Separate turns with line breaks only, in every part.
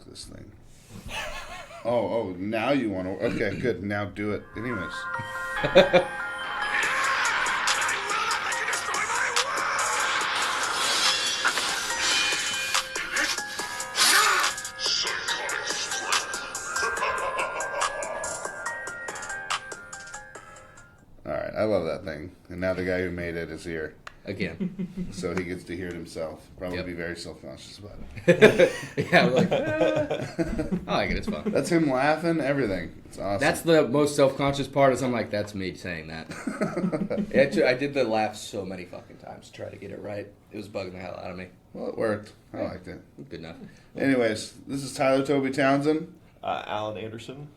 Fuck this thing. Oh, now you want to... Okay, good. Now do it. Anyways. Alright, I love that thing. And now the guy who made it is here.
Again.
So he gets to hear it himself. Probably
Yep.
be very self-conscious about it.
Yeah, I'm like, I like it. It's fun.
That's him laughing, everything. It's awesome.
That's the most self-conscious part. Is I'm like, that's me saying that. Actually, I did the laugh so many fucking times to try to get it right. It was bugging the hell out of me.
Well, it worked. I liked it.
Good enough.
Anyways, this is Tyler Toby Townsend.
Alan Anderson.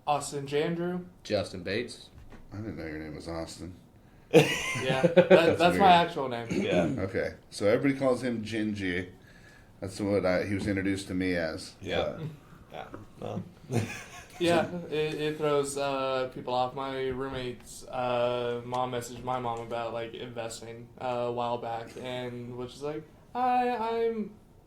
Austin Jandrew.
Justin Bates.
I didn't know your name was Austin.
Yeah, that's
weird.
my actual name.
Yeah.
Okay, so everybody calls him Ginge. That's what he was introduced to me as.
Yeah. Yeah. Well.
Yeah, it throws people off. My roommate's mom messaged my mom about like investing a while back, and was just like, "Hi,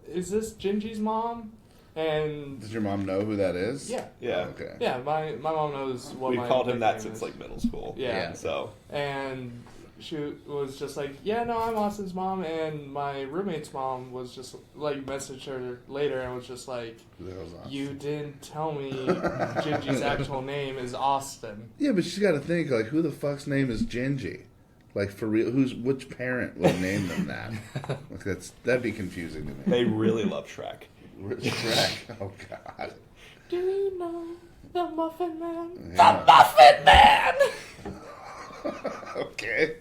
is this Gingy's mom?" And
Does your mom know who that is?
yeah,
Yeah.
Okay.
yeah, my mom knows what
We've
my
called him that
nickname
since
is.
like middle school.
Yeah.
So.
And she was just like, yeah, no, I'm Austin's mom. And my roommate's mom was just like, messaged her later and was just like,
Who the hell's Austin?
you didn't tell me Gingy's actual name is Austin.
Yeah, but she's got to think, like, who the fuck's name is Gingy? Like, for real, which parent would name them that? Like, that'd be confusing to me.
They really love Shrek.
Shrek. Oh, God.
Do you know the Muffin Man?
Yeah.
Muffin Man!
Okay.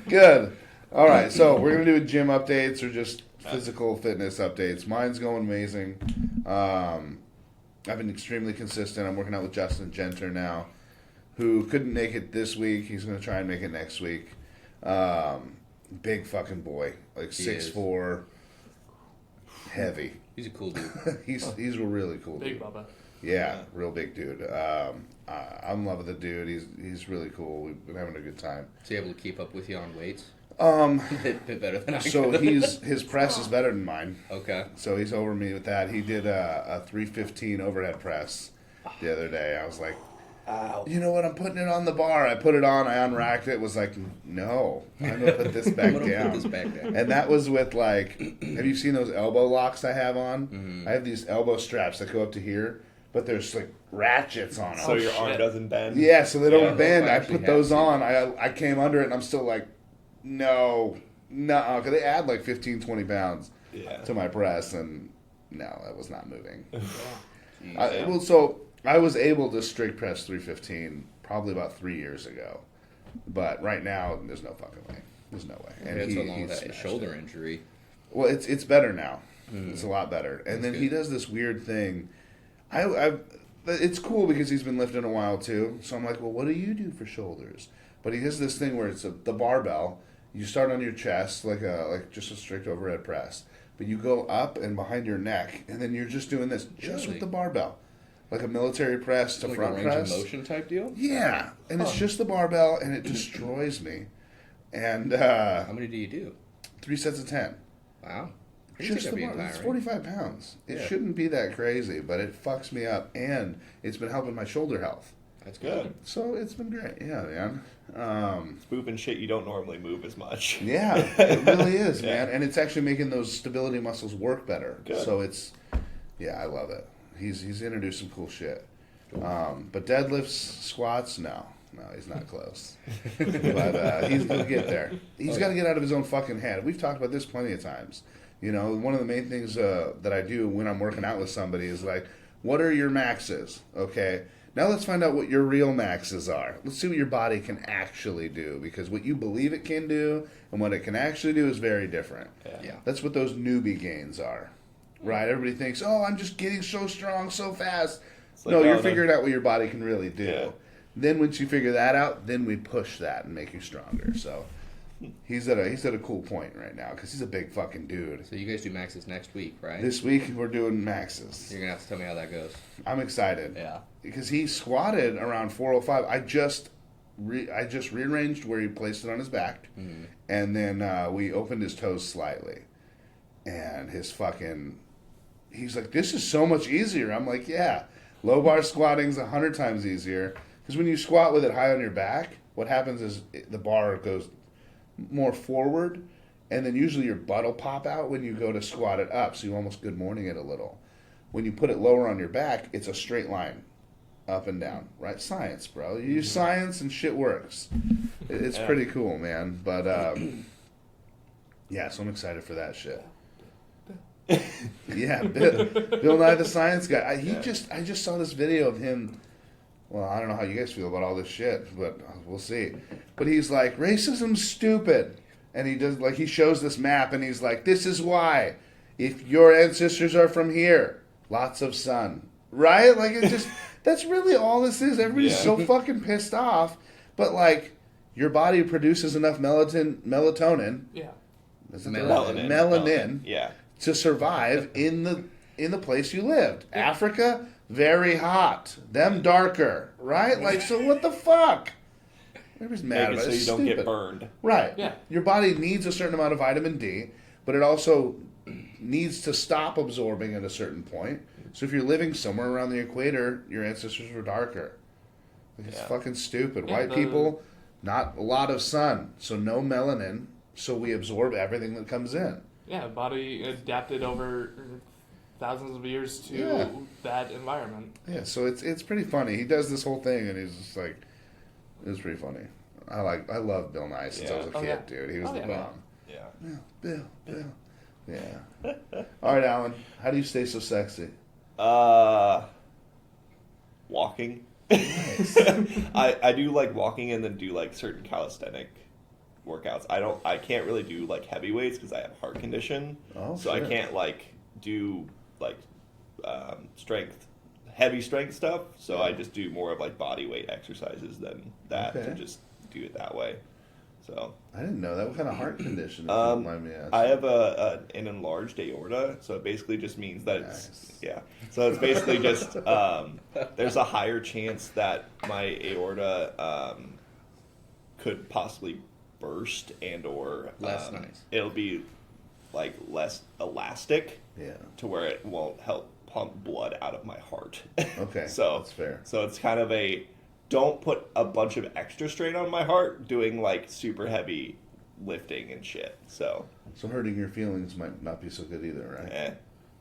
Good. All right, so we're going to do gym updates or just physical fitness updates. Mine's going amazing. I've been extremely consistent. I'm working out with Justin Genter now, who couldn't make it this week. He's going to try and make it next week. Big fucking boy. Like
He
6'4", heavy.
He's a cool dude.
He's a really cool
Big
dude.
Bubba.
Yeah, real big dude. I'm in love with the dude. He's really cool. We've been having a good time.
Is he able to keep up with you on weights?
Um,
A bit better than I
so
could.
his press is better than mine.
Okay.
So he's over me with that. He did a 315 overhead press the other day. I was like,
Ow.
you know what? I'm putting it on the bar. I put it on. I unracked it. Was like, no, I'm gonna put this back
I'm gonna
down.
put this back down.
And that was with like, have you seen those elbow locks I have on?
Mm-hmm.
I have these elbow straps that go up to here, but there's like ratchets on them.
So your
shit.
arm doesn't bend.
Yeah, so they don't
Yeah,
bend.
I
I
actually
put those
have
on. I came under it, and I'm still like, no, because they add like 15, 20 pounds
Yeah.
to my press, and no, that was not moving.
Jeez.
So I was able to strict press 315 probably about 3 years ago, but right now there's no fucking way. There's no way.
And that's along
he
with that
smashed
shoulder
it.
injury.
Well, it's better now. It's a lot better. And
That's
then
good.
he does this weird thing. It's cool because he's been lifting a while too. So I'm like, well, what do you do for shoulders? But he does this thing where it's the barbell. You start on your chest like just a strict overhead press, but you go up and behind your neck, and then you're just doing this just
Really?
with the barbell, like a military press to
Like
front
a range
press.
of motion type deal?
Yeah, and it's just the barbell, and it destroys me. And
How many do you do?
3 sets of 10.
Wow. I can see
Just
that
the
being
bar. It's
tiring.
45 pounds. It
Yeah.
shouldn't be that crazy, but it fucks me up, and it's been helping my shoulder health.
That's good.
Good.
So it's been great. Yeah, man.
It's moving shit you don't normally move as much.
Yeah, it really is,
Yeah.
man. And it's actually making those stability muscles work better.
Good.
So I love it. He's introduced some cool shit. But deadlifts, squats, no, he's not close. But he'll get there. He's got to get out of his own fucking head. We've talked about this plenty of times. You know, one of the main things that I do when I'm working out with somebody is like, what are your maxes? Okay. Now let's find out what your real maxes are. Let's see what your body can actually do, because what you believe it can do and what it can actually do is very different.
Yeah.
That's what those newbie gains are. Right? Everybody thinks, oh, I'm just getting so strong so fast.
It's like,
No, you're
no.
figuring out what your body can really do.
Yeah.
Then once you figure that out, then we push that and make you stronger. So he's at a cool point right now because he's a big fucking dude.
So you guys do maxes next week, right?
This week we're doing maxes.
You're going to have to tell me how that goes.
I'm excited.
Yeah.
Because he squatted around 405. I just rearranged where he placed it on his back, and then we opened his toes slightly, and he's like, this is so much easier. I'm like, yeah, low bar squatting's 100 times easier. Because when you squat with it high on your back, what happens is the bar goes more forward, and then usually your butt will pop out when you go to squat it up, so you almost good morning it a little. When you put it lower on your back, it's a straight line, up and down, right? Science, bro. You use science and shit works. It's pretty cool, man. But yeah, so I'm excited for that shit. Yeah, Bill Nye the Science Guy. I just saw this video of him. Well, I don't know how you guys feel about all this shit, but we'll see. But he's like, racism's stupid. And he shows this map and he's like, this is why. If your ancestors are from here, lots of sun. Right? Like, it just, that's really all this is. Everybody's so fucking pissed off. But like, your body produces enough melatonin.
Yeah.
Melanin.
Yeah.
To survive in the place you lived. Africa, very hot. Them darker, right? Like, so what the fuck? Everybody's mad about it.
So you don't get burned.
Right.
Yeah.
Your body needs a certain amount of vitamin D, but it also needs to stop absorbing at a certain point. So if you're living somewhere around the equator, your ancestors were darker. Like, it's fucking stupid. White people, not a lot of sun, so no melanin, so we absorb everything that comes in.
Yeah, body adapted over thousands of years to that environment.
Yeah, so it's pretty funny. He does this whole thing, and he's just like, it was pretty funny. I love Bill Nye since I was a kid, dude. He was the bomb.
Yeah.
Bill. Yeah. All right, Alan. How do you stay so sexy?
Walking.
Nice.
I do like walking and then do like certain calisthenic workouts. I can't really do like heavy weights because I have heart condition.
Oh,
so I can't like do like heavy strength stuff. So I just do more of like body weight exercises than that to just do it that way. So
I didn't know that. What kind of heart condition? If you don't mind me asking?
I have an enlarged aorta, so it basically just means that So it's basically just there's a higher chance that my aorta could possibly burst or
less nice.
It'll be like less elastic.
Yeah.
To where it won't help pump blood out of my heart.
Okay.
So
that's fair.
So it's kind of don't put a bunch of extra strain on my heart doing like super heavy lifting and shit. So
hurting your feelings might not be so good either, right?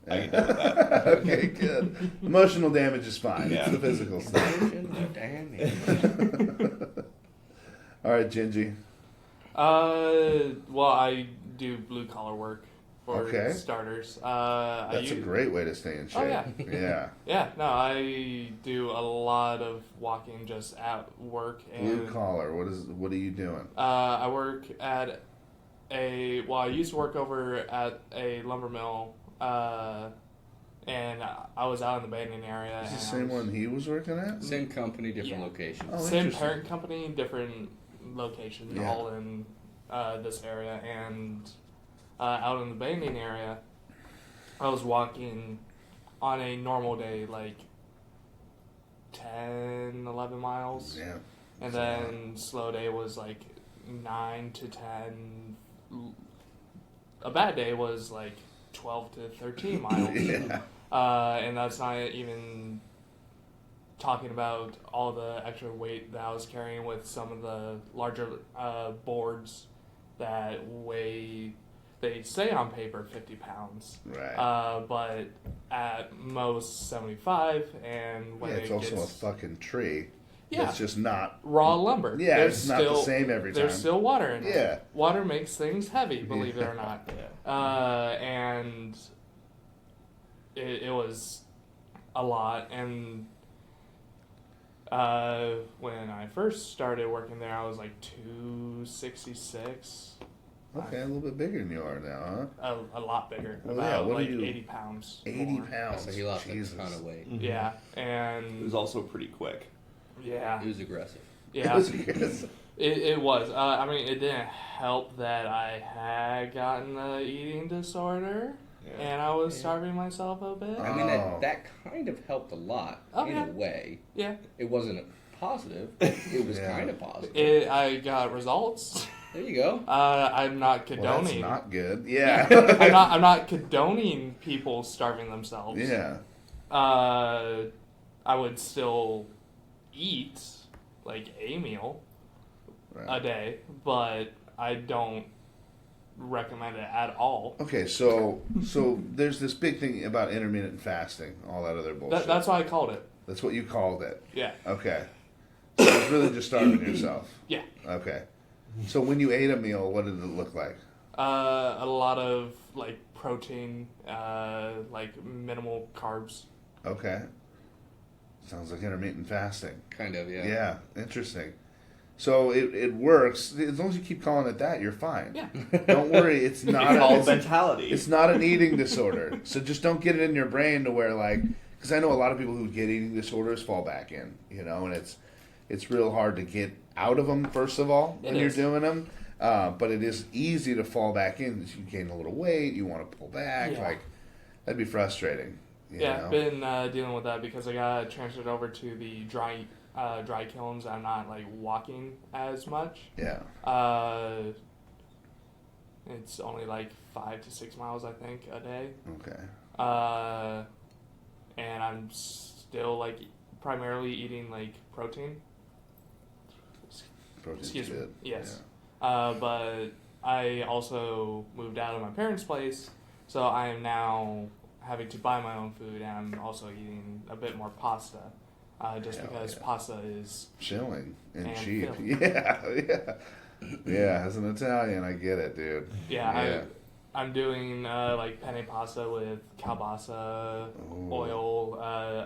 I can deal with that.
Okay, good. Emotional damage is fine.
Yeah.
It's the physical stuff. All right, Ginge.
Well, I do blue collar work for starters.
That's a great way to stay in shape.
Oh, yeah.
Yeah.
Yeah, no, I do a lot of walking just at work. And,
Blue collar. What are you doing?
I work at I used to work over at a lumber mill, and I was out in the Banyan area.
Is the same one he was working at?
Same company, different location.
Oh,
same parent company, different location,
Yeah.
all in this area. And out in the Banyan area, I was walking on a normal day like 10, 11 miles.
Yeah.
And then slow day was like 9 to 10. A bad day was like 12 to 13 miles.
Yeah.
And that's not even talking about all the extra weight that I was carrying with some of the larger boards that they say on paper 50 pounds.
Right.
But at most 75, and when
it's also a fucking tree.
Yeah.
It's just not
raw lumber.
Yeah,
There's
it's not the same every time.
There's still water in it.
Yeah.
Water makes things heavy, believe it or not. And it was a lot. And when I first started working there, I was like 266.
Okay, a little bit bigger than you are now, huh?
A lot bigger.
Well,
about
what
like
are you?
80 pounds.
80
more.
pounds.
So he lost
Jesus.
a ton of weight.
Mm-hmm.
Yeah.
It
And
was also pretty quick.
yeah.
He was aggressive.
Yeah.
Yes.
It was. I mean, it didn't help that I had gotten the eating disorder, and I was starving myself a bit.
I mean, that kind of helped a lot in a way.
Yeah.
It wasn't positive. It was kind of positive.
I got results.
There you go.
I'm not
Well,
condoning.
that's not good. Yeah.
I'm not condoning people starving themselves.
Yeah.
I would still eat like a meal a day, but I don't recommend it at all.
Okay, so there's this big thing about intermittent fasting, all that other bullshit.
That's why I called it.
That's what you called it.
Yeah.
Okay. So it's really just starving yourself.
Yeah.
Okay. So when you ate a meal, what did it look like?
A lot of like protein, like minimal carbs.
Okay. Sounds like intermittent fasting.
Kind of, yeah.
Yeah, interesting. So it works as long as you keep calling it that. You're fine.
Yeah.
Don't worry. It's not
It's called
it's,
mentality.
it's not an eating disorder. So just don't get it in your brain to where like, because I know a lot of people who get eating disorders fall back in, and it's real hard to get out of them first of all when you're doing them. But it is easy to fall back in. You gain a little weight, you want to pull back,
Yeah.
like that'd be frustrating. You know?
I've been dealing with that because I got transferred over to the dry kilns. I'm not like walking as much.
Yeah.
It's only like 5 to 6 miles, I think, a day.
Okay.
And I'm still like primarily eating like protein.
Protein's
Excuse me.
good.
Yes. But I also moved out of my parents' place, so I am now having to buy my own food, and I'm also eating a bit more pasta, just
Hell
because
yeah.
pasta is
Chilling and cheap.
filling.
Yeah, as an Italian, I get it, dude.
I'm doing like penne pasta with kielbasa,
Ooh.
oil,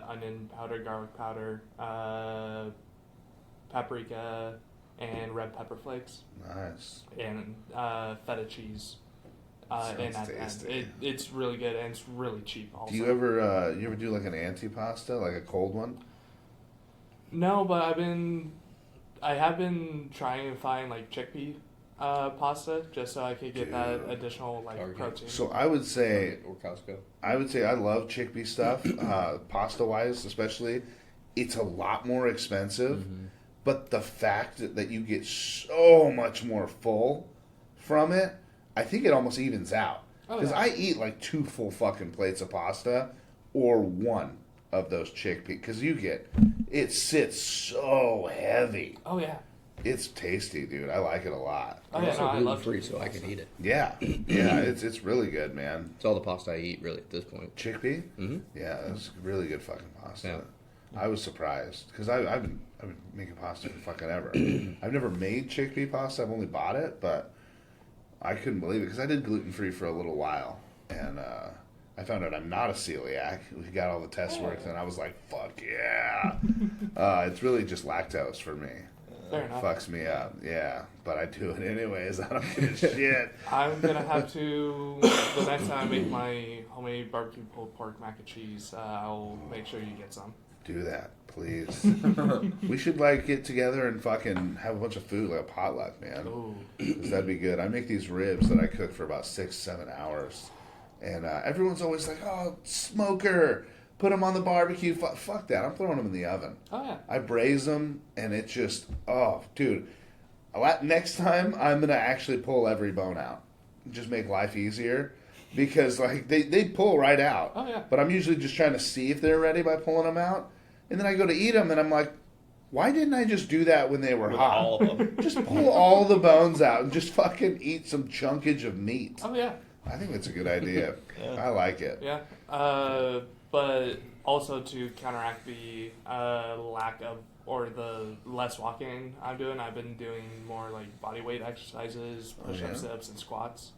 onion powder, garlic powder, paprika, and red pepper flakes,
Nice.
and feta cheese.
Sounds
And
tasty.
it's really good, and it's really cheap also.
Do you ever do like an antipasta, like a cold one?
No, but I have been trying to find like chickpea pasta just so I could get that additional like
Target.
protein.
So I would say
Or Costco.
I love chickpea stuff, pasta wise especially. It's a lot more expensive, but the fact that you get so much more full from it, I think it almost evens out. Because I eat like 2 full fucking plates of pasta or 1 of those chickpea. Because it sits so heavy.
Oh yeah.
It's tasty, dude. I like it a lot.
Oh
I'm
yeah,
also
no, I love
gluten-free,
chickpea
so I
pasta.
can eat it.
Yeah, it's really good, man.
It's all the pasta I eat, really, at this point.
Chickpea?
Mm-hmm.
Yeah, it's really good fucking pasta.
Yeah.
I was surprised because I've been making pasta for fucking ever. I've never made chickpea pasta. I've only bought it, but I couldn't believe it because I did gluten free for a little while, and I found out I'm not a celiac. We got all the test work, and I was like, "Fuck yeah!" It's really just lactose for me.
Fair enough.
Fucks me up, yeah. But I do it anyways. I don't give a shit.
I'm gonna have to the next time I make my homemade barbecue pulled pork mac and cheese. I'll make sure you get some.
Do that, please. We should like get together and fucking have a bunch of food, like a potluck, man.
Ooh.
'Cause that'd be good. I make these ribs that I cook for about 6-7 hours, and everyone's always like, "Oh, smoker, put them on the barbecue." Fuck that! I'm throwing them in the oven.
Oh yeah.
I braise them, and it just, oh, dude. Next time, I'm gonna actually pull every bone out, just make life easier, because like they pull right out.
Oh yeah.
But I'm usually just trying to see if they're ready by pulling them out, and then I go to eat them, and I'm like, why didn't I just do that when they were
With
hot?
all of them.
Just pull all the bones out and just fucking eat some chunkage of meat.
Oh yeah.
I think that's a good idea.
Yeah.
I like it.
Yeah. But also to counteract the lack of or the less walking I'm doing, I've been doing more like body weight exercises, push-ups,
yeah?
sit-ups, and squats.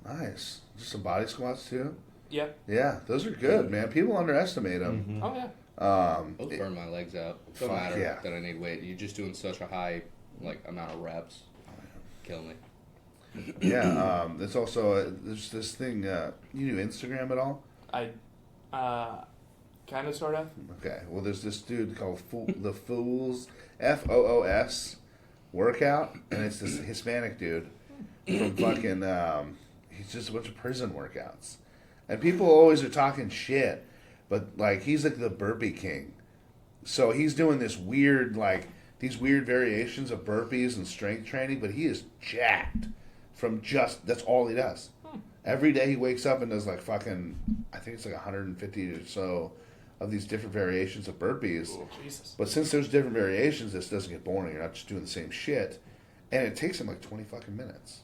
Nice. Just some body squats too.
Yeah.
Yeah, those are good, man. People underestimate them.
Oh yeah.
Those burn my legs out. Don't
Fuck
matter
yeah.
that I need weight. You're just doing such a high amount of reps. Kill me.
Yeah, there's also there's this thing. You do Instagram at all?
I kind of sort of.
Okay. Well, there's this dude called the Fools FOOS workout, and it's this Hispanic dude from fucking. He's just a bunch of prison workouts, and people always are talking shit, but like he's like the burpee king, so he's doing this weird like these weird variations of burpees and strength training, but he is jacked from that's all he does. Every day he wakes up and does like fucking, I think it's like 150 or so of these different variations of burpees.
Oh, Jesus.
But since there's different variations, this doesn't get boring. You're not just doing the same shit. And it takes him like 20 fucking minutes.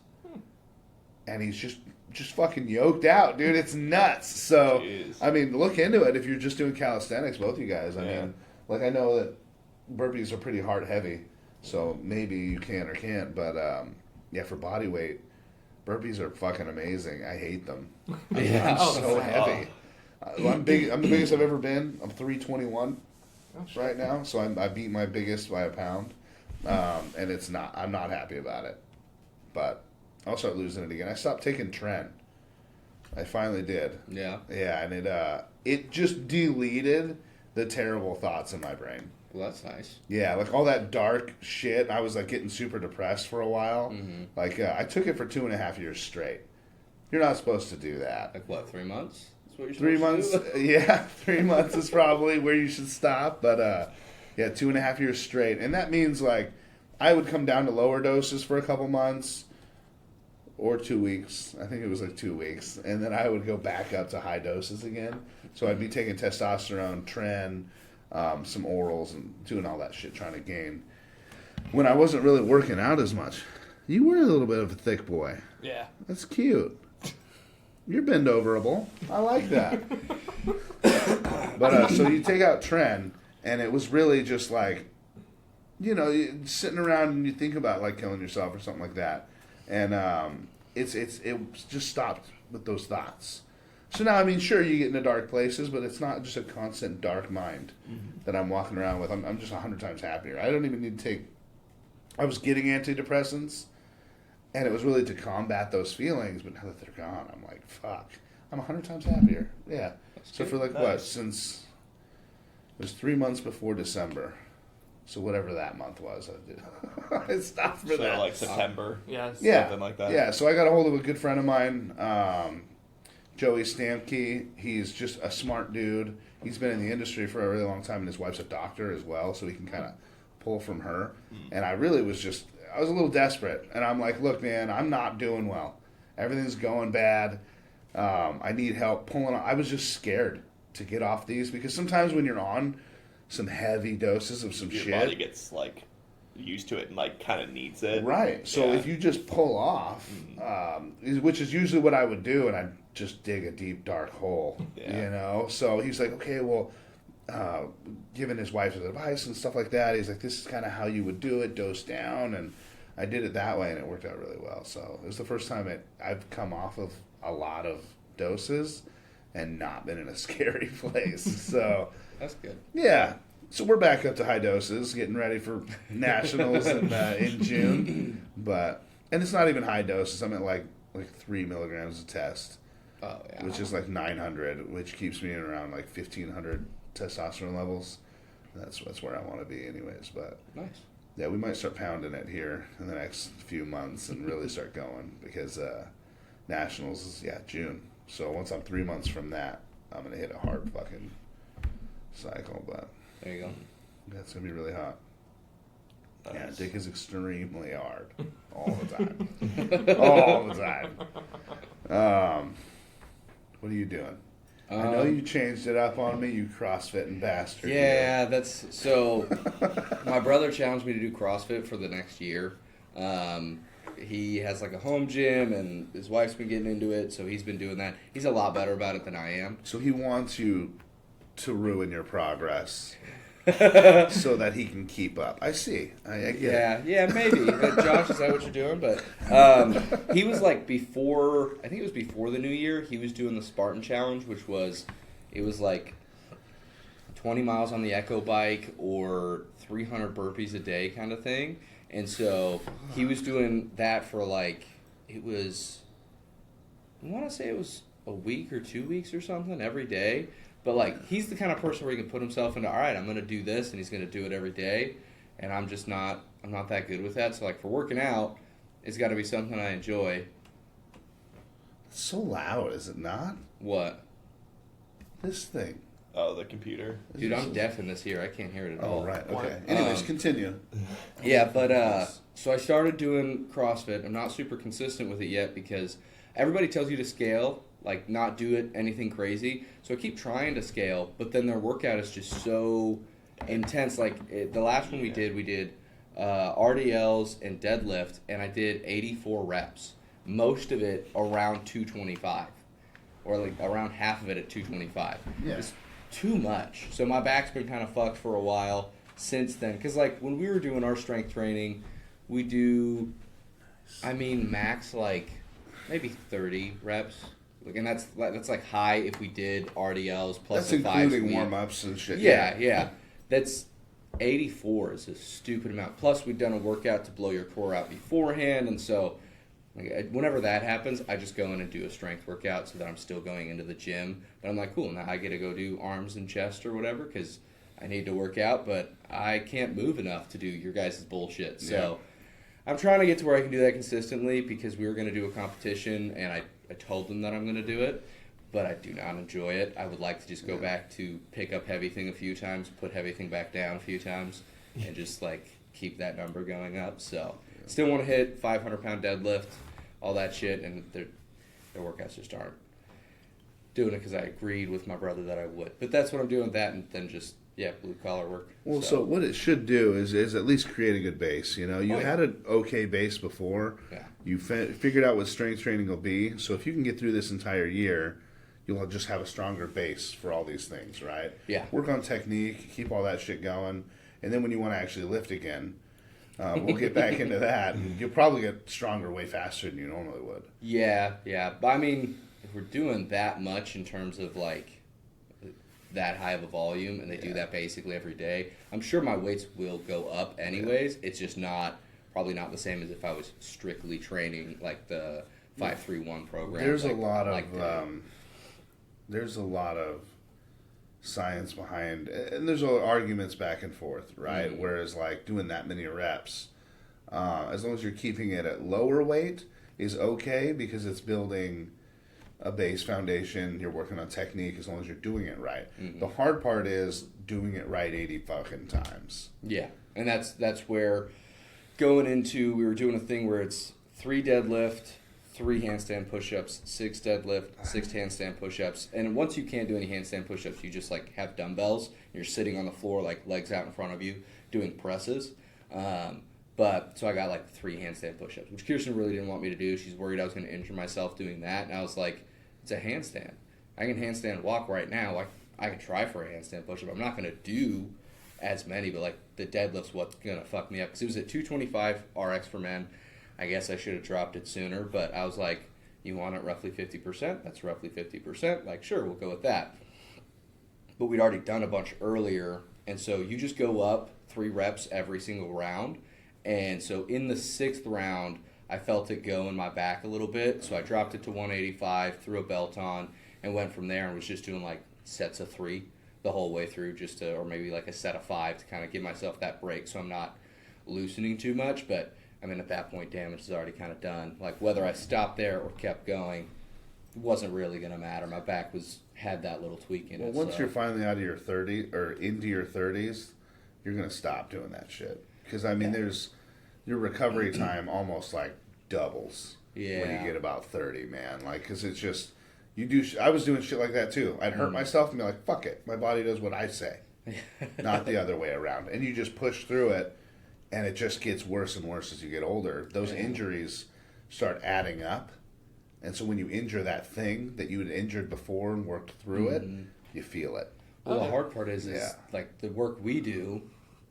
And he's just fucking yoked out, dude. It's nuts. So,
Jeez.
I mean, look into it if you're just doing calisthenics, both you guys. I
Yeah.
mean, like I know that burpees are pretty heart heavy, so maybe you can or can't. But yeah, for body weight, burpees are fucking amazing. I hate them.
Yeah.
I'm so heavy. I'm big. I'm the biggest I've ever been. I'm 321 right now, so I beat my biggest by a pound, and it's not. I'm not happy about it, but I'll start losing it again. I stopped taking Tren. I finally did.
Yeah.
Yeah, and it just deleted the terrible thoughts in my brain.
Well, that's nice.
Yeah, like all that dark shit. I was like getting super depressed for a while.
Mm-hmm.
Like I took it for 2.5 years straight. You're not supposed to do that.
Like what? 3 months? That's what you're
3
supposed
months,
to do?
yeah, 3 months is probably where you should stop. But yeah, 2.5 years straight, and that means like I would come down to lower doses for a couple months or 2 weeks. I think it was like 2 weeks, and then I would go back up to high doses again. So I'd be taking testosterone, Tren, some orals, and doing all that shit, trying to gain. When I wasn't really working out as much, you were a little bit of a thick boy.
Yeah.
That's cute. You're bend overable. I like that. But so you take out Tren, and it was really just like, you know, sitting around and you think about like killing yourself or something like that, and it just stopped with those thoughts. So now, I mean, sure, you get into dark places, but it's not just a constant dark mind that I'm walking around with. I'm just 100 times happier. I don't even need to take. I was getting antidepressants, and it was really to combat those feelings. But now that they're gone, I'm like, fuck. I'm 100 times happier. Yeah. So for like what? Since it was 3 months before December. So whatever that month was, I did. I stopped for
So
that.
like September.
Yes.
Yeah.
Something like that.
Yeah, so I got a hold of a good friend of mine, Joey Stamke. He's just a smart dude. He's been in the industry for a really long time, and his wife's a doctor as well, so he can kind of pull from her. And I really was I was a little desperate. And I'm like, look, man, I'm not doing well. Everything's going bad. I need help pulling on. I was just scared to get off these because sometimes when you're on some heavy doses of some
Your
shit.
body gets like used to it and like kind of needs it.
Right. So
Yeah.
if you just pull off, which is usually what I would do, and I'd just dig a deep, dark hole,
Yeah.
you know? So he's like, okay, well, giving his wife his advice and stuff like that, he's like, this is kind of how you would do it, dose down. And I did it that way, and it worked out really well. So it was the first time I've come off of a lot of doses and not been in a scary place. So...
That's good.
Yeah. So we're back up to high doses, getting ready for nationals in June. And it's not even high doses. I'm at like 3 milligrams a test,
Oh, yeah.
which is like 900, which keeps me at around like 1,500 testosterone levels. That's where I want to be, anyways. But
Nice.
yeah, we might start pounding it here in the next few months and really start going because nationals is June. So once I'm 3 months from that, I'm gonna hit a hard fucking cycle, but
There you go.
that's gonna be really hot. Yeah,
Nice.
dick is extremely hard all the time, all the time. What are you doing? I know you changed it up on me, you CrossFitting bastard.
Yeah, that's so. My brother challenged me to do CrossFit for the next year. He has like a home gym, and his wife's been getting into it, so he's been doing that. He's a lot better about it than I am.
So he wants you to ruin your progress so that he can keep up. I see. I get it.
Yeah, maybe. But Josh, is that what you're doing? But he was like before. I think it was before the new year. He was doing the Spartan Challenge, which was like 20 miles on the Echo bike or 300 burpees a day kind of thing. And so he was doing that for like I want to say it was a week or 2 weeks or something every day. But, like, he's the kind of person where he can put himself into, all right, I'm going to do this, and he's going to do it every day. And I'm not that good with that. So, like, for working out, it's got to be something I enjoy.
It's so loud, is it not?
What?
This thing.
Oh, the computer.
Dude, I'm deaf in this ear. I can't hear it at all.
Oh, right.
What?
Okay. Anyways, continue.
Yeah, but so I started doing CrossFit. I'm not super consistent with it yet because everybody tells you to scale, like not do it anything crazy. So I keep trying to scale, but then their workout is just so intense. Like the last one we did RDLs and deadlift, and I did 84 reps. Most of it around 225, or like around half of it at 225.
Yeah.
It's too much. So my back's been kind of fucked for a while since then. Because like when we were doing our strength training, we do, max like maybe 30 reps. Like, and that's like high if we did RDLs plus
That's
the fives.
including warm-ups and shit.
Yeah. That's 84 is a stupid amount. Plus we've done a workout to blow your core out beforehand, and so like, whenever that happens, I just go in and do a strength workout so that I'm still going into the gym. But I'm like, cool, now I get to go do arms and chest or whatever because I need to work out, but I can't move enough to do your guys' bullshit. So I'm trying to get to where I can do that consistently because we were going to do a competition, and I told them that I'm going to do it, but I do not enjoy it. I would like to just go back to pick up heavy thing a few times, put heavy thing back down a few times, and just like keep that number going up. So still want to hit 500-pound deadlift, all that shit, and their workouts just aren't doing it because I agreed with my brother that I would. But that's what I'm doing with that, and then just, blue collar work.
Well, so what it should do is at least create a good base. You know, you had an okay base before.
Yeah.
You figured out what strength training will be. So if you can get through this entire year, you'll just have a stronger base for all these things, right?
Yeah.
Work on technique, keep all that shit going, and then when you want to actually lift again, we'll get back into that, and you'll probably get stronger way faster than you normally would.
Yeah. But if we're doing that much in terms of like that high of a volume, and they do that basically every day, I'm sure my weights will go up anyways. It's just probably not the same as if I was strictly training like the 5-3-1 program.
There's
like,
a lot of
like
there's a lot of science behind, and there's arguments back and forth, right?
Mm-hmm.
Whereas like doing that many reps, as long as you're keeping it at lower weight, is okay because it's building a base foundation. You're working on technique as long as you're doing it right.
Mm-hmm.
The hard part is doing it right 80 fucking times.
Yeah, and that's where going into, we were doing a thing where it's 3 deadlift, 3 handstand push-ups, 6 deadlift, 6 handstand push-ups, and once you can't do any handstand push-ups, you just like have dumbbells. You're sitting on the floor, like legs out in front of you, doing presses. But so I got like 3 handstand push-ups, which Kirsten really didn't want me to do. She's worried I was going to injure myself doing that, and I was like, it's a handstand. I can handstand walk right now. I can try for a handstand push-up. I'm not going to do as many, but like the deadlift's what's going to fuck me up because it was at 225 RX for men. I guess I should have dropped it sooner, but I was like, you want it roughly 50%? That's roughly 50%. Like, sure, we'll go with that. But we'd already done a bunch earlier, and so you just go up 3 reps every single round. And so in the 6th round, I felt it go in my back a little bit, so I dropped it to 185, threw a belt on, and went from there and was just doing like sets of 3 the whole way through, or maybe like a set of 5 to kind of give myself that break so I'm not loosening too much. But at that point, damage is already kind of done. Like, whether I stopped there or kept going, it wasn't really going to matter. My back had that little tweak in it.
Once you're finally out of your 30 or into your 30s, you're going to stop doing that shit. Because, there's your recovery time almost like doubles when you get about 30, man. Like, because it's just, I was doing shit like that too. I'd hurt myself and be like, fuck it. My body does what I say, not the other way around. And you just push through it. And it just gets worse and worse as you get older. Those injuries start adding up. And so when you injure that thing that you had injured before and worked through it, you feel it.
Well, the hard part is like the work we do,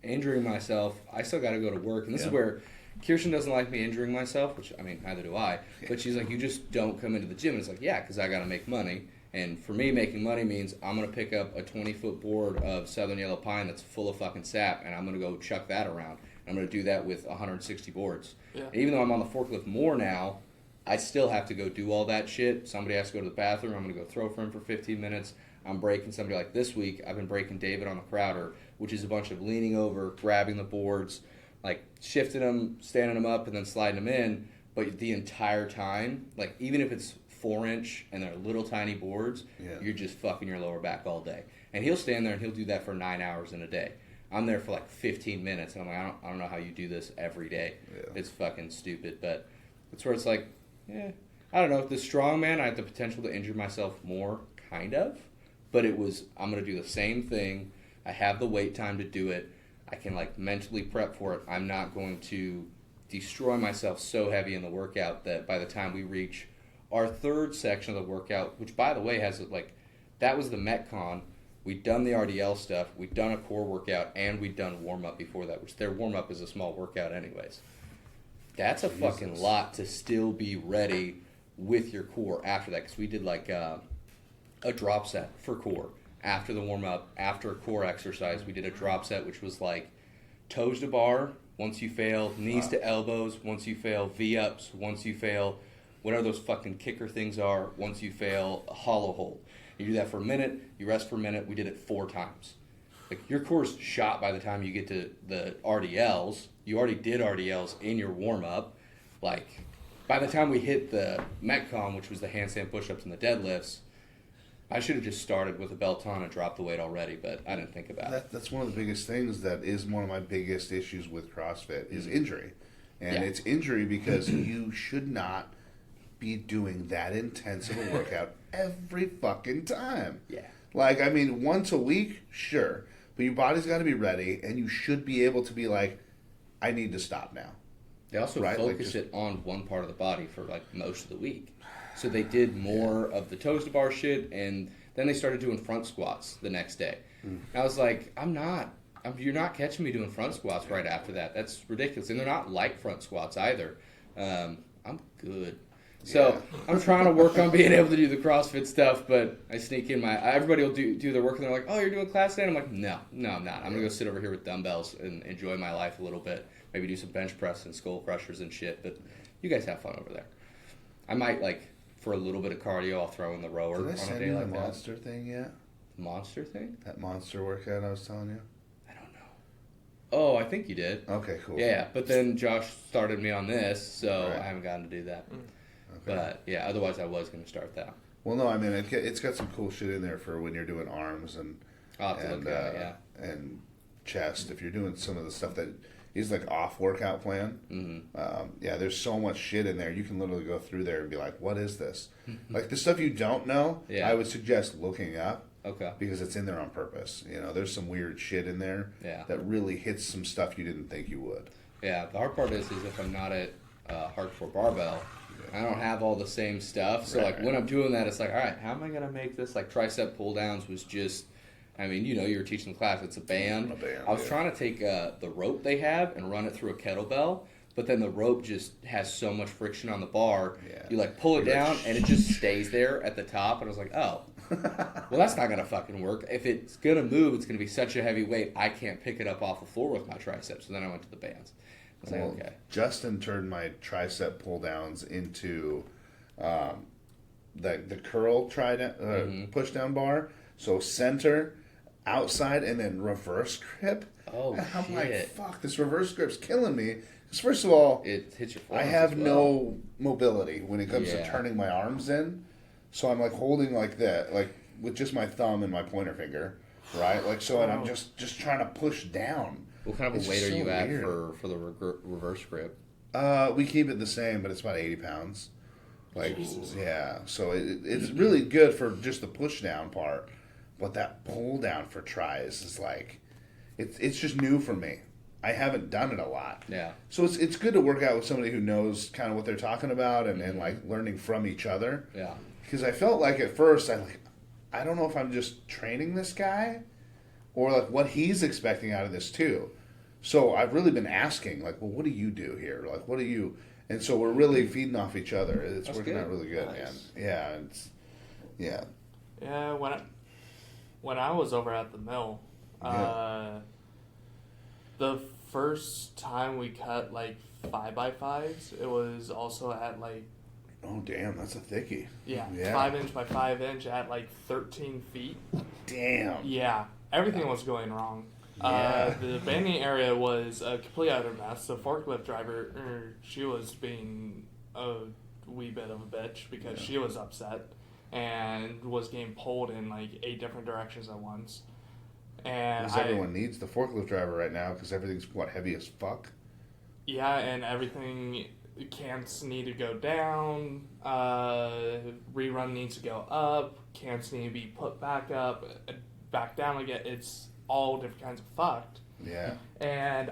injuring myself, I still got to go to work. And this is where Kirsten doesn't like me injuring myself, which, neither do I. But she's like, you just don't come into the gym. And it's like, yeah, because I got to make money. And for me, making money means I'm going to pick up a 20-foot board of Southern Yellow Pine that's full of fucking sap, and I'm going to go chuck that around. I'm going to do that with 160 boards. Yeah. And even though I'm on the forklift more now, I still have to go do all that shit. Somebody has to go to the bathroom. I'm going to go throw for him for 15 minutes. I'm breaking somebody. Like this week, I've been breaking David on the Crowder, which is a bunch of leaning over, grabbing the boards, like shifting them, standing them up, and then sliding them in. But the entire time, like even if it's 4-inch and they're little tiny boards, you're just fucking your lower back all day. And he'll stand there and he'll do that for 9 hours in a day. I'm there for like 15 minutes, and I'm like, I don't know how you do this every day.
Yeah.
It's fucking stupid, but it's where it's like, I don't know. The strongman, I have the potential to injure myself more, kind of, but I'm going to do the same thing. I have the wait time to do it. I can like mentally prep for it. I'm not going to destroy myself so heavy in the workout that by the time we reach our third section of the workout, which by the way has like, that was the Metcon. We'd done the RDL stuff, we'd done a core workout, and we'd done warm-up before that, which their warm-up is a small workout anyways. That's a fucking lot to still be ready with your core after that, because we did like a drop set for core. After the warm-up, after a core exercise, we did a drop set, which was like toes to bar, once you fail, knees to elbows, once you fail, V-ups, once you fail, whatever those fucking kicker things are, once you fail, a hollow hold. You do that for a minute, you rest for a minute. We did it 4 times. Like your core's shot by the time you get to the RDLs. You already did RDLs in your warm-up. Like by the time we hit the Metcon, which was the handstand push-ups and the deadlifts, I should have just started with a belt on and dropped the weight already, but I didn't think about it.
That's one of the biggest things that is one of my biggest issues with CrossFit is injury. And it's injury because you should not be doing that intense of a workout every fucking time.
Yeah.
Like, I mean, once a week, sure. But your body's got to be ready, and you should be able to be like, I need to stop now.
They also focus it on one part of the body for like most of the week. So they did more of the toes to bar shit, and then they started doing front squats the next day. And I was like, you're not catching me doing front squats right after that. That's ridiculous. And they're not like front squats either. I'm good. So I'm trying to work on being able to do the CrossFit stuff, but I sneak in everybody will do their work, and they're like, oh, you're doing class today? And I'm like, no, I'm not. I'm going to go sit over here with dumbbells and enjoy my life a little bit. Maybe do some bench press and skull crushers and shit, but you guys have fun over there. I might, like, for a little bit of cardio, I'll throw in the rower on a day like that. Did I send you the
monster thing yet?
Monster thing?
That monster workout I was telling you?
I don't know. Oh, I think you did.
Okay, cool.
Yeah, but then Josh started me on this, so I haven't gotten to do that. Okay. But, yeah, otherwise I was going to start that.
Well, no, I mean, it's got some cool shit in there for when you're doing arms and chest. If you're doing some of the stuff that is like off workout plan, there's so much shit in there. You can literally go through there and be like, what is this? Like the stuff you don't know, I would suggest looking up.
Okay.
Because it's in there on purpose. You know, there's some weird shit in there that really hits some stuff you didn't think you would.
Yeah, the hard part is if I'm not at hardcore barbell, I don't have all the same stuff. So, when I'm doing that, it's like, all right, how am I going to make this? Like, tricep pull-downs was just, I mean, you know, you were teaching the class. It's a band. I was trying to take the rope they have and run it through a kettlebell, but then the rope just has so much friction on the bar. Yeah. You, like, pull it down, and it just stays there at the top. And I was like, oh, well, that's not going to fucking work. If it's going to move, it's going to be such a heavy weight, I can't pick it up off the floor with my triceps. So then I went to the bands. Okay.
Justin turned my tricep pull downs into the curl push down bar. So center, outside, and then reverse grip.
Oh,
and I'm
shit.
like, fuck, this reverse grip's killing me. Because first of all,
it hits your
I have no mobility when it comes to turning my arms in. So I'm like holding like that, like with just my thumb and my pointer finger, right? Like so, and I'm just trying to push down.
What kind of a weight are you at for the reverse grip?
We keep it the same, but it's about 80 pounds. Like, yeah. So it's really good for just the push down part, but that pull down for tries is like, it's just new for me. I haven't done it a lot.
Yeah.
So it's good to work out with somebody who knows kind of what they're talking about and like learning from each other.
Yeah.
Because I felt like at first I don't know if I'm just training this guy or like what he's expecting out of this too. So I've really been asking, like, well, what do you do here? Like, what do you? And so we're really feeding off each other. It's working out really good, man. Yeah,
Yeah, when I was over at the mill, the first time we cut like 5x5s, it was also at like.
Oh damn, that's a thickie.
Yeah. 5 inch by 5 inch at like 13 feet.
Damn.
Yeah, everything was going wrong. The banding area was a complete utter mess. The forklift driver, she was being a wee bit of a bitch because she was upset. and was getting pulled in like 8 different directions at once. And
Because everyone needs the forklift driver right now because everything's, heavy as fuck?
Yeah, and everything, cans need to go down, rerun needs to go up, cans need to be put back up, back down again. It's all different kinds of fucked.
Yeah.
And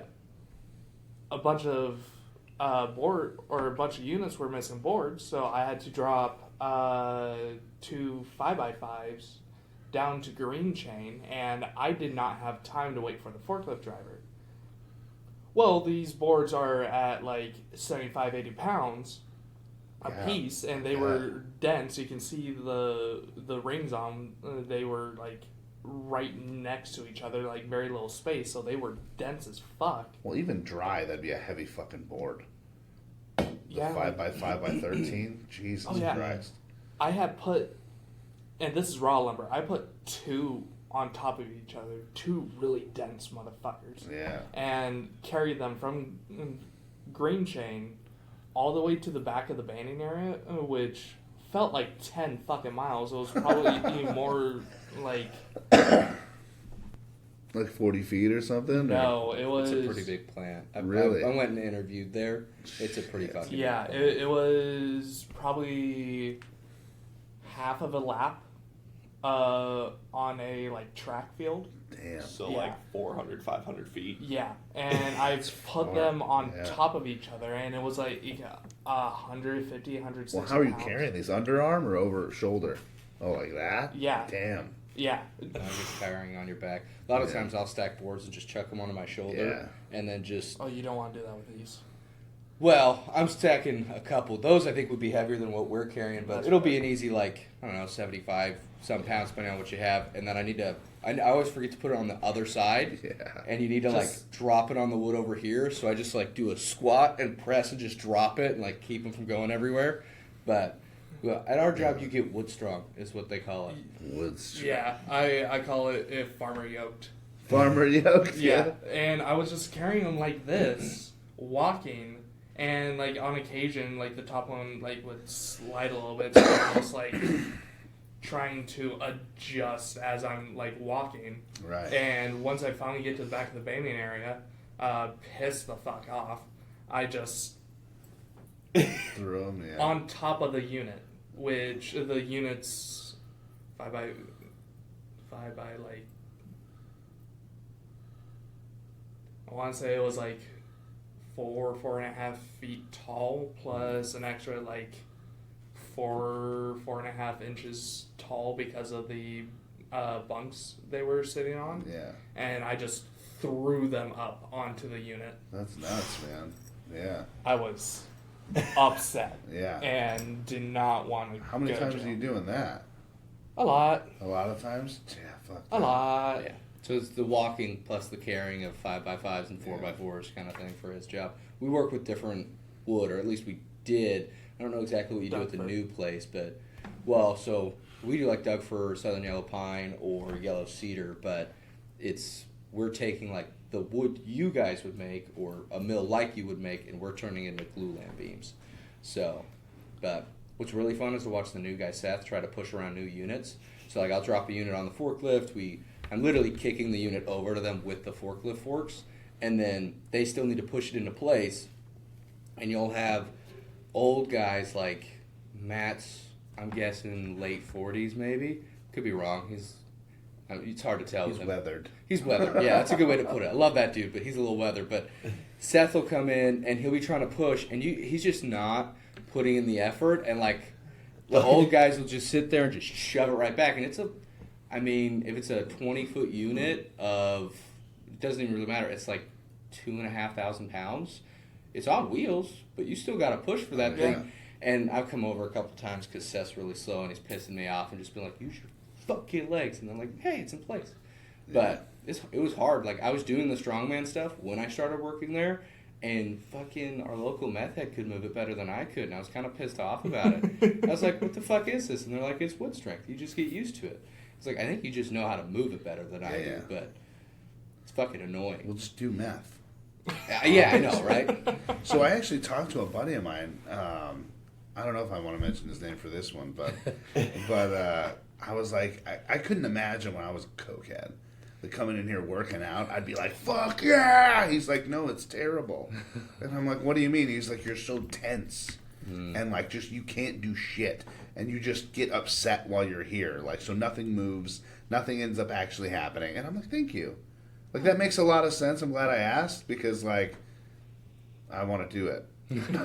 a bunch of a bunch of units were missing boards, so I had to drop 2 5x5s down to green chain, and I did not have time to wait for the forklift driver. Well, these boards are at like 75, 80 pounds a piece, and they were dense. You can see the rings on. They were like right next to each other, like very little space, so they were dense as fuck.
Well, even dry, that'd be a heavy fucking board. The
Yeah.
5x5x13? Jesus Christ.
I had put, and this is raw lumber, I put 2 on top of each other, 2 really dense motherfuckers.
Yeah.
And carried them from green chain all the way to the back of the banding area, which felt like 10 fucking miles. It was probably even more like...
Like 40 feet or something?
No, it was...
It's a pretty big plant.
Really?
I went and interviewed there. It's a pretty fucking
Yeah,
big plant.
it was probably half of a lap on a like track field.
Damn.
So
Yeah.
like 400, 500 feet.
Yeah, and I've put
far.
them on
Yeah.
top of each other, and it was like 150, 160
Well, how are you
pounds.
carrying these? Underarm or over shoulder? Oh, like that?
Yeah.
Damn.
Yeah.
I'm just carrying on your back. A lot of
Yeah.
times I'll stack boards and just chuck them onto my shoulder, and then just.
Oh, you don't want to do that with these.
Well, I'm stacking a couple. Those I think would be heavier than what we're carrying, but it'll be an easy like I don't know 75 some pounds depending on what you have, and then I need to. I always forget to put it on the other side,
Yeah.
and you need to like drop it on the wood over here. So I just like do a squat and press and just drop it and like keep them from going everywhere. But well, at our job, you get wood strong is what they call it.
Woods.
Yeah, I call it if farmer yoked.
Farmer yoked?
Yeah, and I was just carrying them like this, walking, and like on occasion, like the top one like would slide a little bit, so I'm just like trying to adjust as I'm like walking.
Right.
And once I finally get to the back of the banding area, pissed the fuck off, I just
Through them, yeah.
on top of the unit, which the unit's 5 by like, I want to say it was like 4.5 feet tall, plus an extra like 4.5 inches tall because of the bunks they were sitting on.
Yeah.
And I just threw them up onto the unit.
That's nuts, man. Yeah.
I was upset
Yeah.
and did not want to.
How many
go to
times are
jail.
you doing that?
A lot.
A lot of times? Yeah, fuck
A
that.
lot.
Yeah. So it's the walking plus the carrying of 5x5s and 4x4s kind of thing for his job. We work with different wood, or at least we did. I don't know exactly what you do at the
Doug fir.
new place, but well, so we do like Doug fir, southern yellow pine, or yellow cedar, but we're taking like the wood you guys would make, or a mill like you would make, and we're turning it into glue lamp beams. So, but what's really fun is to watch the new guy Seth try to push around new units. So like I'll drop a unit on the forklift. I'm literally kicking the unit over to them with the forklift forks, and then they still need to push it into place. And you'll have old guys like Matt's, I'm guessing late 40s maybe. Could be wrong. It's hard to tell.
He's
with him.
weathered.
He's weathered. Yeah, that's a good way to put it. I love that dude, but he's a little weathered. But Seth will come in and he'll be trying to push, and he's just not putting in the effort. And like the old guys will just sit there and just shove it right back. And if it's a 20-foot unit of, it doesn't even really matter. It's like 2,500 pounds. It's on wheels, but you still got to push for that
Yeah.
thing. And I've come over a couple times because Seth's really slow and he's pissing me off, and just been like, use your fucking legs. And I'm like, hey, it's in place. But it was hard. Like, I was doing the strongman stuff when I started working there, and fucking our local meth head could move it better than I could, and I was kind of pissed off about it. I was like, what the fuck is this? And they're like, it's wood strength. You just get used to it. It's like, I think you just know how to move it better than I
Yeah.
do, but it's fucking annoying.
We'll just do meth.
Yeah, I know, right?
So I actually talked to a buddy of mine I don't know if I want to mention his name for this one, but I was like, I couldn't imagine when I was a cokehead, like coming in here working out, I'd be like, fuck yeah! He's like, no, it's terrible. And I'm like, what do you mean? He's like, you're so tense. And like, just, you can't do shit. And you just get upset while you're here. Like, so nothing moves, nothing ends up actually happening. And I'm like, thank you. Like, that makes a lot of sense. I'm glad I asked, because like, I want to do it. You know,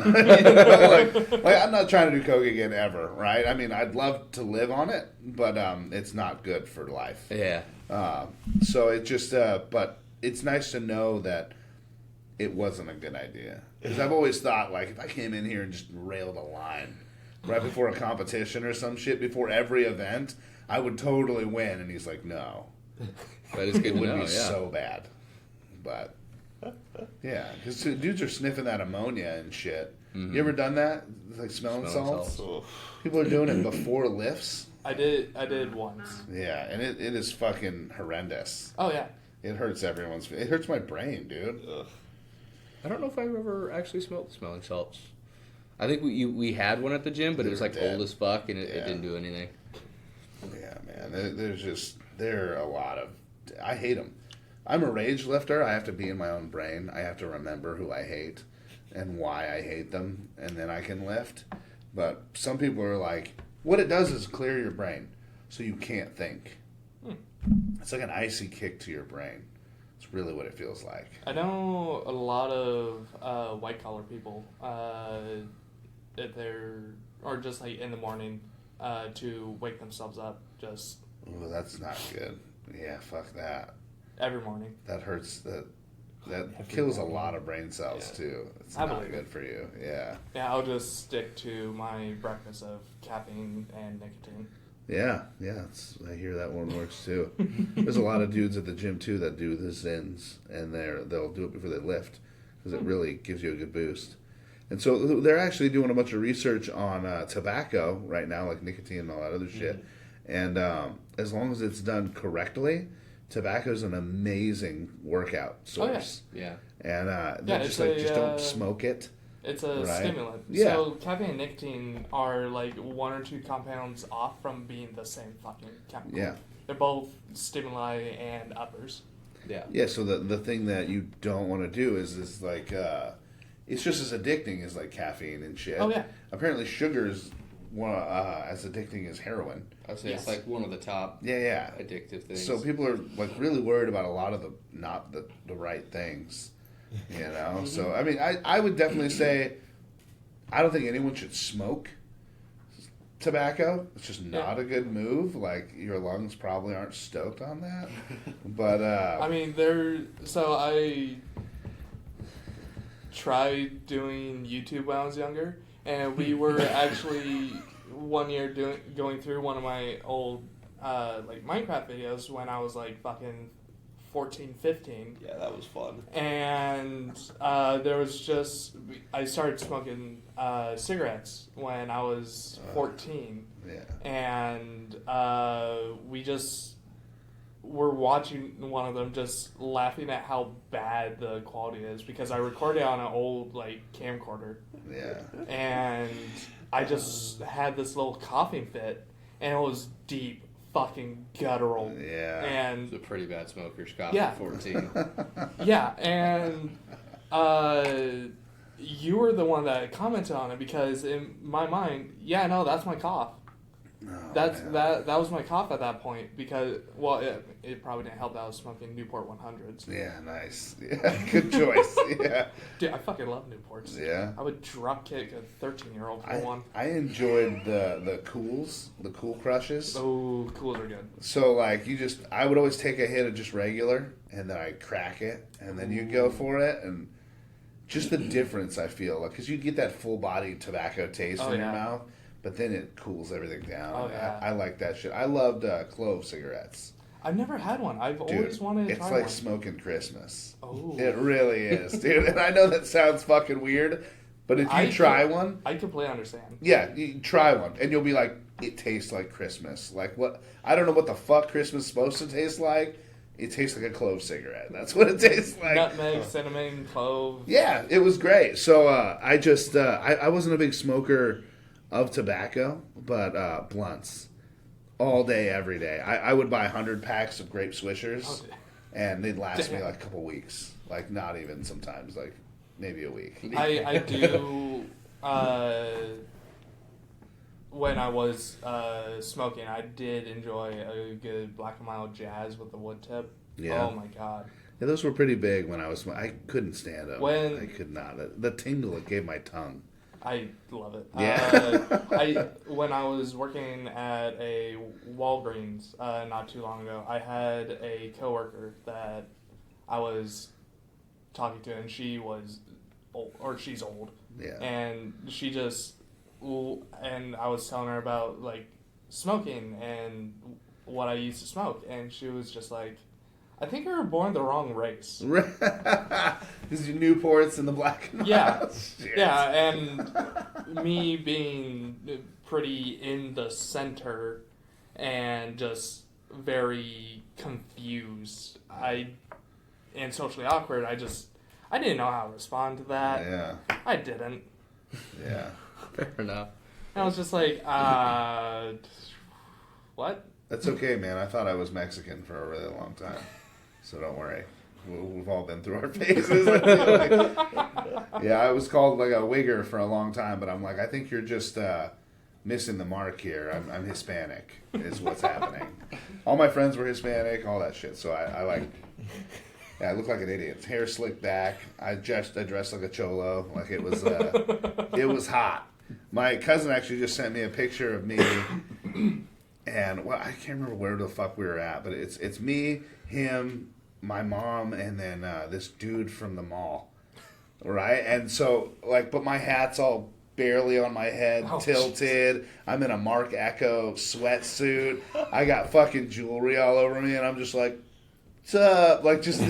like I'm not trying to do coke again ever, right? I mean, I'd love to live on it, but it's not good for life.
Yeah.
So it just, but it's nice to know that it wasn't a good idea. Because I've always thought, like, if I came in here and just railed a line right before a competition or some shit, before every event, I would totally win. And he's like, no.
That is good
It
to
would
know,
be
yeah.
so bad. But, yeah, because dudes are sniffing that ammonia and shit. You ever done that? Like smelling salts? People are doing it before lifts.
I did once.
Yeah, and it is fucking horrendous.
Oh yeah.
It hurts everyone's. It hurts my brain, dude.
Ugh.
I don't know if I've ever actually smelled smelling salts. I think we had one at the gym, but it was like
Dead.
old as fuck, and it
Yeah.
didn't do anything.
Yeah, man. There are a lot of. I hate them. I'm a rage lifter. I have to be in my own brain. I have to remember who I hate and why I hate them, and then I can lift. But some people are like, what it does is clear your brain, so you can't think. It's like an icy kick to your brain. It's really what it feels like.
I know a lot of white collar people that they're or just like in the morning to wake themselves up just
Oh, that's not good. Yeah, fuck that.
every morning.
That hurts. That kills a lot of brain cells
Yeah.
too. It's
I
not
believe
good for you. Yeah.
Yeah, I'll just stick to my breakfast of caffeine and nicotine.
Yeah. I hear that one works too. There's a lot of dudes at the gym too that do the Zins, and they'll do it before they lift because it really gives you a good boost. And so they're actually doing a bunch of research on tobacco right now, like nicotine and all that other shit. And as long as it's done correctly, tobacco is an amazing workout source.
Yeah.
And
Yeah,
just
it's
just don't
a,
smoke it.
It's a
Right.
stimulant.
Yeah.
So caffeine and nicotine are like one or two compounds off from being the same fucking chemical.
Yeah.
They're both stimuli and uppers.
Yeah.
Yeah, so the thing that you don't want to do is like it's just as addicting as like caffeine and shit.
Oh, yeah.
Apparently sugar's as addicting as heroin.
I would say
Yes.
it's like one of the top
Yeah.
addictive things.
So people are like really worried about a lot of not the right things. You know? So I mean I would definitely say I don't think anyone should smoke tobacco. It's just not a good move. Like your lungs probably aren't stoked on that. But
I mean, I tried doing YouTube when I was younger, and we were actually one year going through one of my old like Minecraft videos when I was like fucking 14, 15.
Yeah, that was fun.
And there was I started smoking cigarettes when I was 14.
yeah.
And we just were watching one of them, just laughing at how bad the quality is, because I recorded on an old like camcorder,
Yeah.
and I just had this little coughing fit, and it was deep, fucking guttural.
Yeah.
It's a
And
pretty bad smoker, Scott.
Yeah.
14.
yeah, and you were the one that commented on it, because in my mind, yeah, no, that's my cough.
Oh,
That's
man.
that was my cough at that point, because it probably didn't help that I was smoking Newport 100s.
Yeah, nice. Yeah, good choice. Yeah.
Dude, I fucking love Newports.
Yeah.
I would drop kick a 13-year-old for one.
I enjoyed the cools, the cool crushes.
Oh, cools are good.
So like I would always take a hit of just regular, and then I crack it, and then you go for it, and just the difference I feel like, because you get that full body tobacco taste
Oh,
in your
yeah.
mouth, but then it cools everything down.
Oh, yeah.
I like that shit. I loved clove cigarettes.
I've never had one. I've
Dude,
always wanted to
it's
try
like
one.
smoking Christmas.
Oh.
It really is, dude. And I know that sounds fucking weird, but if you
I
try
can-
one,
I completely understand.
yeah, you try one, and you'll be like, it tastes like Christmas. Like what? I don't know what the fuck Christmas is supposed to taste like. It tastes like a clove cigarette. That's what it tastes like.
Nutmeg, cinnamon, clove.
Yeah, it was great. So I just I wasn't a big smoker of tobacco, but blunts. All day, every day. I would buy 100 packs of grape swishers, and they'd last me like a couple weeks. Like, not even sometimes, like maybe a week.
I do. When I was smoking, I did enjoy a good Black and Mild Jazz with the wood tip.
Yeah.
Oh my god.
Yeah, those were pretty big when I was. I couldn't stand them.
When-
I could not. The tingle it gave my tongue.
I love it.
Yeah.
When I was working at a Walgreens not too long ago, I had a coworker that I was talking to, and she was old, or she's old,
Yeah.
and she just, and I was telling her about like smoking and what I used to smoke, and she was just like, I think you were born the wrong race.
Because your Newports and the black and
Yeah.
white. Shit.
Yeah, and me being pretty in the center and just very confused, and socially awkward, I didn't know how to respond to that.
Yeah.
I didn't.
Yeah.
Fair enough.
And I was just like, what?
That's okay, man. I thought I was Mexican for a really long time. So don't worry. We've all been through our phases. I feel like. Yeah, I was called like a wigger for a long time, but I'm like, I think you're just missing the mark here. I'm Hispanic, is what's happening. All my friends were Hispanic, all that shit. So I like, yeah, I look like an idiot. Hair slicked back. I dressed like a cholo. Like it was hot. My cousin actually just sent me a picture of me. And well, I can't remember where the fuck we were at, but it's me, him, my mom, and then this dude from the mall, right? And so like, but my hat's all barely on my head, tilted. I'm in a Mark Echo sweatsuit. I got fucking jewelry all over me, and I'm just like, what's up? Like just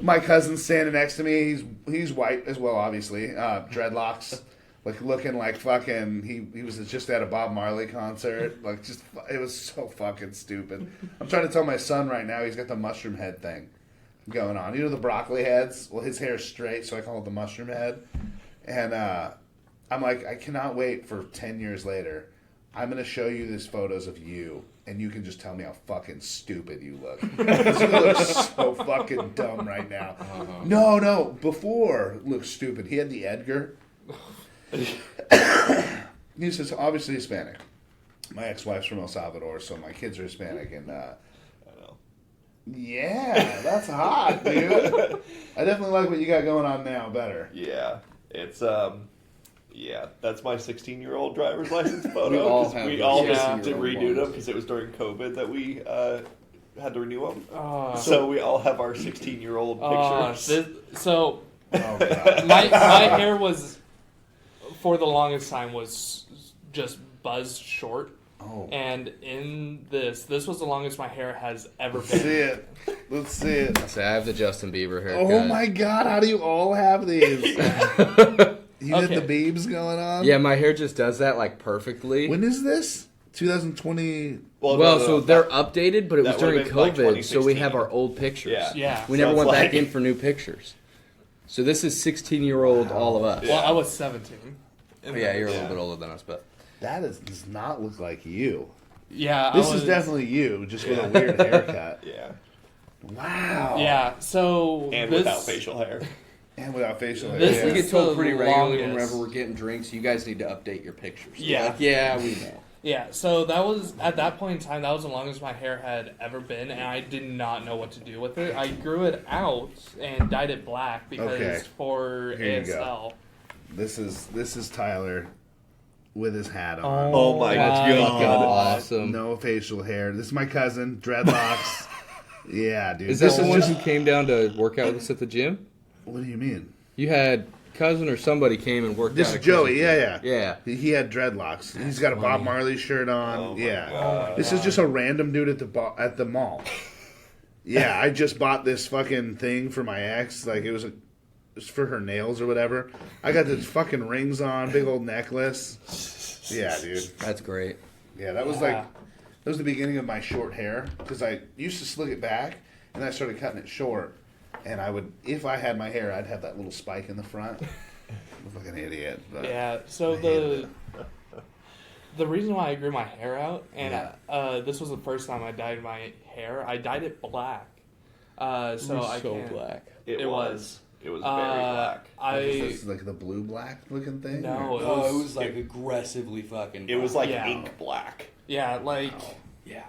my cousin's standing next to me. He's white as well, obviously, dreadlocks. Like looking like fucking, he was just at a Bob Marley concert. Like just, it was so fucking stupid. I'm trying to tell my son right now, he's got the mushroom head thing going on. You know the broccoli heads? Well, his hair's straight, so I call it the mushroom head. And I'm like, I cannot wait for 10 years later. I'm going to show you these photos of you, and you can just tell me how fucking stupid you look. Because you look so fucking dumb right now. No, before looked stupid. He had the Edgar. He's obviously Hispanic. My ex-wife's from El Salvador, so my kids are Hispanic, and
I know.
yeah, that's hot, dude. I definitely like what you got going on now better.
Yeah, it's yeah, that's my 16-year-old driver's license photo.
We all
'cause
have
we
those
all
16-year-old
had to redo them
ones.
because it was during COVID that we had to renew them.
So,
So we all have our 16-year-old pictures.
so
Oh, God.
my hair was, for the longest time, was just buzzed short.
Oh.
And in this was the longest my hair has ever
Let's see
been.
it. Let's see it.
So I have the Justin Bieber haircut.
Oh my God! How do you all have these? You
Okay.
had the beebs going on.
Yeah, my hair just does that like perfectly.
When is this? 2020.
Well,
no,
so they're updated, but it was
that
during
would've been, like,
COVID, so we have
2016.
our old pictures.
Yeah.
Yeah.
We
So
never
it's
went back
like-
in for new pictures. So this is 16-year-old all of us.
Yeah.
Well, I was 17.
Yeah, you're a
Yeah.
little bit older than us, but
Does not look like you.
Yeah,
This
I was,
is definitely you, just with a weird haircut.
Yeah,
Wow.
Yeah, so
and
this,
without facial hair.
And without facial hair.
This
yeah.
we
is
get told
the
pretty regularly
longest.
whenever we're getting drinks, you guys need to update your pictures.
Yeah.
Like, yeah, we know.
Yeah, so that was, at that point in time, that was the longest my hair had ever been, and I did not know what to do with it. I grew it out and dyed it black because
Okay.
for
Here you
ASL.
This is Tyler with his hat on.
Oh my
That's
God.
fucking awesome.
No facial hair. This is my cousin, dreadlocks. Yeah, dude.
Is that
This
the one
just-
who came down to work out with us at the gym?
What do you mean?
You had cousin or somebody came and worked
This
out
is
at
Joey.
Chris's
Yeah,
gym.
yeah.
Yeah.
He had dreadlocks. He's got a Bob Marley shirt on.
Oh my
yeah.
God.
This is just a random dude at the mall. Yeah, I just bought this fucking thing for my ex. Like it was for her nails or whatever. I got the fucking rings on, big old necklace. Yeah, dude.
That's great.
Yeah, that was like that was the beginning of my short hair because I used to slick it back and then I started cutting it short. And I would, if I had my hair, I'd have that little spike in the front. I'm like an idiot. But
Yeah, so
I hated
the reason why I grew my hair out, and
Yeah.
this was the first time I dyed my hair. I dyed it black. So I can't.
black.
It was. It was very black.
Is this like the blue black looking thing?
No,
or-
Oh, it was like aggressively fucking.
It was like
Yeah.
ink black.
Yeah, like
yeah.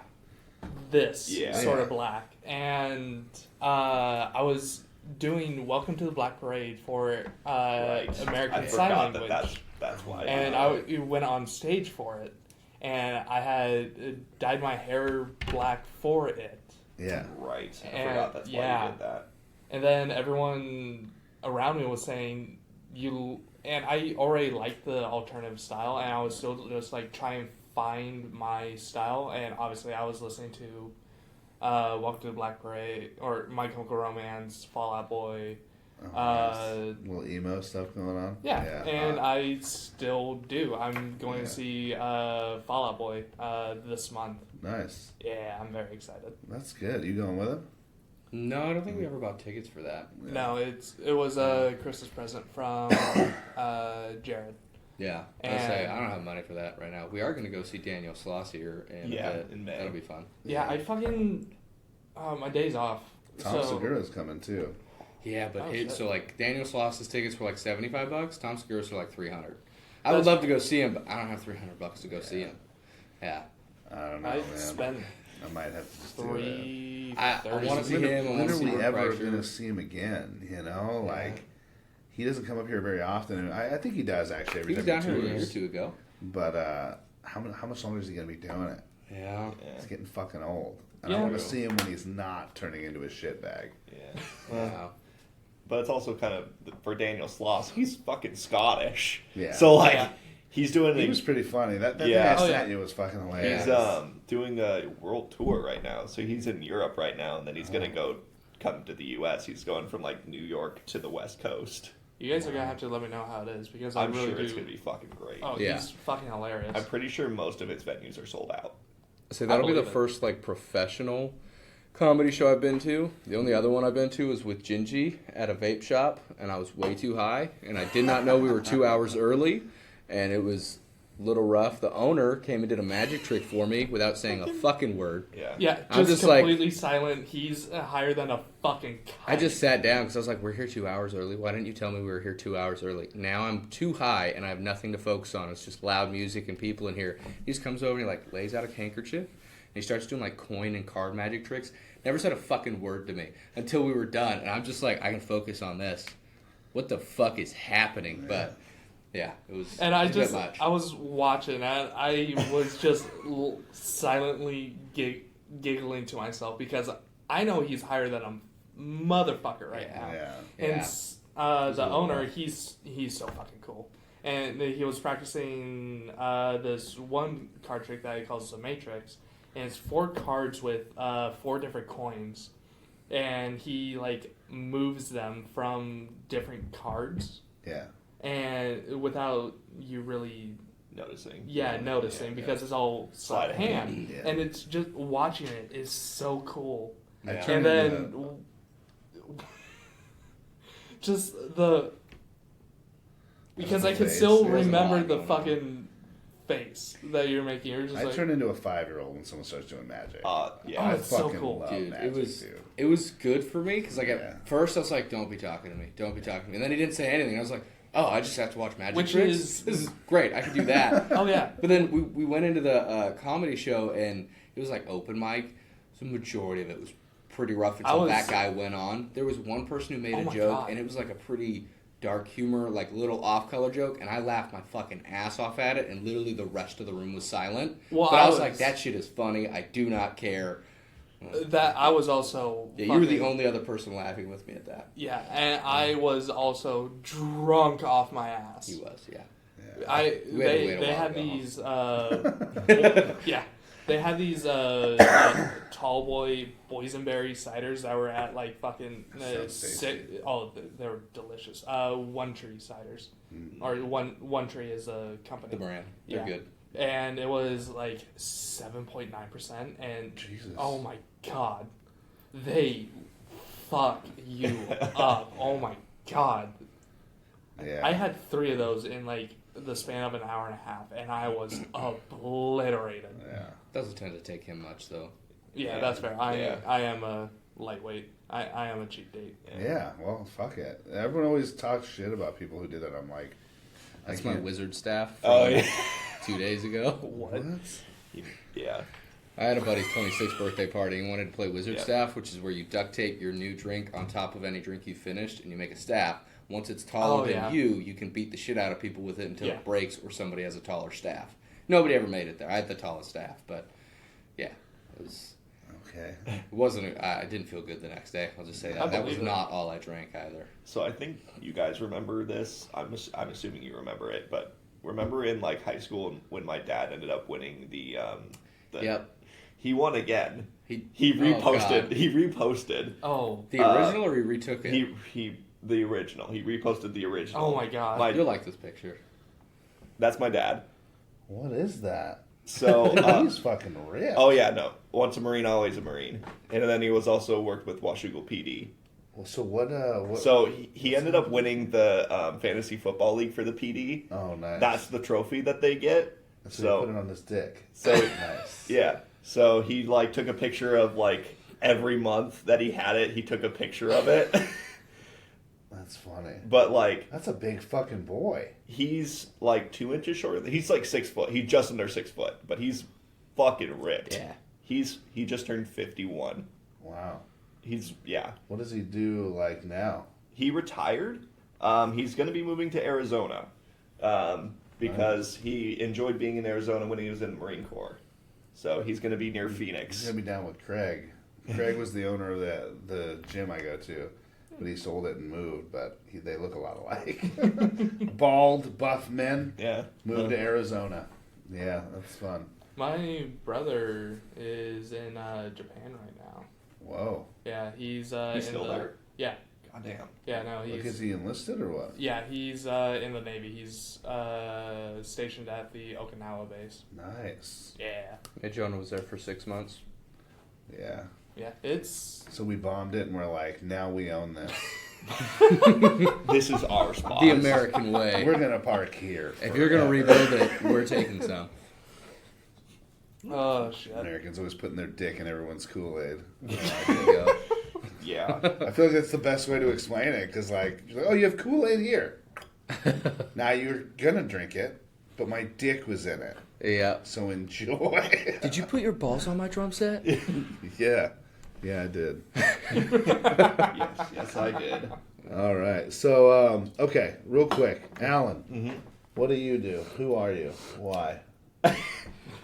this
Yeah.
sort
Yeah.
of black. And I was doing Welcome to the Black Parade for
Right.
American
I
Sign
forgot
Language.
that's why.
And I went on stage for it. And I had dyed my hair black for it.
Yeah.
Right. I
And-
forgot that's why
yeah.
you did that.
And then everyone around me was saying, and I already liked the alternative style, and I was still just like trying to find my style. And obviously, I was listening to Welcome to the Black Parade, or My Chemical Romance, Fall Out Boy.
Oh, nice. Little emo stuff going on.
Yeah, and
uh,
I still do. I'm going
Yeah.
to see Fall Out Boy this month.
nice.
Yeah, I'm very excited.
That's good. You going with him?
No, I don't think we ever bought tickets for that.
Yeah.
No, it was a Christmas present from Jared.
Yeah, I
And-
say I don't have money for that right now. We are going to go see Daniel Sloss here in
Yeah,
a bit.
in May.
That'll be fun.
Yeah, I fucking my day's off.
Tom
so
Segura's coming too.
Yeah, but
Oh,
his,
shit.
so like Daniel Sloss's tickets were like $75. Tom Segura's were like $300. I would
That's-
love to go see him, but I don't have $300 to go see him. Yeah,
I don't know,
I
man.
spent
I might have to just do it.
I wanna see him. I wanna see
When are we
Brooke
ever
Reicher.
going to see him again? You know,
Yeah.
like he doesn't come up here very often. And I think he does actually every
he was
time
down
he
here a year or
tours.
two ago.
But how much longer is he going to be doing it?
Yeah.
He's getting fucking old. And I
Yeah.
want to see him when he's not turning into a shitbag.
Yeah.
Wow.
But it's also kind of for Daniel Sloss. He's fucking Scottish.
Yeah.
So like
Yeah.
he's doing.
He was pretty funny. That
Yeah.
thing I
Oh, yeah.
sent you was fucking hilarious.
He's doing a world tour right now. So he's in Europe right now, and then he's gonna come to the U.S. He's going from like New York to the West Coast.
You guys are gonna have to let me know how it is because
I'm
I really
sure
do.
it's gonna be fucking great.
Oh,
Yeah.
he's fucking hilarious.
I'm pretty sure most of its venues are sold out.
So that'll be the
believe it.
first like professional comedy show I've been to. The only other one I've been to was with Ginge at a vape shop, and I was way too high, and I did not know we were 2 hours early, and it was a little rough. The owner came and did a magic trick for me without saying a fucking word.
Yeah.
Yeah,
I'm
just
just like-
completely silent. He's higher than a fucking kite.
I just sat down because I was like, we're here 2 hours early. Why didn't you tell me we were here 2 hours early? Now I'm too high, and I have nothing to focus on. It's just loud music and people in here. He just comes over and he like lays out a handkerchief, and he starts doing like coin and card magic tricks. Never said a fucking word to me until we were done, and I'm just like, I can focus on this. What the fuck is happening? But yeah, it was.
And I
it was a bit
just,
much.
I was watching, and I was just silently giggling to myself because I know he's higher than a motherfucker right
Yeah.
now.
Yeah.
And
Yeah.
the
a little
owner,
rough.
he's so fucking cool. And he was practicing this one card trick that he calls the Matrix, and it's 4 cards with 4 different coins, and he like moves them from different cards,
Yeah.
and without you really
Noticing.
noticing because it's all sleight of hand,
Yeah.
and it's just watching it is so cool.
I
Yeah.
turned
And
into
then just the because I can
Face.
still
There's a
remember
lot
the
going on.
fucking face that you're making. You're just
I
like,
turn into a 5-year-old when someone starts doing magic.
Yeah.
Oh,
I
it's so
fucking
cool.
love
Dude,
magic,
it was
dude.
it was good for me because like
Yeah.
at first I was like, "Don't be talking to me, don't be talking to me," and then he didn't say anything. I was like, "Oh, I just have to watch magic
Which
tricks.
is-
This is great. I can do that."
oh yeah,
But then we went into the comedy show and it was like open mic. So the majority of it was pretty rough until that guy went on. There was one person who made
Oh
a
my
joke
God.
and it was like a pretty dark humor, like little off-color joke, and I laughed my fucking ass off at it, and literally the rest of the room was silent.
Well,
but I was
I
like,
was-
that shit is funny. I do not care.
that I was also.
Yeah, you were the
fucking-
only other person laughing with me at that.
Yeah, and I was also drunk off my ass.
He was, yeah.
They
We had to wait a
they
while
had
to go
these yeah, they had these like, tall boy boysenberry ciders that were at like fucking
Sounds tasty.
they were delicious. One Tree ciders, or one Tree is a company.
The brand. They're
Yeah.
good.
And it was like 7.9%, and
Jesus.
oh my god, they fuck you up. Oh my god.
Yeah.
I had 3 of those in like the span of an hour and a half, and I was obliterated.
Yeah.
Doesn't tend to take him much though.
Yeah,
Yeah.
that's fair.
Yeah.
I am a lightweight. I am a cheap date.
Yeah, well, fuck it. Everyone always talks shit about people who did that. I'm like,
That's
I
my
can't-
wizard staff from
Oh, yeah.
2 days ago.
What?
Yeah.
I had a buddy's 26th birthday party and wanted to play wizard
Yeah.
staff, which is where you duct tape your new drink on top of any drink you finished and you make a staff. Once it's taller than you can beat the shit out of people with it until it breaks or somebody has a taller staff. Nobody ever made it there. I had the tallest staff, but yeah, it was.
Okay.
It wasn't. I didn't feel good the next day. I'll just say that. That was
believe it.
not all I drank either.
So I think you guys remember this. I'm assuming you remember it, but remember in like high school when my dad ended up winning the
Yep.
He won again. He
Oh,
reposted.
God.
He reposted.
Oh.
The original or he retook it?
The original. He reposted the original.
Oh my god.
You'll like this picture.
That's my dad.
What is that?
So
He's fucking ripped.
oh yeah, no. Once a Marine, always a Marine. And then he was also worked with Washougal PD.
Well, so what?
So he ended up winning the fantasy football league for the PD.
Oh, nice.
That's the trophy that they get.
So he put it on his dick.
So
Nice.
yeah. So he like took a picture of like every month that he had it. He took a picture of it.
That's funny.
But like
That's a big fucking boy.
he's like 2 inches shorter. He's like 6 foot. He's just under 6 foot, but he's fucking ripped.
Yeah.
He just turned 51.
Wow.
Yeah.
What does he do like now?
He retired. He's going to be moving to Arizona because he enjoyed being in Arizona when he was in the Marine Corps. So he's going to be near
He's
Phoenix.
gonna be down with Craig. Craig was the owner of the gym I go to, but he sold it and moved. But they look a lot alike. Bald, buff men
Yeah.
moved to Arizona. Yeah, that's fun.
My brother is in Japan right now.
Whoa.
Yeah, he's
He's
in
still
the
there?
yeah
God damn.
yeah no
Like,
he's
is he enlisted or what?
yeah he's in the Navy. He's stationed at the Okinawa base.
Nice.
Yeah,
Yeah, Jonah was there for 6 months.
Yeah.
yeah. It's
So we bombed it and we're like, now we own this.
This is our spot.
The American way.
We're gonna park here.
If you're gonna rebuild it, we're taking some.
oh shit.
Americans always putting their dick in everyone's Kool-Aid.
There you go.
Yeah.
I feel like that's the best way to explain it, because like, you're like, oh, you have Kool-Aid here. Now you're gonna drink it, but my dick was in it,
Yeah.
so enjoy.
Did you put your balls on my drum set?
Yeah, I did.
Yes, I did.
All right, so okay, real quick, Alan,
Mm-hmm.
what do you do? Who are you? Why?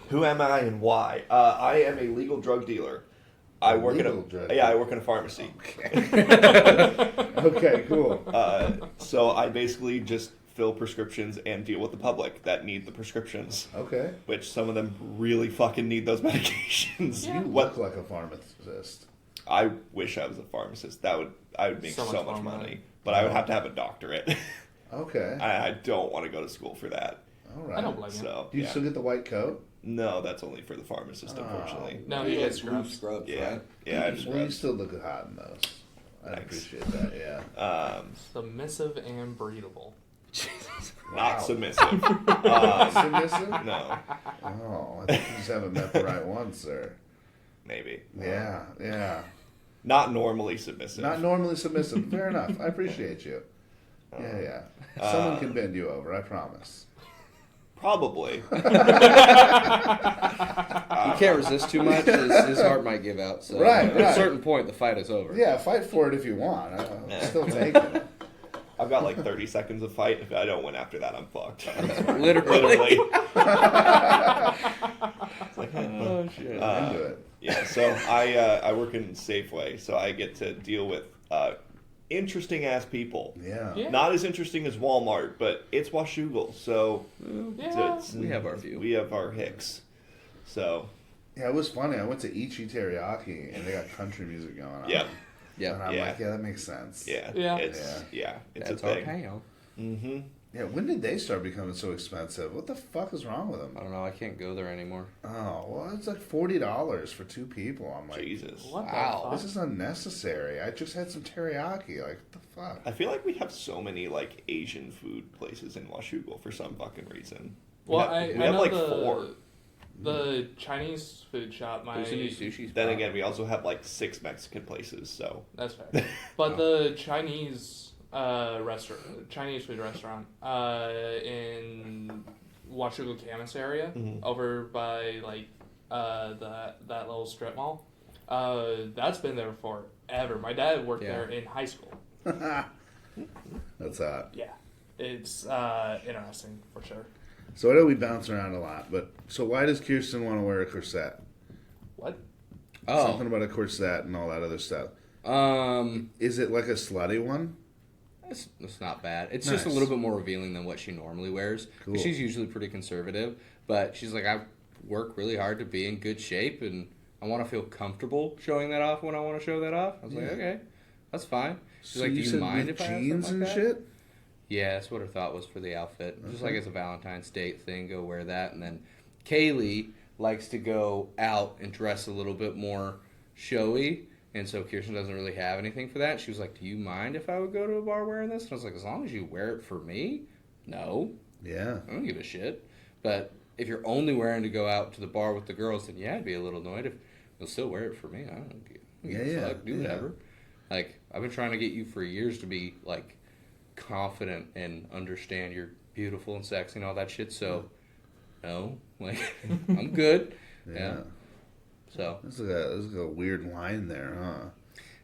Who am I and why? I am a legal drug dealer. I work in
Legal drug
I work in a pharmacy.
Okay, cool.
So I basically just fill prescriptions and deal with the public that need the prescriptions.
Okay,
Which some of them really fucking need those medications.
you look like a pharmacist.
I wish I was a pharmacist. I would make
So
so,
much
much
more
money.
money.
But I would have to have a doctorate.
Okay,
I don't want to go to school for that.
all right.
I don't blame you.
So
Do you
yeah.
still get the white coat?
No, that's only for the pharmacist, unfortunately.
No, you get scrubs.
Scrubs,
Yeah,
right?
yeah, I just
Well, you still look hot in those. I
Thanks.
appreciate that. Yeah.
Submissive and breedable.
not
Wow.
submissive.
Submissive?
No,
Oh, I think you just haven't met the right one, sir.
maybe.
Yeah.
Not normally submissive.
Not normally submissive. Fair enough. I appreciate you. Yeah. Someone can bend you over, I promise.
Probably.
You can't resist too much. His heart might give out. So
Right,
at
right.
a certain point, the fight is over.
Yeah, fight for it if you want. I'll still take it.
I've got like 30 seconds of fight. If I don't win after that, I'm fucked.
Literally.
Literally.
Oh shit.
Into it.
Yeah, so I work in Safeway, so I get to deal with interesting ass people.
Yeah.
Yeah.
Not as interesting as Walmart, but it's Washougal, so
Yeah.
We have our few.
We have our hicks. So
Yeah, it was funny. I went to Ichi Teriyaki and they got country music going on.
yeah,
And
Yeah.
I'm
Yeah.
like, yeah, that makes sense.
yeah,
Yeah.
it's
Yeah.
it's
That's
a
our
thing.
town.
Mm-hmm.
Yeah, when did they start becoming so expensive? What the fuck is wrong with
I
them?
don't know. I can't go there anymore.
Oh, well, it's like $40 for 2 people. I'm like,
Jesus.
What
Wow.
the fuck?
this is unnecessary. I just had some teriyaki. Like, what the fuck?
I feel like we have so many like Asian food places in Washougal for some fucking reason.
Well,
we
I
have
know
like
the,
4.
The Chinese food shop.
There's a new sushi spot.
Then again, we also have like 6 Mexican places. So
That's fair. But the Chinese Chinese food restaurant in Washougal Camas area, over by like that little strip mall, that's been there forever. My dad worked there in high school.
That's hot.
Yeah, it's interesting for sure.
So I know we bounce around a lot, but so why does Kirsten want to wear a corset?
What?
Oh.
Something about a corset and all that other stuff. Is it like a slutty one?
It's not bad. It's
Nice.
just a little bit more revealing than what she normally wears.
Cool.
She's usually pretty conservative, but she's like, I work really hard to be in good shape, and I want to feel comfortable showing that off when I want to show that off. I was like, okay, that's fine. She's like, do you
said
mind
with
if I have
jeans
something like
and
that?
shit?
Yeah, that's what her thought was for the outfit. Just
Okay.
like as a Valentine's Day thing, go wear that. And then Kaylee likes to go out and dress a little bit more showy. And so Kirsten doesn't really have anything for that. She was like, do you mind if I would go to a bar wearing this? And I was like, as long as you wear it for me, no.
Yeah.
I don't give a shit. But if you're only wearing to go out to the bar with the girls, then yeah, I'd be a little annoyed. If you'll still wear it for me, I don't give a fuck. Do whatever. Like, I've been trying to get you for years to be, like, confident and understand you're beautiful and sexy and all that shit. So, no. Like, I'm good. Yeah. So.
This is a weird line there, huh?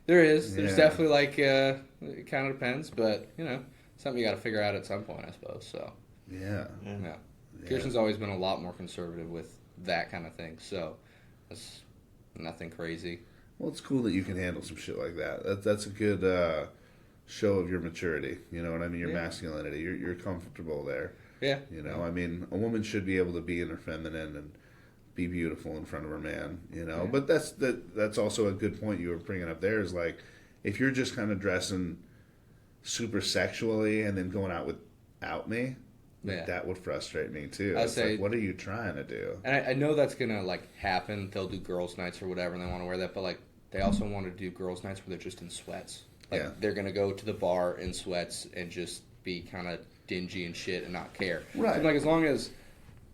There is. There's
Yeah.
definitely, like, it kind of depends. But, you know, something you got to figure out at some point, I suppose. So.
Yeah.
Yeah. Kirsten's always been a lot more conservative with that kind of thing, so it's nothing crazy.
Well, it's cool that you can handle some shit like that. That's a good show of your maturity. You know what I mean? Your masculinity. You're comfortable there.
Yeah.
You know, I mean, a woman should be able to be in her feminine and be beautiful in front of her man. You know, but that's also a good point you were bringing up there. Is like, if you're just kind of dressing super sexually and then going out without me.
Yeah.
That would frustrate me too.
I'd
It's
say-
like, what are you trying to do?
And I know that's gonna like happen. They'll do girls' nights or whatever, and they want to wear that. But like, they also want to do girls' nights where they're just in sweats. Like they're gonna go to the bar in sweats and just be kind of dingy and shit and not care.
Right.
So I'm like, as long as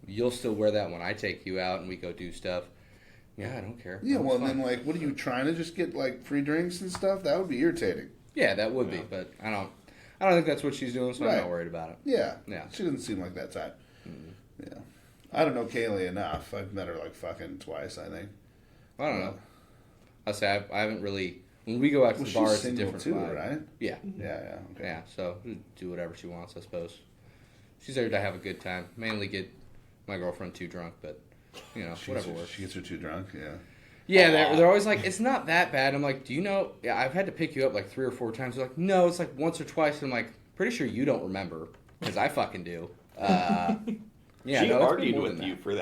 you'll still wear that when I take you out and we go do stuff. Yeah, I don't care.
Yeah,
That's
well,
fine.
then, like, what are you trying to just get, like, free drinks and stuff? That would be irritating.
Yeah, that would be, but I don't think that's what she's doing, so I'm
Right.
not worried about it.
Yeah.
Yeah.
She doesn't seem like that type. Yeah. I don't know Kaylee enough. I've met her, like, fucking twice, I think.
I don't know. I say I haven't really. When we go out to
Well,
the bar,
she's
it's a
single
different
too,
vibe.
right?
Yeah,
Yeah, okay.
yeah. So do whatever she wants, I suppose. She's there to have a good time. Mainly get my girlfriend too drunk, but you know, whatever works.
She gets her too drunk, yeah.
Yeah, they're always like, it's not that bad. I'm like, do you know? Yeah, I've had to pick you up like 3 or 4 times. They're like, no, it's like once or twice. And I'm like, pretty sure you don't remember because I fucking do. Yeah,
she
no, it's been
argued
more
with
than
you for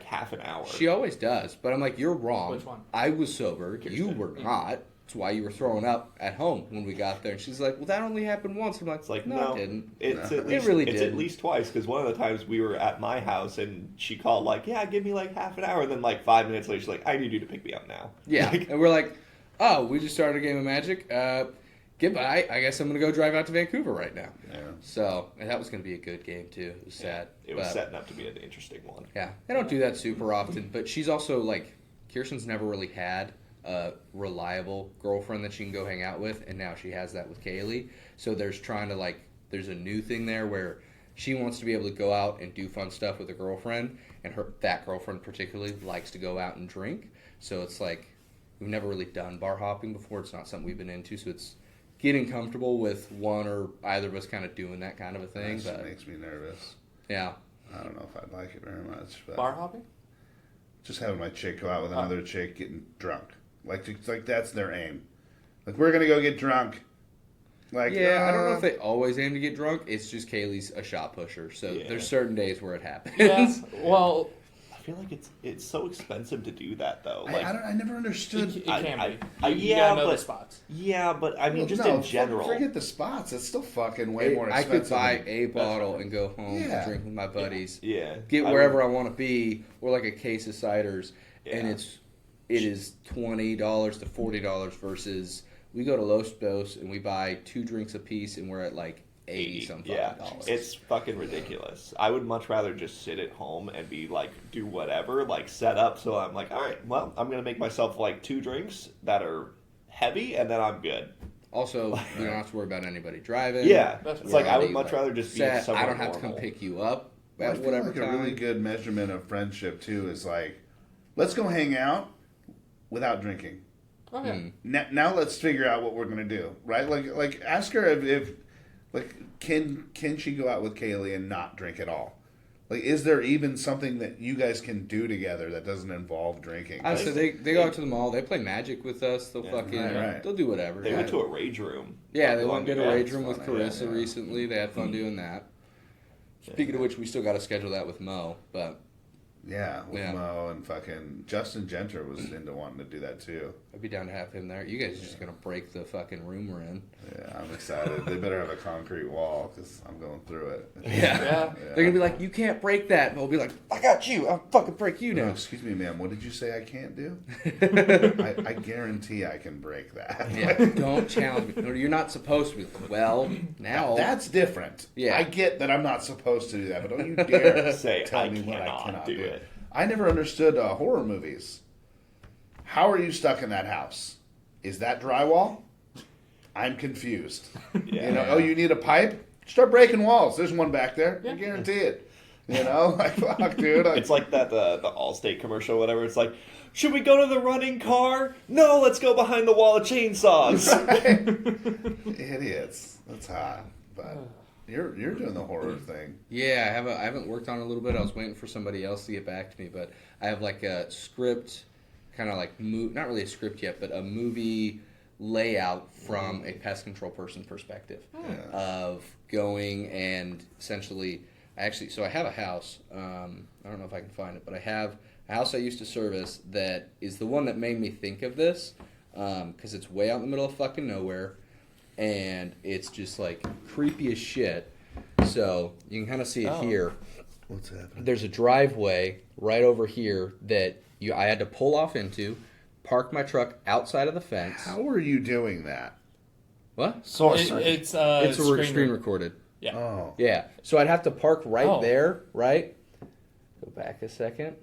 half an hour.
She always does, but I'm like, you're wrong.
Which one?
I was sober. You
Kirsten.
were not. That's why you were throwing up at home when we got there. And she's like, well, that only happened once. I'm like,
It's like,
no,
no,
it didn't.
It's
No.
at least,
It really
it's
didn't.
at least twice, because one of the times we were at my house and she called like, yeah, give me like half an hour, and then like 5 minutes later she's like, I need you to pick me up now.
Yeah,
Like,
and we're like, oh, we just started a game of Magic. Goodbye. I guess I'm going to go drive out to Vancouver right now.
Yeah.
So, and that was going to be a good game, too. It was sad.
it was
but,
setting up to be an interesting one.
Yeah, they don't do that super often, but she's also like, Kirsten's never really had a reliable girlfriend that she can go hang out with, and now she has that with Kaylee. So there's there's a new thing there where she wants to be able to go out and do fun stuff with a girlfriend, and that girlfriend particularly likes to go out and drink. So it's like, we've never really done bar hopping before. It's not something we've been into, so it's getting comfortable with one or either of us kind of doing that kind of a thing.
That
But
makes me nervous.
yeah.
I don't know if I'd like it very much. But
Bar hopping?
just having my chick go out with another chick getting drunk. Like that's their aim. Like, we're going to go get drunk. Like,
Yeah, I don't know if they always aim to get drunk. It's just Kaylee's a shot pusher, so
Yeah.
there's certain days where it happens.
Yeah. Well,
feel like it's so expensive to do that though. Like
I never understood.
It can be. You
yeah,
gotta know
but
the spots.
yeah, but I mean,
Well,
just
no,
in general.
forget the spots. It's still fucking way more
I
expensive.
could buy
than-
a bottle and go home
Yeah.
and drink with my buddies.
Yeah,
Get wherever I want to be, or like a case of ciders, and
Yeah.
it is $20 to $40 versus we go to Los Dos and we buy 2 drinks a piece and we're at like 80 some fucking
Yeah,
dollars.
it's fucking ridiculous. I would much rather just sit at home and be like, do whatever, like set up. So I'm like, all right, well, I'm gonna make myself like 2 drinks that are heavy, and then I'm good.
Also, we don't have to worry about anybody driving.
Yeah,
That's
it's like I would
already,
much rather just be
set.
somewhere
I don't have to
normal.
come pick you up
Well, I
at
feel
whatever
like
time.
a really good measurement of friendship too is like, let's go hang out without drinking.
Oh, yeah.
Now let's figure out what we're gonna do, right? Like ask her if like can she go out with Kaylee and not drink at all? Like, is there even something that you guys can do together that doesn't involve drinking?
So they go out to the mall. They play Magic with us. They'll fucking
right.
they'll do whatever.
They went to a rage room.
Yeah, they
Long
did a
ago.
rage room with
Funny,
Carissa
yeah.
recently. They had fun doing that. Speaking of which, we still got to schedule that with Mo, but
Yeah, with
Yeah.
Mo and fucking Justin Genter was into wanting to do that too.
I'd be down to have him there. You guys are just gonna break the fucking room we're in.
Yeah, I'm excited. They better have a concrete wall because I'm going through it.
Yeah.
They're gonna be like, "You can't break that," and we'll be like, "I got you. I'll fucking break you
No,
now."
excuse me, ma'am. What did you say I can't do? I guarantee I can break that.
Yeah, don't challenge me. No, you're not supposed to be. Well, now
That's different.
Yeah.
I get that I'm not supposed to do that, but don't you dare
Say,
tell
I
me what I
cannot
cannot
do
do.
it.
I never understood horror movies. How are you stuck in that house? Is that drywall? I'm confused.
Yeah.
You know, oh, you need a pipe? Start breaking walls. There's one back there. I
Yeah.
guarantee it. You know, like fuck, dude.
It's like that the Allstate commercial, or whatever. It's like, should we go to the running car? No, let's go behind the wall of chainsaws.
Idiots. That's hot. But you're doing the horror thing.
Yeah, I haven't worked on it a little bit. I was waiting for somebody else to get back to me, but I have like a script, kind of like not really a script yet, but a movie layout from a pest control person perspective of going and essentially. So I have a house. I don't know if I can find it, but I have a house I used to service that is the one that made me think of this because it's way out in the middle of fucking nowhere. And it's just like creepy as shit. So you can kind of see it here.
What's happening?
There's a driveway right over here that I had to pull off into, park my truck outside of the fence.
How are you doing that?
What?
It's a
Screen recorded.
Yeah.
Oh.
Yeah. So I'd have to park right
Oh.
there, right? Go back a second.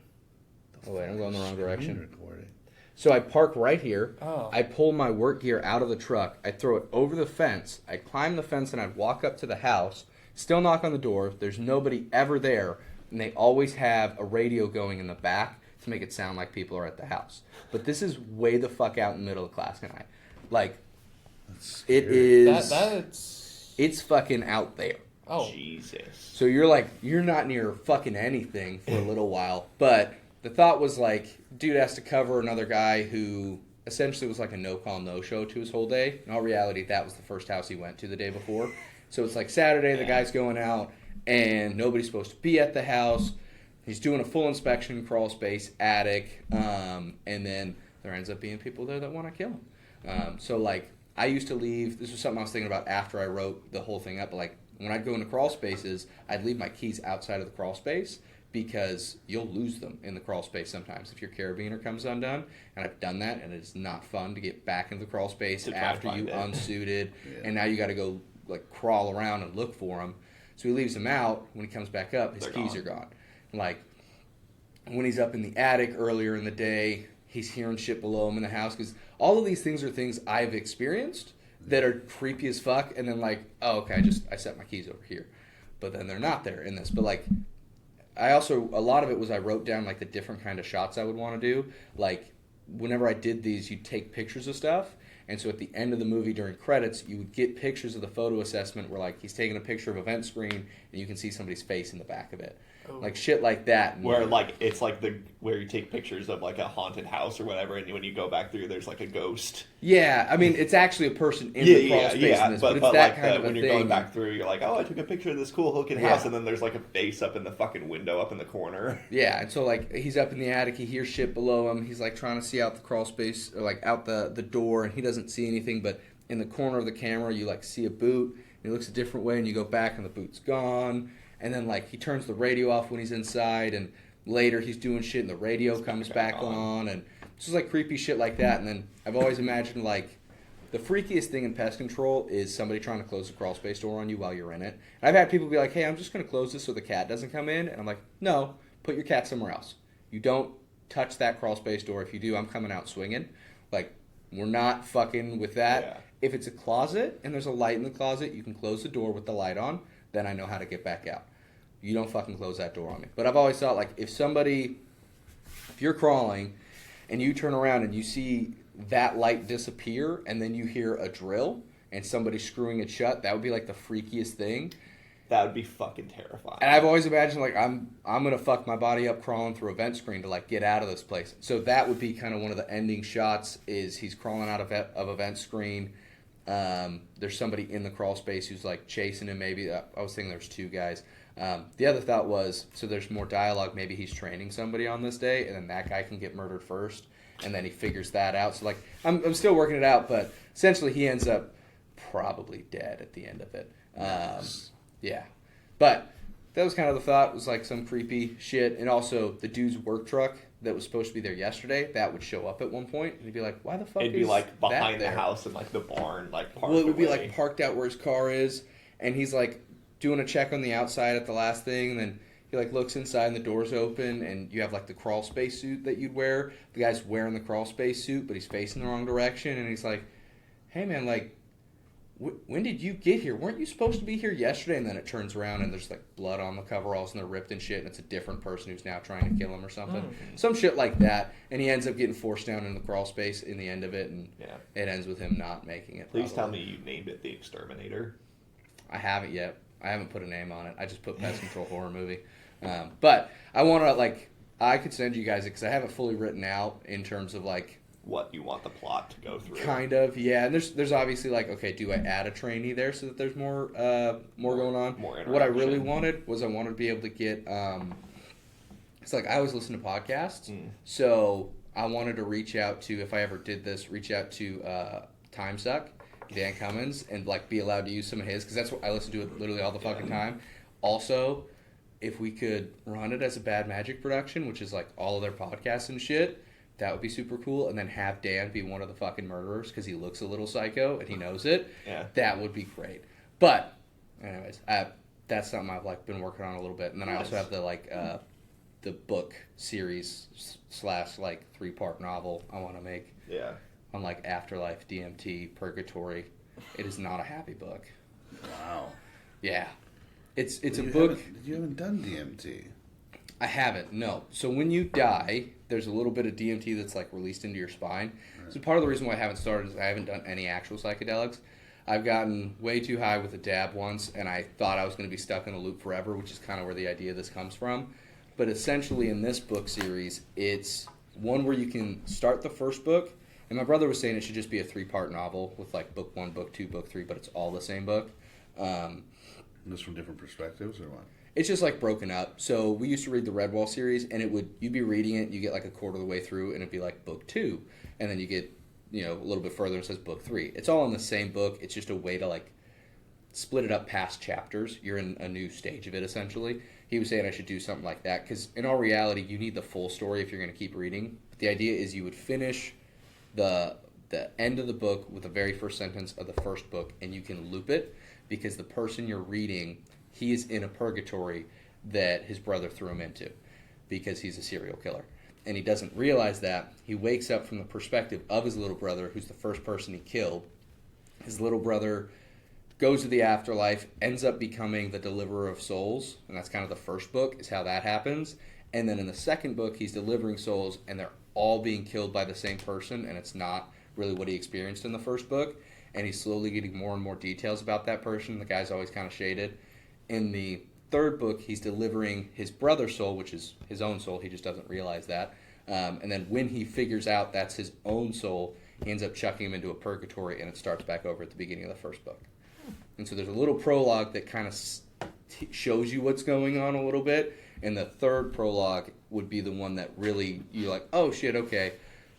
Oh wait, I'm going the wrong direction.
Recording.
So I park right here.
Oh.
I pull my work gear out of the truck. I throw it over the fence. I climb the fence and I'd walk up to the house. Still knock on the door. There's nobody ever there. And they always have a radio going in the back to make it sound like people are at the house. But this is way the fuck out in the middle of Class night. Like, it is...
That's.
It's fucking out there.
Oh.
Jesus.
So you're not near fucking anything for a little while. But the thought was like, dude has to cover another guy who essentially was like a no-call, no-show to his whole day. In all reality, that was the first house he went to the day before. So it's like Saturday, the guy's going out, and nobody's supposed to be at the house. He's doing a full inspection, crawl space, attic, and then there ends up being people there that want to kill him. So like, I used to leave, this was something I was thinking about after I wrote the whole thing up, but like, when I'd go into crawl spaces, I'd leave my keys outside of the crawl space because you'll lose them in the crawl space sometimes if your carabiner comes undone. And I've done that, and it's not fun to get back into the crawl space
To try
after
to
you
find it.
unsuited, and now you got to go like crawl around and look for them. So he leaves them out. When he comes back up, his
They're
keys
gone.
are gone. Like when he's up in the attic earlier in the day, he's hearing shit below him in the house because all of these things are things I've experienced that are creepy as fuck, and then like, oh, okay, I set my keys over here, but then they're not there in this. But like, I also, a lot of it was I wrote down like the different kind of shots I would want to do. Like whenever I did these, you'd take pictures of stuff, and so at the end of the movie during credits, you would get pictures of the photo assessment where like he's taking a picture of a vent screen and you can see somebody's face in the back of it.
Oh.
Like shit like that. And
Where like it's like where you take pictures of like a haunted house or whatever, and when you go back through, there's like a ghost.
Yeah, I mean, it's actually a person in the crawl space in this, but it's that
like
kind of a
when
thing.
you're going back through, you're like, oh, I took a picture of this cool looking house, and then there's like a face up in the fucking window up in the corner.
Yeah, and so like he's up in the attic, he hears shit below him. He's like trying to see out the crawl space, or like out the door, and he doesn't see anything. But in the corner of the camera, you like see a boot. And he looks a different way, and you go back, and the boot's gone. And then like he turns the radio off when he's inside, and later he's doing shit, and the radio comes back on, and it's just like creepy shit like that. And then I've always imagined like the freakiest thing in pest control is somebody trying to close the crawl space door on you while you're in it. And I've had people be like, hey, I'm just going to close this so the cat doesn't come in. And I'm like, no, put your cat somewhere else. You don't touch that crawl space door. If you do, I'm coming out swinging. Like, we're not fucking with that.
Yeah.
If it's a closet and there's a light in the closet, you can close the door with the light on. Then I know how to get back out. You don't fucking close that door on me. But I've always thought, like, if you're crawling and you turn around and you see that light disappear and then you hear a drill and somebody screwing it shut, that would be like the freakiest thing.
That would be fucking terrifying.
And I've always imagined like I'm gonna fuck my body up crawling through a vent screen to like get out of this place. So that would be kind of one of the ending shots is he's crawling out of a vent screen. There's somebody in the crawl space who's like chasing him. Maybe I was thinking there's two guys. The other thought was, so there's more dialogue. Maybe he's training somebody on this day, and then that guy can get murdered first. And then he figures that out. So, like, I'm still working it out, but essentially he ends up probably dead at the end of it. Yeah. But that was kind of the thought. It was like some creepy shit. And also, the dude's work truck that was supposed to be there yesterday, that would show up at one point. And he'd be like, why the fuck
It'd
is
be, like, behind
that
the
there?
house and, like, the barn, like, parked
Well, it would be,
away.
like, parked out where his car is. And he's, like, doing a check on the outside at the last thing. And then he like looks inside and the door's open and you have like the crawl space suit that you'd wear. The guy's wearing the crawl space suit, but he's facing the wrong direction. And he's like, hey man, like, when did you get here? Weren't you supposed to be here yesterday? And then it turns around and there's like blood on the coveralls and they're ripped and shit. And it's a different person who's now trying to kill him or something. Some shit like that. And he ends up getting forced down in the crawl space in the end of it. And it ends with him not making it.
Please tell me you named it The Exterminator.
I haven't yet. I haven't put a name on it. I just put pest control horror movie. But I want to, like, I could send you guys it because I have it fully written out in terms of, like,
what you want the plot to go through.
Kind of, yeah. And there's obviously, like, okay, do I add a trainee there so that there's more going on?
More interaction.
What I really wanted was I wanted to be able to get, it's like I always listen to podcasts. So I wanted to reach out to, if I ever did this, reach out to Time Suck, Dan Cummins, and like be allowed to use some of his, because that's what I listen to it literally all the fucking time. Also, if we could run it as a Bad Magic production, which is like all of their podcasts and shit, that would be super cool. And then have Dan be one of the fucking murderers because he looks a little psycho and he knows it.
Yeah,
that would be great. But anyways, that's something I've like been working on a little bit. And then I also have the like the book series / like 3-part novel I want to make.
Yeah.
On like Afterlife, DMT, Purgatory. It is not a happy book.
Wow.
Yeah. It's a book.
You haven't done DMT.
I haven't, no. So when you die, there's a little bit of DMT that's like released into your spine. Right. So part of the reason why I haven't started is I haven't done any actual psychedelics. I've gotten way too high with a dab once, and I thought I was going to be stuck in a loop forever, which is kind of where the idea of this comes from. But essentially in this book series, it's one where you can start the first book. And my brother was saying it should just be a 3-part novel with like book 1, book 2, book 3, but it's all the same book.
Just from different perspectives or what?
It's just like broken up. So we used to read the Redwall series, and you'd be reading it, you get like a quarter of the way through, and it'd be like book 2, and then you get a little bit further and it says book 3. It's all in the same book. It's just a way to like split it up past chapters. You're in a new stage of it essentially. He was saying I should do something like that because in all reality, you need the full story if you're going to keep reading. But the idea is you would finish the end of the book with the very first sentence of the first book, and you can loop it because the person you're reading, he is in a purgatory that his brother threw him into because he's a serial killer. And he doesn't realize that. He wakes up from the perspective of his little brother, who's the first person he killed. His little brother goes to the afterlife, ends up becoming the deliverer of souls, and that's kind of the first book, is how that happens. And then in the second book, he's delivering souls, and they're all being killed by the same person, and it's not really what he experienced in the first book. And he's slowly getting more and more details about that person. The guy's always kind of shaded. In the third book, he's delivering his brother's soul, which is his own soul. He just doesn't realize that. And then when he figures out that's his own soul, He ends up chucking him into a purgatory, and it starts back over at the beginning of the first book. And so there's a little prologue that kind of shows you what's going on a little bit, and the third prologue would be the one that really, you're like, oh shit, okay.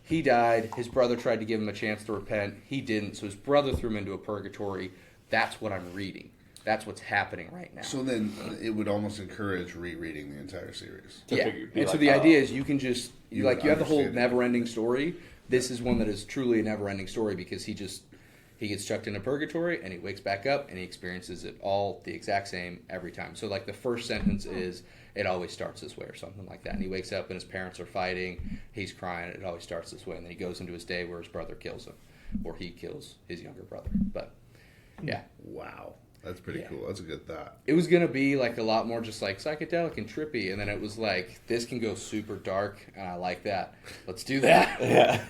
He died. His brother tried to give him a chance to repent. He didn't, so his brother threw him into a purgatory. That's what I'm reading. That's what's happening right now.
So then it would almost encourage rereading the entire series.
Yeah. And so the idea is you can just, you have the whole never-ending story. This is one that is truly a never-ending story because he gets chucked into purgatory and he wakes back up and he experiences it all the exact same every time. So like the first sentence is, it always starts this way or something like that. And he wakes up and his parents are fighting. He's crying. It always starts this way. And then he goes into his day where his brother kills him or he kills his younger brother. But yeah.
Wow. That's pretty cool. That's a good thought.
It was going to be like a lot more just like psychedelic and trippy. And then it was like, this can go super dark. And I like that. Let's do that.
Yeah.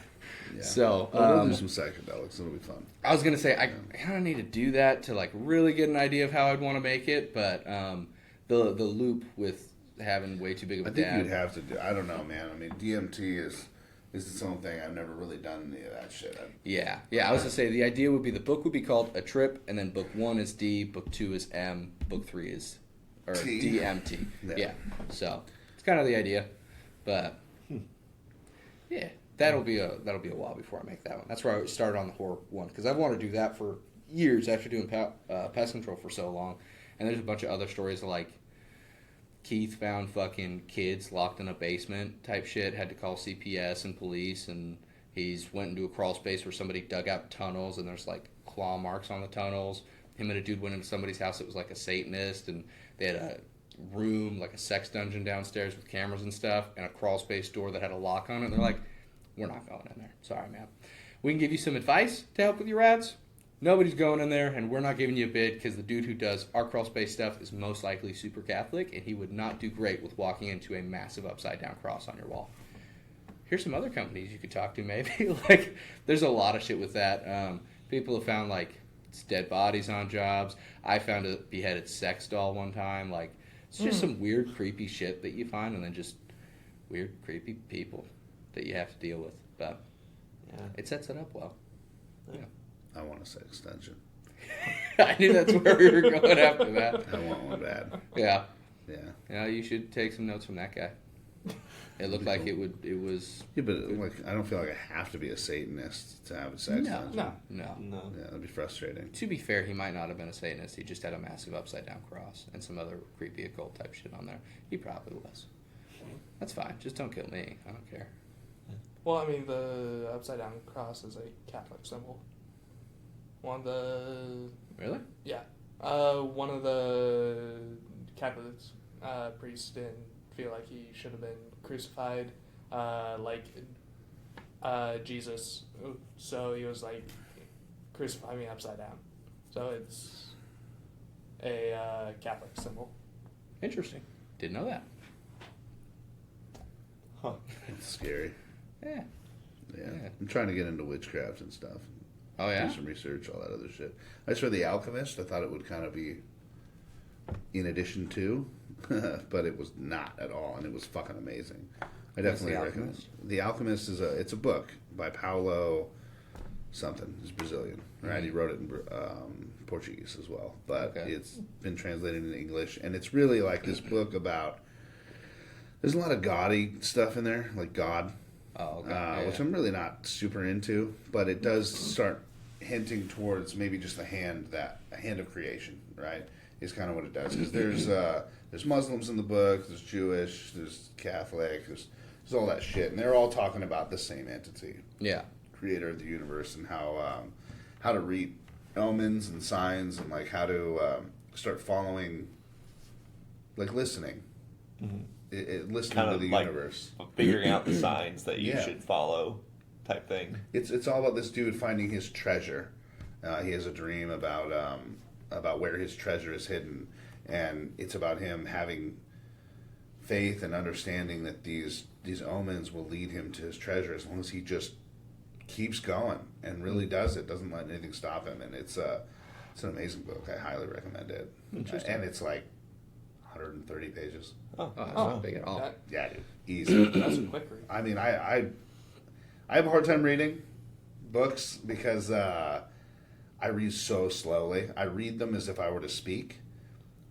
Yeah.
So
we'll do some psychedelics. It'll be fun.
I was gonna say I kind of need to do that to like really get an idea of how I'd want to make it, but the loop with having way too big of a
I think
dad.
you'd have to do. I don't know, man. I mean, DMT is its own thing. I've never really done any of that shit.
Yeah. I was gonna say the idea would be the book would be called A Trip, and then book 1 is D, book 2 is M, book 3 is
T.
DMT.
Yeah.
Yeah. So it's kind of the idea, but yeah. That'll be a while before I make that one. That's where I started on the horror one because I've wanted to do that for years after doing pest control for so long. And there's a bunch of other stories like Keith found fucking kids locked in a basement type shit, had to call CPS and police, and he's went into a crawl space where somebody dug out tunnels and there's like claw marks on the tunnels. Him and a dude went into somebody's house that was like a Satanist, and they had a room, like a sex dungeon downstairs with cameras and stuff, and a crawl space door that had a lock on it. And they're like, we're not going in there. Sorry, man. We can give you some advice to help with your rats. Nobody's going in there, and we're not giving you a bid because the dude who does our crawl space stuff is most likely super Catholic, and he would not do great with walking into a massive upside-down cross on your wall. Here's some other companies you could talk to, maybe. Like, there's a lot of shit with that. People have found, like, dead bodies on jobs. I found a beheaded sex doll one time. Like, it's just some weird, creepy shit that you find, and then just weird, creepy people that you have to deal with, but it sets it up well. Yeah.
I want a sex extension.
I knew that's where we were going after that.
I want one bad.
Yeah.
Yeah.
You should take some notes from that guy. It looked like it was.
Yeah, but like I don't feel like I have to be a Satanist to have a sex extension.
No.
Yeah, that'd be frustrating.
To be fair, he might not have been a Satanist. He just had a massive upside down cross and some other creepy occult type shit on there. He probably was. That's fine. Just don't kill me. I don't care.
Well, I mean, the upside down cross is a Catholic symbol. One of the
Really?
yeah, one of the Catholic priests didn't feel like he should have been crucified, like Jesus. So he was like, "Crucify me upside down." So it's a Catholic symbol.
Interesting. Didn't know that.
Huh.
It's scary.
Yeah.
Yeah. I'm trying to get into witchcraft and stuff.
Oh, yeah?
Do some research, all that other shit. I just read The Alchemist. I thought it would kind of be in addition to, but it was not at all, and it was fucking amazing. I definitely recommend.
Alchemist?
The Alchemist is a book by Paulo something. He's Brazilian, right?
Mm-hmm.
He wrote it in Portuguese as well, but
Okay.
it's been translated into English, and it's really like this book about. There's a lot of gaudy stuff in there, like God.
Oh, okay.
Which I'm really not super into, but it does start hinting towards maybe just a hand of creation, right? Is kind of what it does because there's Muslims in the book, there's Jewish, there's Catholic, there's all that shit, and they're all talking about the same entity,
Yeah.
creator of the universe, and how to read omens and signs, and like how to start following, like listening.
Mm-hmm.
Listening
Kind
to
of
the
like
universe.
Figuring out the signs that you
Yeah.
should follow type thing.
It's all about this dude finding his treasure. He has a dream about where his treasure is hidden, and it's about him having faith and understanding that these omens will lead him to his treasure as long as he just keeps going and really does it. Doesn't let anything stop him, and it's an amazing book. I highly recommend it.
Interesting.
And it's like 130 pages.
Oh,
That's not big at all.
That,
Yeah, dude, easy.
that's a quick read.
I mean, I have a hard time reading, books because I read so slowly. I read them as if I were to speak,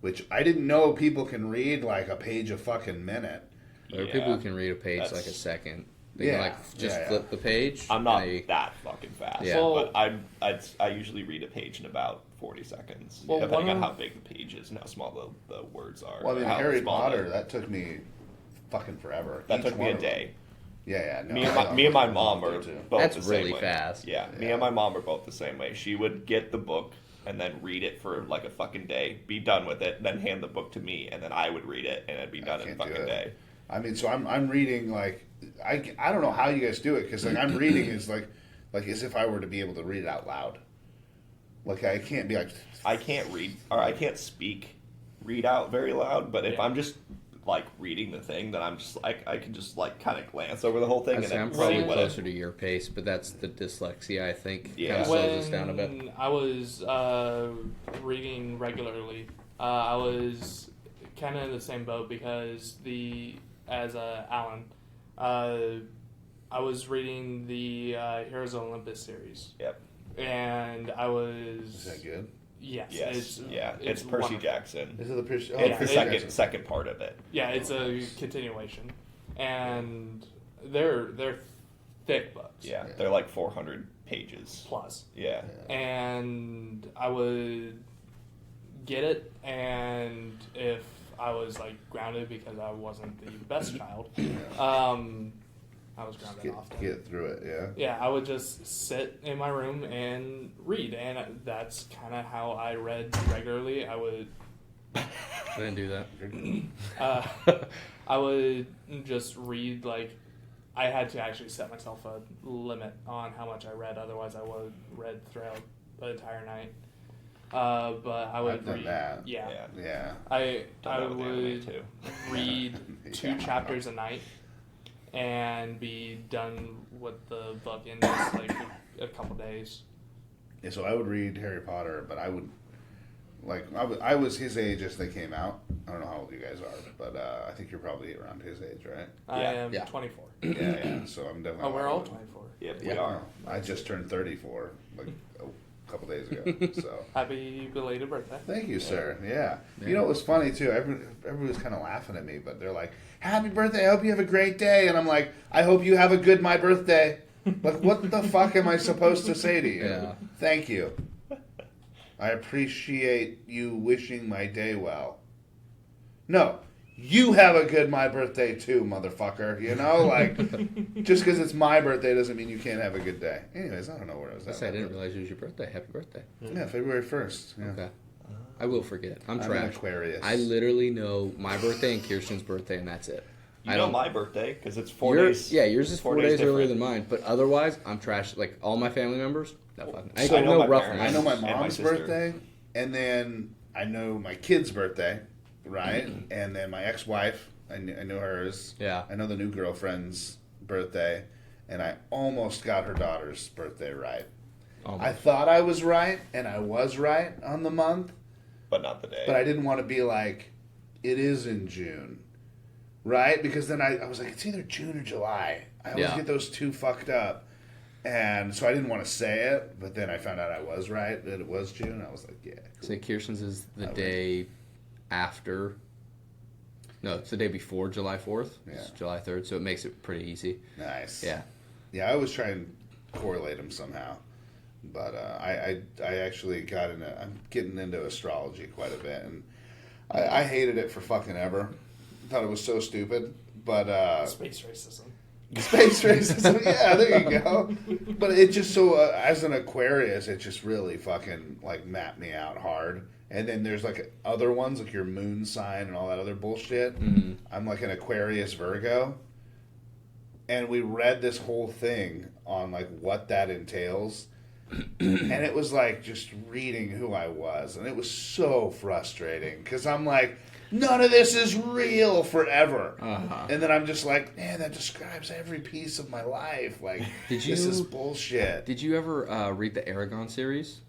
which I didn't know people can read like a page a fucking minute.
There are people who can read a page like a second. They can like just flip the page.
I'm not that fucking fast.
Yeah.
But I usually read a page in about 40 seconds, depending on how big the page is and how small the words are.
Well, I mean, Harry Potter, that took me fucking forever.
That took me a day.
Yeah. No,
me and my mom are both
That's
the same
really
way.
fast.
Yeah, me and my mom are both the same way. She would get the book and then read it for like a fucking day, be done with it, then hand the book to me, and then I would read it, and it'd be done in a fucking day.
I mean, so I'm reading like I don't know how you guys do it because like I'm reading is like as if I were to be able to read it out loud. Like I can't be like
I can't read or I can't read out very loud, but if I'm just like reading the thing, then I'm just like I can just like kind of glance over the whole thing and then
I'm probably
see what
closer to your pace, but that's the dyslexia I think
Yeah.
kind of slows us down a bit.
When I was reading regularly, I was kind of in the same boat because as Alan, I was reading the Heroes of Olympus series.
Yep.
And I was.
Is that good?
Yes.
It's Percy
wonderful.
Jackson.
Is it the Percy?
It's the
Jackson.
second part of it.
Yeah, it's a continuation, and they're thick books.
Yeah, they're like 400 pages
plus.
Yeah.
And I would get it, and if I was like grounded because I wasn't the best child, I was grounded often.
Get through it, yeah.
Yeah, I would just sit in my room and read, and that's kind of how I read regularly. I would.
I didn't do that.
I would just read like. I had to actually set myself a limit on how much I read, otherwise I would read throughout the entire night. But I would
I've done
read.
that.
Yeah. I would read 2 chapters a night and be done with the book in just like a couple days.
Yeah, so I would read Harry Potter, but I would I was his age as they came out. I don't know how old you guys are, but I think you're probably around his age, right?
I am 24.
Yeah. So I'm definitely.
Oh, we're all 24.
Yep, we are.
I just turned 34 like a couple days ago. So
Happy belated birthday.
thank you, sir. Yeah. You know, it was funny too. Everybody was kind of laughing at me, but they're like, "Happy birthday! I hope you have a great day." And I'm like, "I hope you have a good my birthday." Like, what the fuck am I supposed to say to you?
Yeah.
Thank you. I appreciate you wishing my day well. No, you have a good my birthday too, motherfucker. You know, like, just because it's my birthday doesn't mean you can't have a good day. Anyways, I don't know where I was at.
I didn't realize it was your birthday. Happy birthday.
Yeah, February 1st. Yeah.
Okay. I will forget. I'm
an
trash.
Aquarius.
I literally know my birthday and Kirsten's birthday, and that's it.
You know my birthday because it's 4 days.
Yeah, yours is 4 days earlier
different.
than mine. But otherwise, I'm trash. Like all my family members. No fucking.
I know my
rough
parents.
I know my
And my
mom's
sister.
birthday, and then I know my kid's birthday, right? And then my ex-wife, I know hers.
Yeah.
I know the new girlfriend's birthday, and I almost got her daughter's birthday right.
Almost.
I thought I was right, and I was right on the month,
But not the day.
but I didn't want to be like, it is in June, right? Because then I was like, it's either June or July. I always get those two fucked up. And so I didn't want to say it, but then I found out I was right, that it was June. I was like, yeah. Cool.
So Kirsten's is the day after. No, it's the day before July 4th.
Yeah.
It's July 3rd, so it makes it pretty easy.
Nice.
Yeah.
Yeah, I always try and correlate them somehow. But I actually I'm getting into astrology quite a bit. And I hated it for fucking ever. Thought it was so stupid. But
Space racism.
space racism, yeah, there you go. But it just so as an Aquarius, it just really fucking like mapped me out hard. And then there's like other ones like your moon sign and all that other bullshit.
Mm-hmm.
I'm like an Aquarius Virgo, and we read this whole thing on like what that entails, and it was like just reading who I was, and it was so frustrating because I'm like, none of this is real forever.
Uh-huh.
And then I'm just like, man, that describes every piece of my life. Like,
Did
this
you-
is bullshit.
Did you ever read the Aragon series?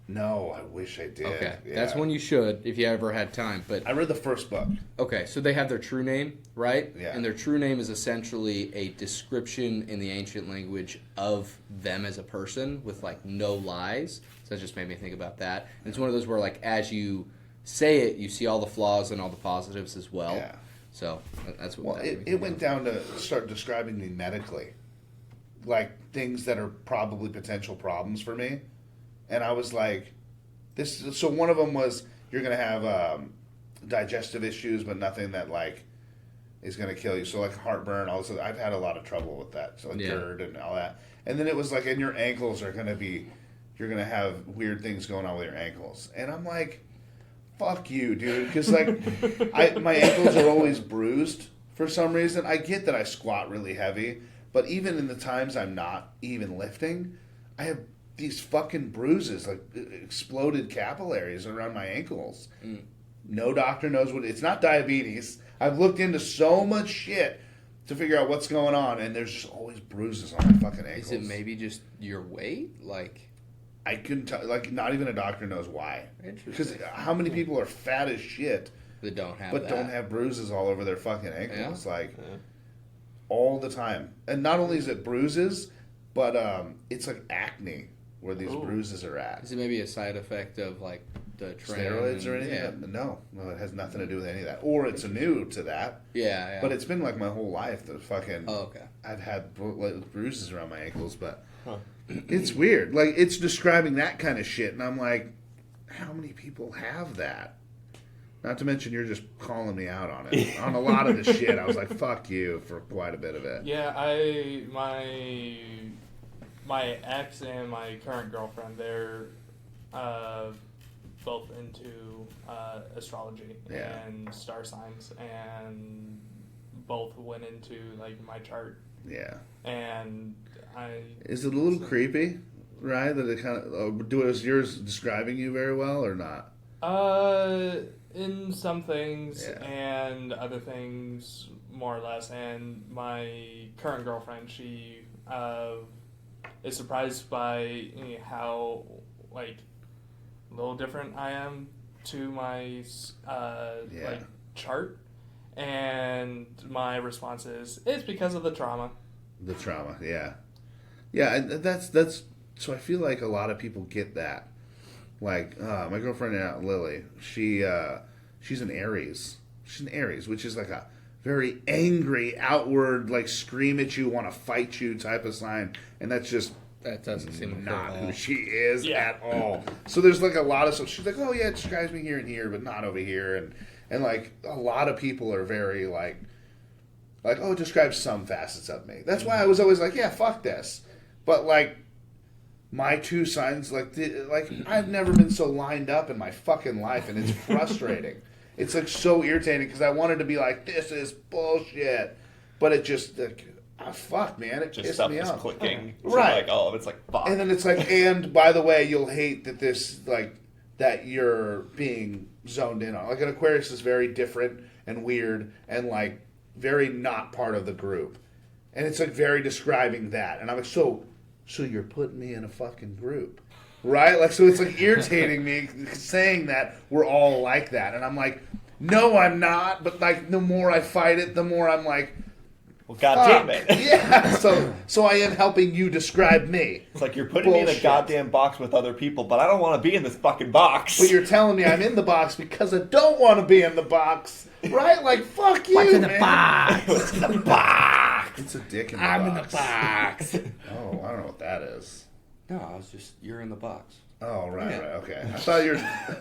No, I wish I did.
Okay,
Yeah.
that's one you should if you ever had time. But
I read the first book.
okay, so they have their true name, right?
Yeah.
And their true name is essentially a description in the ancient language of them as a person with like no lies. So that just made me think about that. And it's one of those where like as you say it, you see all the flaws and all the positives as well.
Yeah.
So that's what.
Well,
that made me
it
think
went
of.
down to start describing me medically, like things that are probably potential problems for me, and I was like, "This." So one of them was you're going to have digestive issues, but nothing that like is going to kill you. So like heartburn, all this. I've had a lot of trouble with that. So like
Yeah.
GERD and all that. And then it was like, and your ankles are going to be, you're going to have weird things going on with your ankles, and I'm like. Fuck you, dude. Because like, my ankles are always bruised for some reason. I get that I squat really heavy, but even in the times I'm not even lifting, I have these fucking bruises, like exploded capillaries around my ankles. No doctor knows what. It's not diabetes. I've looked into so much shit to figure out what's going on, and there's just always bruises on my fucking ankles.
Is it maybe just your weight? Like.
I couldn't tell. Like, not even a doctor knows why.
Interesting.
Because how many people are fat as shit,
That don't have
but
that.
don't have bruises all over their fucking ankles?
Yeah.
Like, all the time. And not only is it bruises, but it's like acne where these bruises are at.
Is it maybe a side effect of like the trend
Steroids or
and-
anything?
Yeah.
No, it has nothing to do with any of that. Or it's new to that.
Yeah.
But it's been like my whole life. The fucking
Oh, okay.
I've had bruises around my ankles, but it's weird. Like, it's describing that kind of shit, and I'm like, how many people have that? Not to mention, you're just calling me out on it. On a lot of the shit, I was like, fuck you for quite a bit of it.
Yeah, my ex and my current girlfriend, they're both into astrology
Yeah.
and star signs, and both went into like my chart,
Yeah.
and
Is it a little creepy, right? That it kind of, is yours describing you very well or not?
in some things
Yeah.
and other things more or less. And my current girlfriend, she is surprised by how like a little different I am to my like chart, and my response is it's because of the trauma.
The trauma, yeah. Yeah, and that's so I feel like a lot of people get that. Like, my girlfriend Lily, she's an Aries. She's an Aries, which is like a very angry, outward, like scream at you, want to fight you type of sign, and that's just
That doesn't seem
not who
like
she is
Yeah.
at all. So there's like a lot of stuff. She's like, oh yeah, it describes me here and here, but not over here, and like a lot of people are very like oh, it describes some facets of me. That's why I was always like, yeah, fuck this. But like my two signs, like I've never been so lined up in my fucking life, and it's frustrating. It's like so irritating because I wanted to be like, this is bullshit, but it just like, fuck, man, it
Just
pissed
stuff
me
is
off.
clicking.
Right.
Like, oh, it's like, fuck.
And then it's like, and by the way, you'll hate that this, like, that you're being zoned in on. Like, an Aquarius is very different and weird and, like, very not part of the group. And it's, like, very describing that. And I'm like, so you're putting me in a fucking group. Right? Like, so it's, like, irritating me saying that we're all like that. And I'm like, no, I'm not. But, like, the more I fight it, the more I'm like,
well, God damn
fuck.
it.
Yeah, so I am helping you describe me.
It's like you're putting me in a
Bullshit.
goddamn box with other people, but I don't want to be in this fucking box.
But you're telling me I'm in the box because I don't want to be in the box, right? Like, fuck you,
What's in the
man.
box?
What's in the box?
It's a dick in the
I'm
box.
in the box.
Oh, I don't know what that is.
No, I was just you're in the box.
Oh, right,
Yeah.
right, okay. I thought you were...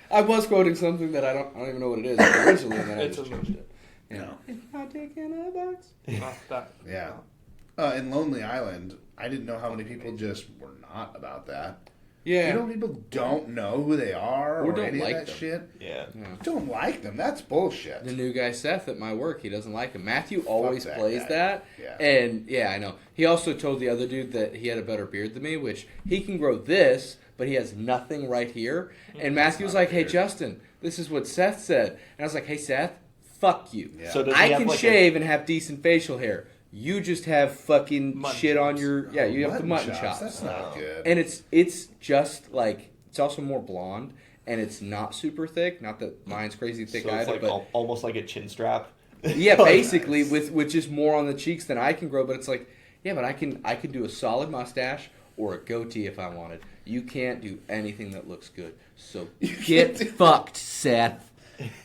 I was quoting something that I don't even know what it is originally, and then I
It's
just
a-
changed it. Yeah.
No.
It's not taking a box.
Not that.
Yeah. In Lonely Island, I didn't know how many people just were not about that.
Yeah.
You know, people don't know who they are
Or
or,
don't
any
like
of that
them.
shit.
Yeah.
Yeah.
Don't like them. That's bullshit.
The new guy Seth at my work, he doesn't like him. Matthew always
that
plays
guy.
that,
Yeah.
and yeah, I know. He also told the other dude that he had a better beard than me, which he can grow this, but he has nothing right here. And Matthew was
not
like,
a
"Hey
beard.
Justin, this is what Seth said," and I was like, "Hey Seth, fuck you.
Yeah.
So does he
I
have
can
like
shave and have decent facial hair. You just have fucking
Mutton
shit on
chops.
your you have the mutton chops."
That's not good.
And it's just like It's also more blonde, and it's not super thick. Not that mine's crazy thick
So it's
either,
like
but
almost like a chin strap.
yeah, basically with just more on the cheeks than I can grow. But it's like, yeah, but I can do a solid mustache or a goatee if I wanted. You can't do anything that looks good. So get fucked, Seth.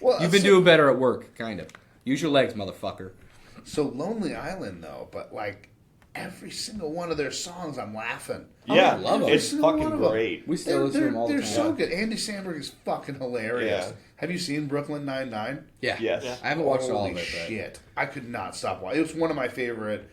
Well,
You've been doing better at work, kind of. Use your legs, motherfucker.
So Lonely Island, though, but like every single one of their songs, I'm laughing.
Yeah,
I love them.
it's
Every single one
fucking
of them.
great.
We still listen to them all the
They're
time.
so good. Andy Samberg is fucking hilarious.
Yeah.
Have you seen Brooklyn Nine-Nine?
Yeah.
Yes.
Yeah.
I haven't watched all
Holy
of it, but
shit. I could not stop watching. It was one of my favorite.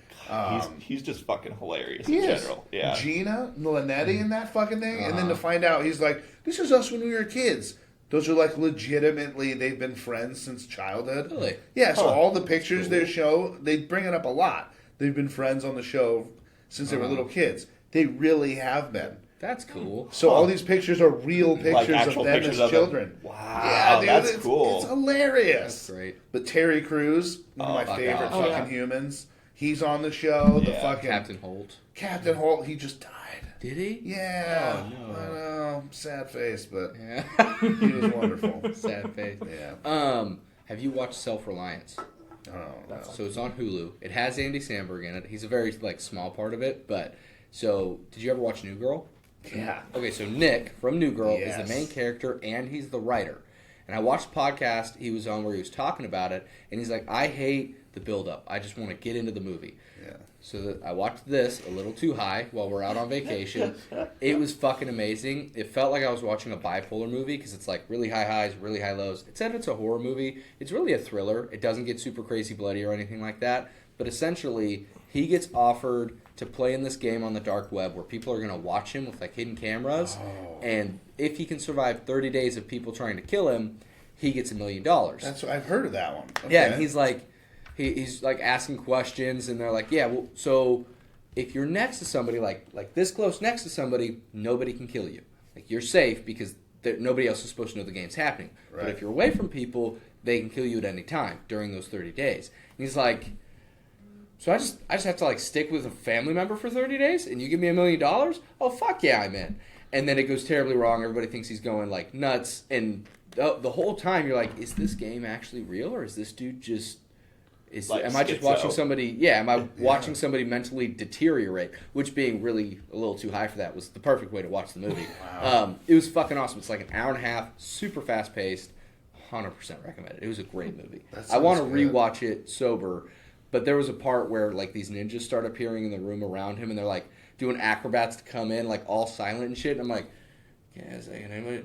He's just fucking hilarious
He
in
is.
general. Yeah.
Gina, Linetti in that fucking thing. And then to
Uh-huh.
find out, he's like, this is us when we were kids. Those are like legitimately, they've been friends since childhood.
Really?
Yeah, so
Huh.
all the pictures they show, they bring it up a lot. They've been friends on the show since they were little kids. They really have been.
that's cool.
So all these pictures are real pictures of
actual
them
pictures
as
of them.
children.
Wow,
Yeah, dude,
that's
it's,
cool.
It's hilarious.
That's great.
But Terry Crews, one of my
fuck
favorite
off.
Oh,
fucking
yeah.
humans. He's on the show. The
Yeah.
fucking
Captain Holt.
Holt. He just died.
Did he?
Yeah.
Oh, no.
I know. Sad face, but
Yeah.
he was wonderful.
Sad face.
Yeah.
Have you watched Self-Reliance?
Oh,
So it's on Hulu. It has Andy Samberg in it. He's a very small part of it, but so did you ever watch New Girl?
yeah.
Okay, so Nick from New Girl is
Yes.
the main character and he's the writer. And I watched a podcast he was on where he was talking about it, and he's like, I hate the build-up. I just want to get into the movie.
Yeah.
So I watched this a little too high while we're out on vacation. It was fucking amazing. It felt like I was watching a bipolar movie because it's like really high highs, really high lows. It said it's a horror movie. It's really a thriller. It doesn't get super crazy bloody or anything like that. But essentially, he gets offered to play in this game on the dark web where people are going to watch him with like hidden cameras.
Oh.
And if he can survive 30 days of people trying to kill him, he gets $1 million.
That's what I've heard of that one. Okay.
Yeah, and he's like, he's like asking questions, and they're like, yeah, well, so if you're next to somebody, like this close next to somebody, nobody can kill you. Like you're safe because nobody else is supposed to know the game's happening. But
Right.
if you're away from people, they can kill you at any time during those 30 days. And he's like, so I just have to like stick with a family member for 30 days, and you give me $1 million? Oh fuck yeah, I'm in. And then it goes terribly wrong. Everybody thinks he's going like nuts, and the whole time you're like, is this game actually real, or is this dude just
Like
am I just
schizo.
watching somebody? Yeah, am I watching somebody mentally deteriorate? Which, being really a little too high for that, was the perfect way to watch the movie.
Wow.
It was fucking awesome. It's like an hour and a half, super fast paced. 100% recommended. It was a great movie.
That
I want to
sounds good.
rewatch it sober, but there was a part where like these ninjas start appearing in the room around him, and they're like doing acrobats to come in, like all silent and shit. And I'm like, yeah,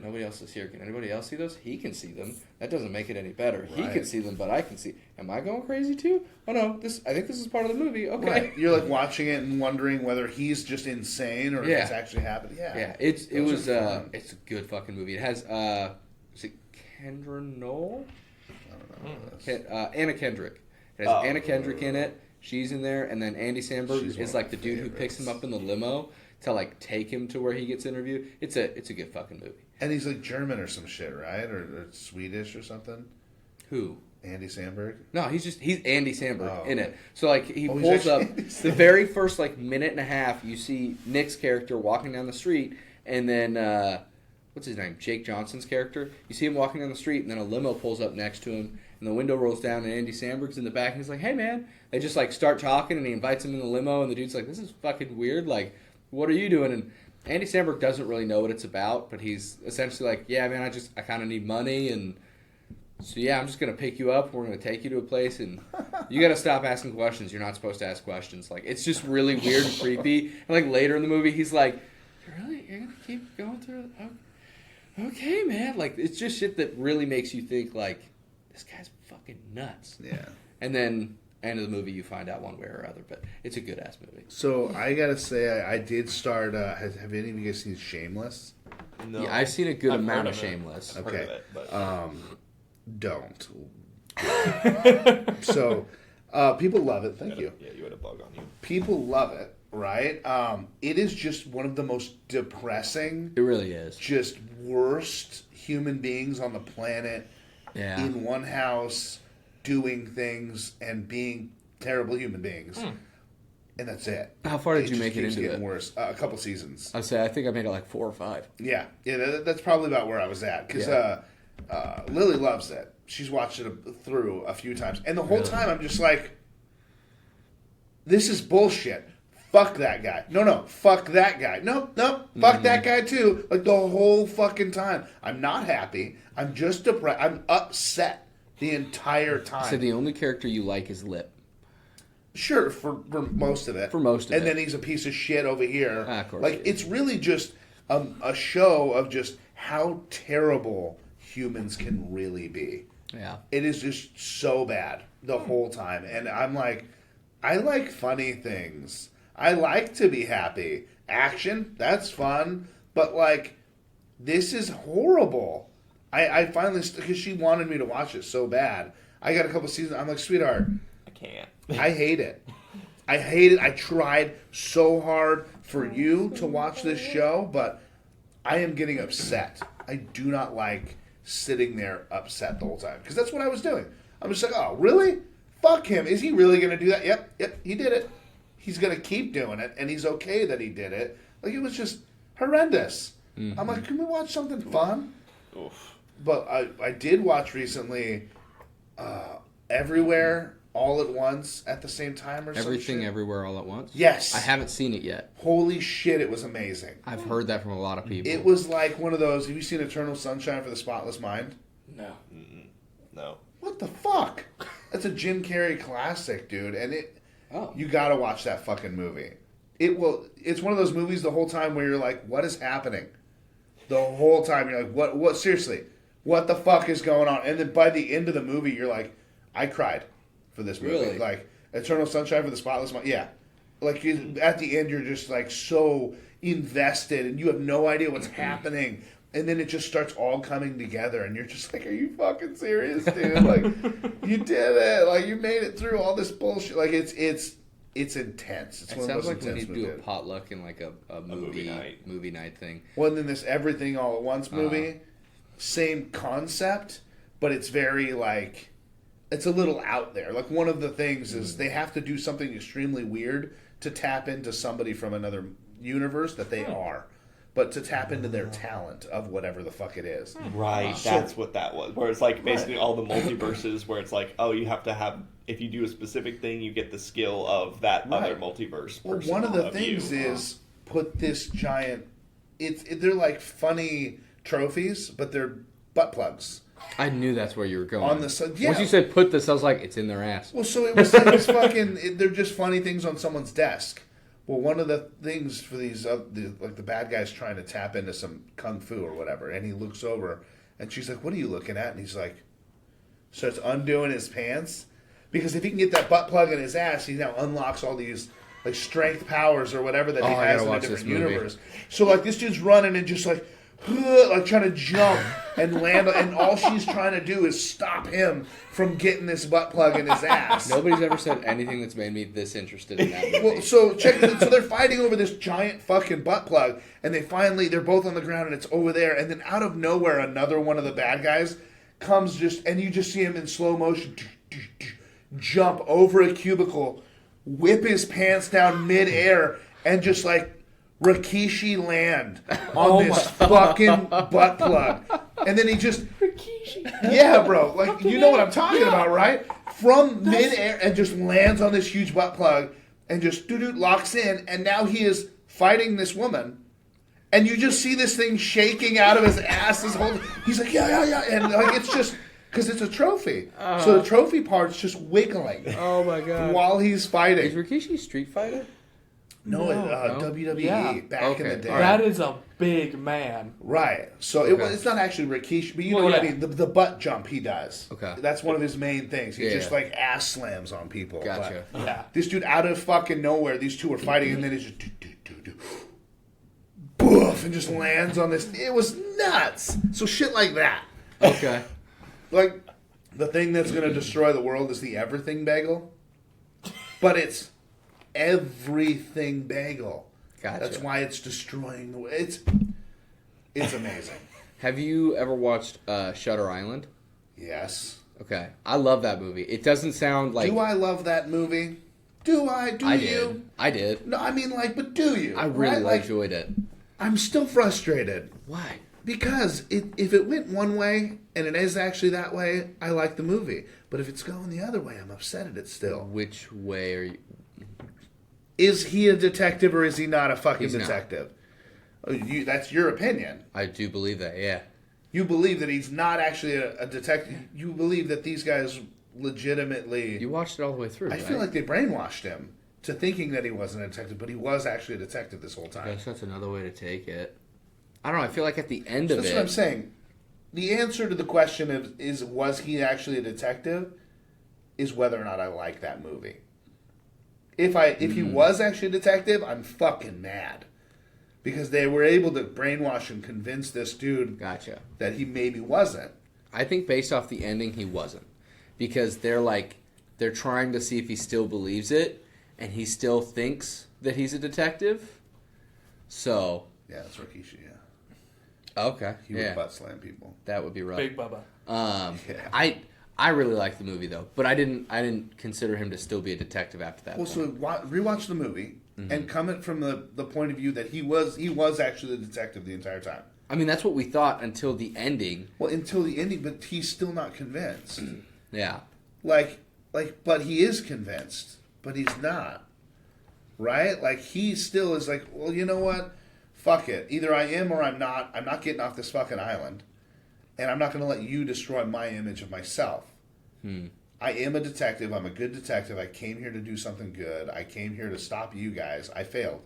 nobody else is here. Can anybody else see those? He can see them. That doesn't make it any better. He
Right.
can see them, but I can see. Am I going crazy too? Oh no, I think this is part of the movie. Okay.
Right. You're like watching it and wondering whether he's just insane or if
Yeah.
it's actually happening. Yeah.
Yeah,
Those are fun.
it's a good fucking movie. It has is it Kendra Knoll?
I don't know.
Anna Kendrick. It has
Oh.
Anna Kendrick in it. She's in there, and then Andy Samberg
She's one
is
of
like
my
the dude who picks him
favorites.
up in the limo to like take him to where he gets interviewed. It's a good fucking movie.
And he's like German or some shit, right? Or Swedish or something.
Who?
Andy Samberg.
No, he's Andy Samberg
Oh,
in
okay.
it. So like he
Oh, he's
pulls up
actually Andy
the very first like minute and a half. You see Nick's character walking down the street, and then what's his name? Jake Johnson's character. You see him walking down the street, and then a limo pulls up next to him, and the window rolls down, and Andy Samberg's in the back, and he's like, "Hey man!" They just like start talking, and he invites him in the limo, and the dude's like, "This is fucking weird. Like, what are you doing?" And Andy Samberg doesn't really know what it's about, but he's essentially like, "Yeah, man, I kind of need money, and so yeah, I'm just gonna pick you up. We're gonna take you to a place, and you gotta stop asking questions. You're not supposed to ask questions. Like, it's just really weird and creepy." And like later in the movie, he's like, "Really? You're gonna keep going through it? Okay, man." Like, it's just shit that really makes you think like, this guy's fucking nuts.
Yeah.
And then end of the movie, you find out one way or other, but it's a good ass movie.
So I gotta say, I did start. Have any of you guys seen Shameless?
No.
Yeah, I've seen a good
I've
amount
heard
of
of it.
Shameless.
I've heard
Okay.
of it, but
Don't. So people love it. Thank you.
Yeah, you had a bug on you.
People love it, right? It is just one of the most depressing,
It really is.
just worst human beings on the planet
Yeah.
in one house doing things and being terrible human beings. and that's it.
How far did you
just
make it
keeps
into
getting
it?
worse. A couple seasons.
I think I made it like 4 or 5.
Yeah, that's probably about where I was at because Lily loves it. She's watched it through a few times, and the whole time I'm just like, "This is bullshit. Fuck that guy. No, fuck that guy. Nope, fuck that guy too." Like the whole fucking time, I'm not happy. I'm just depressed. I'm upset the entire time.
So the only character you like is Lip.
Sure, for most of it.
For most of it.
And then he's a piece of shit over here.
Of course
Like,
he is.
it's really just a show of just how terrible humans can really be.
Yeah.
It is just so bad the whole time. And I'm like, I like funny things. I like to be happy. Action, that's fun. But, like, this is horrible. I finally, because she wanted me to watch it so bad. I got a couple seasons. I'm like, sweetheart,
I can't.
I hate it. I hate it. I tried so hard for you to watch this show, but I am getting upset. I do not like sitting there upset the whole time. Because that's what I was doing. I'm just like, oh, really? Fuck him. Is he really going to do that? Yep, he did it. He's going to keep doing it, and he's okay that he did it. Like, it was just horrendous. I'm like, can we watch something fun?
Oof.
But I did watch recently Everywhere All at Once at the same time or something.
Everything Everywhere All at Once?
Yes.
I haven't seen it yet.
Holy shit, it was amazing.
I've heard that from a lot of people.
It was like one of those, have you seen Eternal Sunshine for the Spotless Mind?
No.
No.
What the fuck? That's a Jim Carrey classic, dude. And
Oh.
you gotta watch that fucking movie. It's one of those movies the whole time where you're like, what is happening? The whole time you're like, what, seriously, what the fuck is going on? And then by the end of the movie, you're like, I cried for this movie.
Really?
Like, Eternal Sunshine for the Spotless Mind. Yeah. Like, at the end, you're just, like, so invested, and you have no idea what's happening. And then it just starts all coming together, and you're just like, are you fucking serious, dude? Like, you did it. Like, you made it through all this bullshit. Like, it's intense. It's
It
one of the
sounds
most
like we
intense
need to do a
movies.
potluck and like a movie night thing.
Well, and then this Everything All at Once movie, same concept, but it's very, like, it's a little out there. Like, one of the things is they have to do something extremely weird to tap into somebody from another universe that they are. But to tap into their talent of whatever the fuck it is.
Right, that's what that was. Where it's like basically all the multiverses where it's like, oh, you have to have, if you do a specific thing, you get the skill of that other multiverse
Well,
person
one of the
of
things
you.
is put this giant, they're like funny trophies, but they're butt plugs.
I knew that's where you were going.
On the side, yeah.
Once you said put this, I was like, it's in their ass.
Well, so it was like this fucking. They're just funny things on someone's desk. Well, one of the things for these, like the bad guy's trying to tap into some kung fu or whatever, and he looks over, and she's like, "What are you looking at?" And he's like, starts undoing his pants because if he can get that butt plug in his ass, he now unlocks all these like strength powers or whatever that he
I
has
gotta
in a
watch
different
this movie.
universe. So like this dude's running and just like trying to jump and land, and all she's trying to do is stop him from getting this butt plug in his ass.
Nobody's ever said anything that's made me this interested in that movie.
Well, so they're fighting over this giant fucking butt plug, and they're both on the ground, and it's over there, and then out of nowhere, another one of the bad guys comes and you just see him in slow motion jump over a cubicle, whip his pants down midair, and just like Rikishi land on this fucking butt plug. And then he just yeah, bro. Like, you know what I'm talking about, right? From midair, and just lands on this huge butt plug and just doo-doo locks in, and now he is fighting this woman. And you just see this thing shaking out of his ass. He's like, yeah. And like, it's just, because it's a trophy. So the trophy part's just wiggling
Oh my god.
while he's
Is
fighting.
Rikishi Street Fighter?
No, WWE
Yeah.
back in the
Okay.
day.
All
That is a big man.
Right. So
Okay.
it's not actually Rikishi, but you
Well,
know what I
yeah.
mean. The butt jump he does.
Okay.
That's one of his main things. He
Yeah.
just like ass slams on people.
Gotcha.
But
Yeah.
this dude out of fucking nowhere, these two are fighting, and then it's just do, boof, and just lands on this. It was nuts. So shit like that.
Okay.
Like the thing that's gonna destroy the world is the everything bagel, but it's everything bagel.
Gotcha.
That's why it's destroying the world. It's amazing.
Have you ever watched Shutter Island?
Yes.
Okay. I love that movie. It doesn't sound like...
Do I love that movie? Do I? Do
I
you?
did. I did.
No, I mean, like, but do you?
I really
right? Like,
enjoyed it.
I'm still frustrated.
Why?
Because if it went one way and it is actually that way, I like the movie. But if it's going the other way, I'm upset at it still.
Which way are you?
Is he a detective or is he not a fucking
He's not.
detective? Oh, that's your opinion.
I do believe that. Yeah.
You believe that he's not actually a detective. You believe that these guys legitimately...
You watched it all the way through.
I
right?
feel like they brainwashed him to thinking that he wasn't a detective, but he was actually a detective this whole
I
time.
guess that's another way to take it. I don't know. I feel like at the end of
That's
it,
what I'm saying. The answer to the question is was he actually a detective is whether or not I like that movie. If he was actually a detective, I'm fucking mad. Because they were able to brainwash and convince this dude
gotcha.
that he maybe wasn't.
I think based off the ending, he wasn't, because they're trying to see if he still believes it, and he still thinks that he's a detective. So
Yeah, that's Rikishi, yeah.
okay,
He would
yeah,
butt slam people.
that would be rough.
Big Bubba.
Yeah.
I really liked the movie though, but I didn't consider him to still be a detective after that.
Well,
point.
so rewatch the movie and come at from the point of view that he was actually the detective the entire time.
I mean, that's what we thought until the ending.
Well, until the ending, but he's still not convinced.
Yeah,
But he is convinced, but he's not. Right? Like, he still is like, well, you know what? Fuck it. Either I am or I'm not. I'm not getting off this fucking island. And I'm not going to let you destroy my image of myself. I am a detective. I'm a good detective. I came here to do something good. I came here to stop you guys. I failed.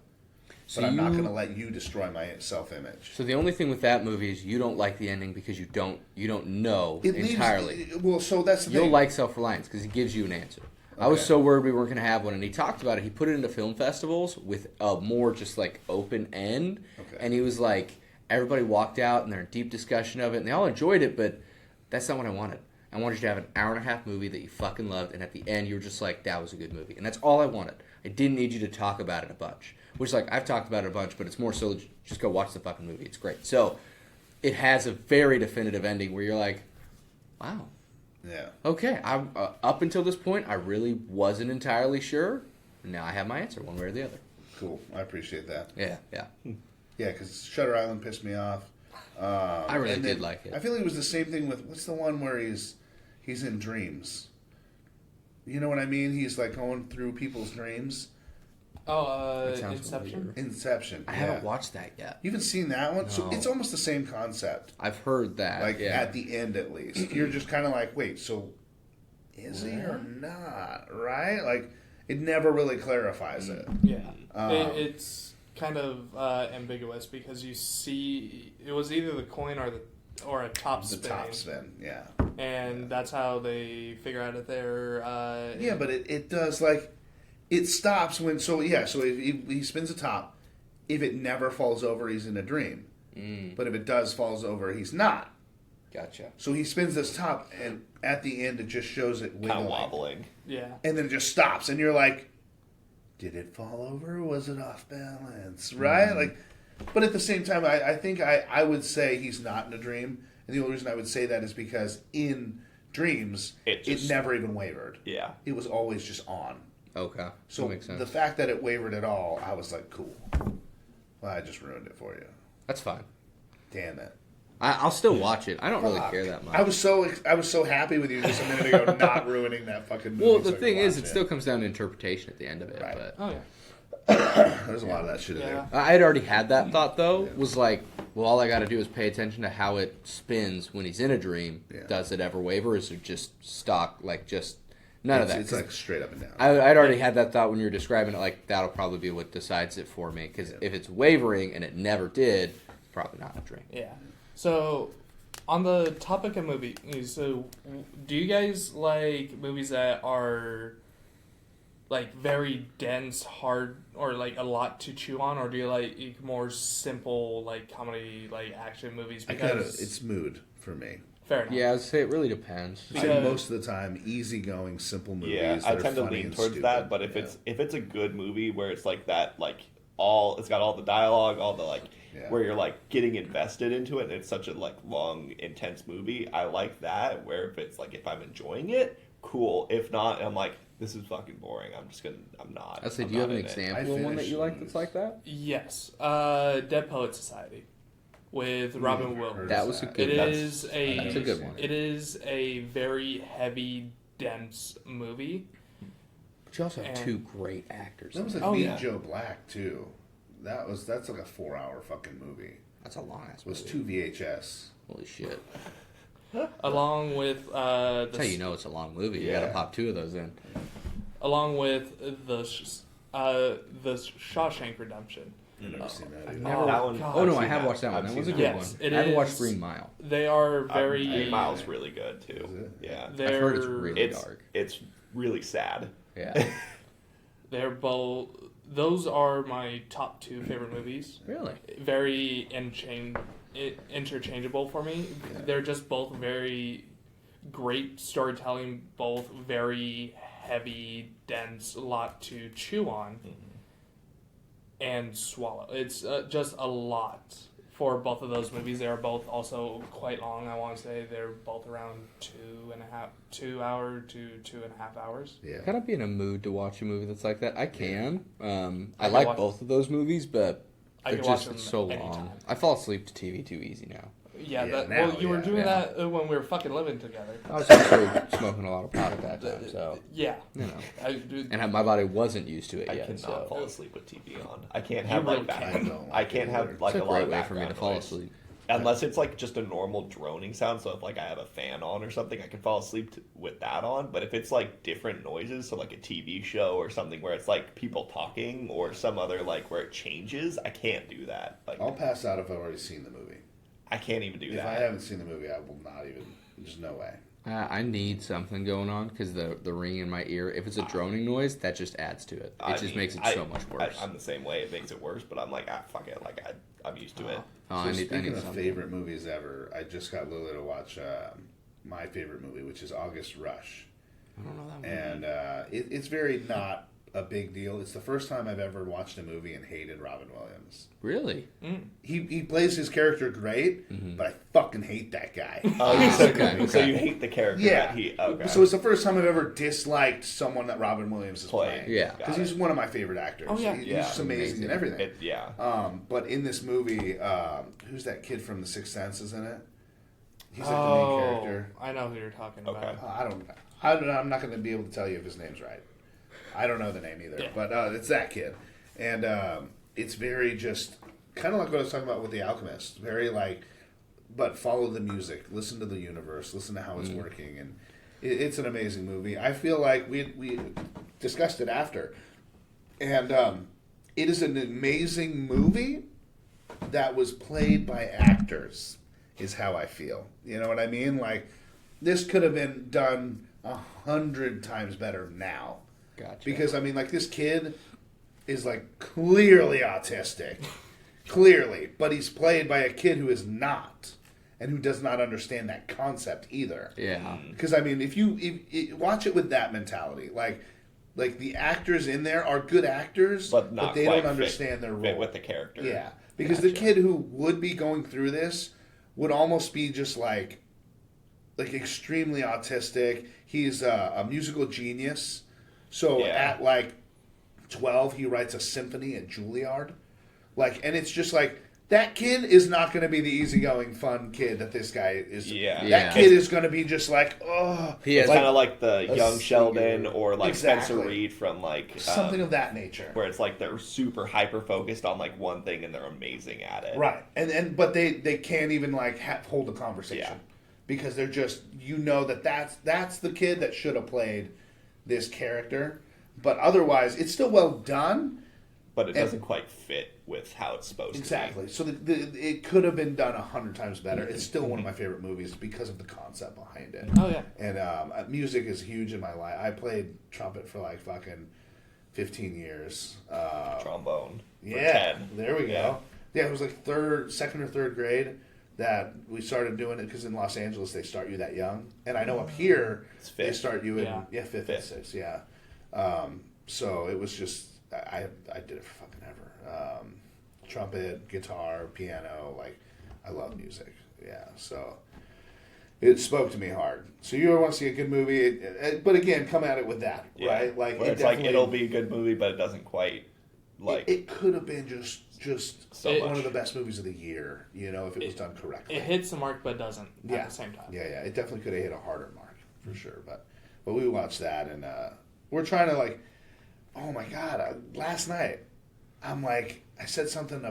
So
But I'm not going to let you destroy my self-image.
So the only thing with that movie is you don't like the ending because you don't know entirely.
Well, so that's the
You'll
thing.
like Self-Reliance because he gives you an answer. I was
Okay.
so worried we weren't going to have one, and he talked about it. He put it into film festivals with a more just like open end,
Okay.
and he was like, everybody walked out and they're in deep discussion of it, and they all enjoyed it, but that's not what I wanted. I wanted you to have an hour and a half movie that you fucking loved, and at the end you were just like, that was a good movie, and that's all I wanted. I didn't need you to talk about it a bunch, which like I've talked about it a bunch, but it's more so just go watch the fucking movie. It's great. So it has a very definitive ending where you're like, wow.
Yeah.
Okay, I up until this point, I really wasn't entirely sure. Now I have my answer, one way or the other.
Cool. I appreciate that.
Yeah.
Yeah, because Shutter Island pissed me off.
I really
and
did
then
like it.
I feel like it was the same thing with what's the one where he's in dreams. You know what I mean? He's like going through people's dreams.
Oh,
That sounds
Inception.
familiar.
Inception.
I
yeah.
haven't watched that yet.
You haven't seen that one? So
No.
it's almost the same concept.
I've heard that.
Like
yeah.
at the end at least. You're just kind of like, wait, so is he or not? Right? Like it never really clarifies it.
Yeah,
Um,
it's kind of ambiguous because you see it was either the coin or a top
The
spinning,
top spin, yeah.
and that's how they figure out if they're
Yeah, but it does like it stops when so if he spins a top. If it never falls over, he's in a dream. But if it does falls over, he's not.
Gotcha.
So he spins this top, and at the end, it just shows it
Kind
wiggling,
of wobbling.
yeah.
and then it just stops, and you're like, "Did it fall over? Or was it off balance?" Right? Like, but at the same time, I think I would say he's not in a dream, and the only reason I would say that is because in dreams,
It just-
it never even wavered.
Yeah.
It was always just on.
Okay.
So
that makes sense.
the fact that it wavered at all, I was like, cool. Well, I just ruined it for you.
That's fine.
Damn it.
I'll still watch it. I don't really
Fuck.
care that much.
I was so happy with you just a minute ago, not ruining that fucking movie.
well, the
so I could
thing is,
watch
it still comes down to interpretation at the end of it.
Right.
But
Oh yeah.
There's a lot of that shit in
Yeah.
there.
I had already had that thought though. Was like, well, all I got to do is pay attention to how it spins when he's in a dream.
Yeah.
Does it ever waver? Or is it just stock? Like just none of that.
It's
'Cause
like straight up and down.
I'd already had that thought when you were describing it. Like that'll probably be what decides it for me. Because if it's wavering and it never did, it's probably not a dream.
Yeah. So, on the topic of movies, so do you guys like movies that are like very dense, hard, or like a lot to chew on, or do you like more simple like comedy, like action movies? Because
it's mood for me.
fair enough.
Yeah, I'd say it really depends.
I
Because-
most of the time, easygoing, simple movies.
Yeah,
that
I
are
tend to
funny
lean
and
towards
stupid.
that. But if
Yeah.
it's a good movie where it's like that, like it's got all the dialogue, all the like
Yeah.
where you're like getting invested into it, and it's such a like long, intense movie. I like that. Where if it's like if I'm enjoying it, cool. If not, I'm like, this is fucking boring. I'm not.
I say,
I'm
do you have
not
an
in it.
example of one that you like that's like that?
Yes, Dead Poet Society with Robin Williams.
That was a good
It
one.
is
That's a good one.
It is a very heavy, dense movie.
But you also have
And-
two great actors.
That was
in
like
it.
Meet
yeah.
Joe Black too. That's like a 4-hour fucking movie.
That's a long ass
It was
movie.
2 VHS.
Holy shit.
Along with
That's how you know it's a long movie. You gotta
Yeah.
pop 2 of those in.
along with the Shawshank Redemption.
I've never seen that.
I've
either.
never.
That one-
God.
Oh no,
I've
I
seen
have
that.
watched that one.
I've
That was a
seen
good
that.
Yes,
one.
it
I haven't watched
is-
Green Mile.
They are very.
Green Mile's really good too.
Is it?
Yeah,
I've heard it's
They're
really dark.
it's really sad.
Yeah.
they're both. Those are my top 2 favorite movies.
Really?
Very interchangeable for me.
Yeah.
They're just both very great storytelling. Both very heavy, dense, a lot to chew on and swallow. It's just a lot for both of those movies. They are both also quite long. I want to say they're both around 2 hour to 2.5 hours.
Yeah.
Gotta be in a mood to watch a movie that's like that. I can. I
can
like
watch-
both of those movies, but
I
they're
can watch
just
them
it's so
anytime.
long. I fall asleep to TV too easy now.
Yeah,
Yeah,
well,
now,
you were
yeah,
doing
yeah.
that when we were fucking living together.
I was also smoking a lot of pot at that time, so
Yeah.
you know.
I
And my body wasn't used to it
I
yet.
cannot
So
fall asleep with TV on. I can't
You
have
really
like that.
can't. I don't
I can't
like it
have like
it's
a
a
lot
great
of
way for me to
background
fall
noise.
asleep.
Unless it's like just a normal droning sound, so if like I have a fan on or something, I can fall asleep with that on. But if it's like different noises, so like a TV show or something where it's like people talking or some other like where it changes, I can't do that. Like
I'll pass out if I've already seen the movie.
I can't even do
If
that.
I haven't seen the movie, I will not even. There's no way.
I need something going on because the ring in my ear, if it's a droning noise, that just adds to it. It
I
just
mean,
makes it so much worse.
I'm the same way. It makes it worse, but I'm like, fuck it. Like I'm used to it.
Oh,
So
I need
speaking of
something.
favorite movies ever, I just got Lily to watch my favorite movie, which is August Rush,
I don't know that one.
and it's very not a big deal. It's the first time I've ever watched a movie and hated Robin Williams.
Really?
He plays his character great, but I fucking hate that guy.
Okay.
So you hate the character
Yeah.
that he. Okay.
So it's the first time I've ever disliked someone that Robin Williams is playing.
Yeah.
Got
Because
it.
he's one of my favorite actors.
Oh, yeah.
He's
Yeah.
just amazing and everything.
Yeah.
But in this movie, who's that kid from The Sixth Sense is in it? He's like the main character.
I know who you're talking about.
Okay.
I'm not going to be able to tell you if his name's right. I don't know the name either,
Yeah.
but it's that kid, and it's very just kind of like what I was talking about with The Alchemist. Very like, but follow the music, listen to the universe, listen to how it's working, and it's an amazing movie. I feel like we discussed it after, and it is an amazing movie that was played by actors. Is how I feel. You know what I mean? Like this could have been done 100 times better now.
Gotcha.
Because I mean, like this kid is like clearly autistic, clearly, but he's played by a kid who is not, and who does not understand that concept either.
Yeah.
Because I mean, if you watch it with that mentality, like the actors in there are good actors,
But not
they
quite
don't understand their
fit
role
with the character.
Yeah, because the kid who would be going through this would almost be just like extremely autistic. He's a musical genius. So
Yeah.
at like 12, he writes a symphony at Juilliard. And it's just like, that kid is not going to be the easygoing, fun kid that this guy is.
Yeah.
That
Yeah.
kid is going to be just like, oh.
He
It's
has
kind of like the
a
young Sheldon
singer.
or like
Exactly.
Spencer Reed from like
Something of that nature.
where it's like they're super hyper focused on like one thing and they're amazing at it.
Right. But they can't even like hold a conversation.
Yeah.
Because they're just, that's the kid that should have played this character. But otherwise, it's still well done.
But it doesn't quite fit with how it's supposed
Exactly. So it could have been done 100 times better. It's still one of my favorite movies because of the concept behind it.
Oh yeah.
And music is huge in my life. I played trumpet for like fucking 15 years.
to be. Trombone. For
Yeah,
10.
there we
Yeah.
go. Yeah, it was like second or third grade that we started doing it because in Los Angeles they start you that young, and I know up here
It's
they
fifth.
start you in fifth and
Fifth.
sixth. Yeah, so it was just I did it for fucking ever. Trumpet, guitar, piano, like I love music. Yeah, so it spoke to me hard. So you want to see a good movie, but again, come at it with that,
Yeah.
right? Like
Where it's like it'll be a good movie, but it doesn't quite like
it could have been just
so
one
much.
of the best movies of the year, if it was done correctly.
It hits the mark, but doesn't
Yeah.
at the same time.
Yeah, it definitely could have hit a harder mark for sure. But we watched that, and we're trying to like, oh my god! Last night, I'm like, I said something.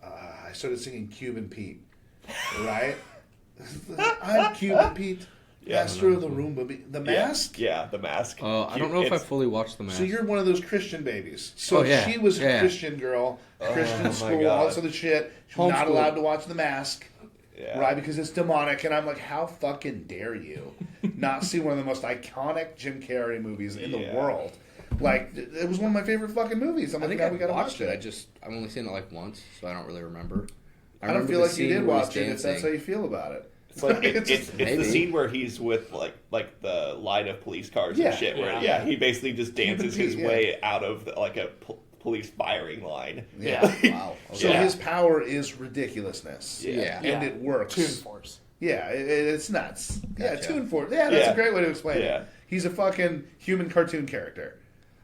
I started singing Cuban Pete, right? I'm Cuban Pete,
Yeah.
master of the Roomba. The Mask.
Yeah, The Mask.
I don't know if I
It's-
fully watched The Mask.
So you're one of those Christian babies. So
Oh, yeah.
she was a
Yeah.
Christian girl, Christian
my
school,
God.
all this other shit. She's not
Homeschooled.
allowed to watch The Mask.
Yeah.
Right, because it's demonic, and I'm like, how fucking dare you not see one of the most iconic Jim Carrey movies in the
Yeah.
world? Like, it was one of my favorite fucking movies. I'm
I
like,
think
now
I
we gotta
watched
watch
it. I've only seen it like once, so I don't really remember.
I don't
remember
feel
the
like you
scene
did
where he's
watch it if that's
dancing.
how you feel about it.
It's like it's
Maybe.
the scene where he's with like the line of police cars
Yeah.
and shit. Where
Yeah.
he basically just dances his
yeah.
way out of like a police firing line.
Yeah.
Wow.
So
Yeah.
his power is ridiculousness.
Yeah.
And it works.
Toon Force.
Yeah, it's nuts. Yeah,
Gotcha.
Toon Force. Yeah, that's
Yeah.
a great way to explain
Yeah.
it. He's a fucking human cartoon character.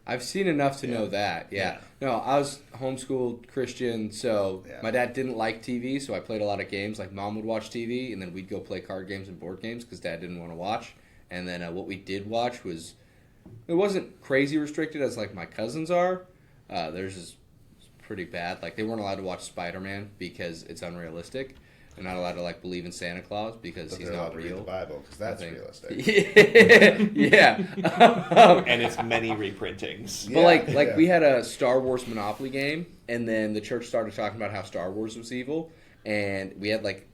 I've seen enough to know that. Yeah. No, I was homeschooled Christian, so
Yeah.
my dad didn't like TV, so I played a lot of games. Like mom would watch TV, and then we'd go play card games and board games because dad didn't want to watch. And then what we did watch was, it wasn't crazy restricted as like my cousins are. Theirs is pretty bad. Like they weren't allowed to watch Spider-Man because it's unrealistic. They're not allowed to like believe in Santa Claus because
But
he's
they're allowed
not
to read the
real.
Bible because that's
I think.
realistic.
Yeah.
And it's many reprintings.
Yeah.
But like
yeah.
we had a Star Wars Monopoly game, and then the church started talking about how Star Wars was evil, and we had like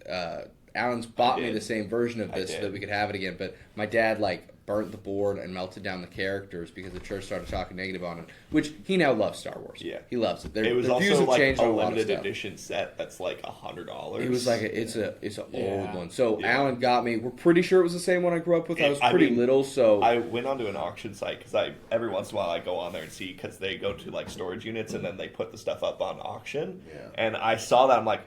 Alan's bought me
did.
the same version of
I
this so
did.
that we could have it again. But my dad like burnt the board and melted down the characters because the church started talking negative on it. Which he now loves Star Wars.
Yeah.
He loves it.
It was
Their views
also
have
like
changed
a
on a lot of
limited
stuff.
edition set that's like $100.
It was like it's an
Yeah.
old one. So
Yeah.
Alan got me. We're pretty sure it was the same one I grew up with. I was
I
pretty
mean,
little, so
I went onto an auction site because every once in a while I go on there and see because they go to like storage units and then they put the stuff up on auction.
Yeah.
And I saw that I'm like,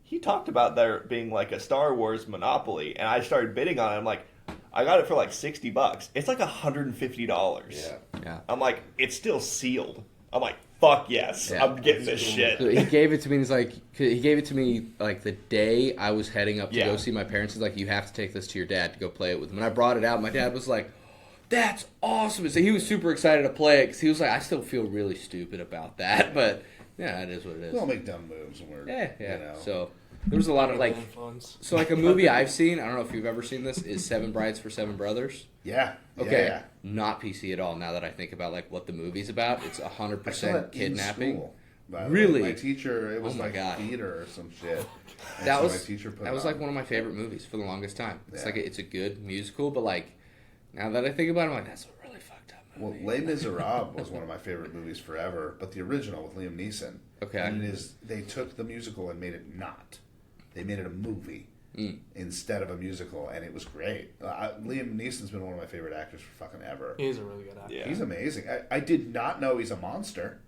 he talked about there being like a Star Wars Monopoly, and I started bidding on it. I'm like, I got it for like $60. It's like $150.
Yeah.
yeah.
I'm like, it's still sealed. I'm like, fuck yes,
Yeah.
I'm getting this shit.
So he gave it to me. He's like, he gave it to me like the day I was heading up to
Yeah.
go see my parents. He's like, you have to take this to your dad to go play it with him. And I brought it out. My dad was like, that's awesome. So he was super excited to play it because he was like, I still feel really stupid about that, but yeah, it is what it
We all
is.
make dumb moves when we're
Yeah.
You know.
So there was a lot of like,
influence.
so like a movie I've seen. I don't know if you've ever seen this. Is Seven Brides for Seven Brothers.
Yeah.
Okay,
Yeah.
not PC at all. Now that I think about like what the movie's about, it's
I saw
100%
that in
kidnapping.
school, by the way.
Really?
My teacher, it was
Oh my
like
God.
theater or some shit. And
That
so
was
my teacher put
that
it
was
on.
like one of my favorite movies for the longest time. It's
Yeah.
like it's a good musical, but like now that I think about it, I'm like that's a really fucked up
Well,
movie.
Les Miserables was one of my favorite movies forever, but the original with Liam Neeson.
Okay.
And it is, they took the musical and made it not. They made it a movie instead of a musical, and it was great. Liam Neeson's been one of my favorite actors for fucking ever.
He's a really good actor.
Yeah.
He's amazing. I did not know he's a monster.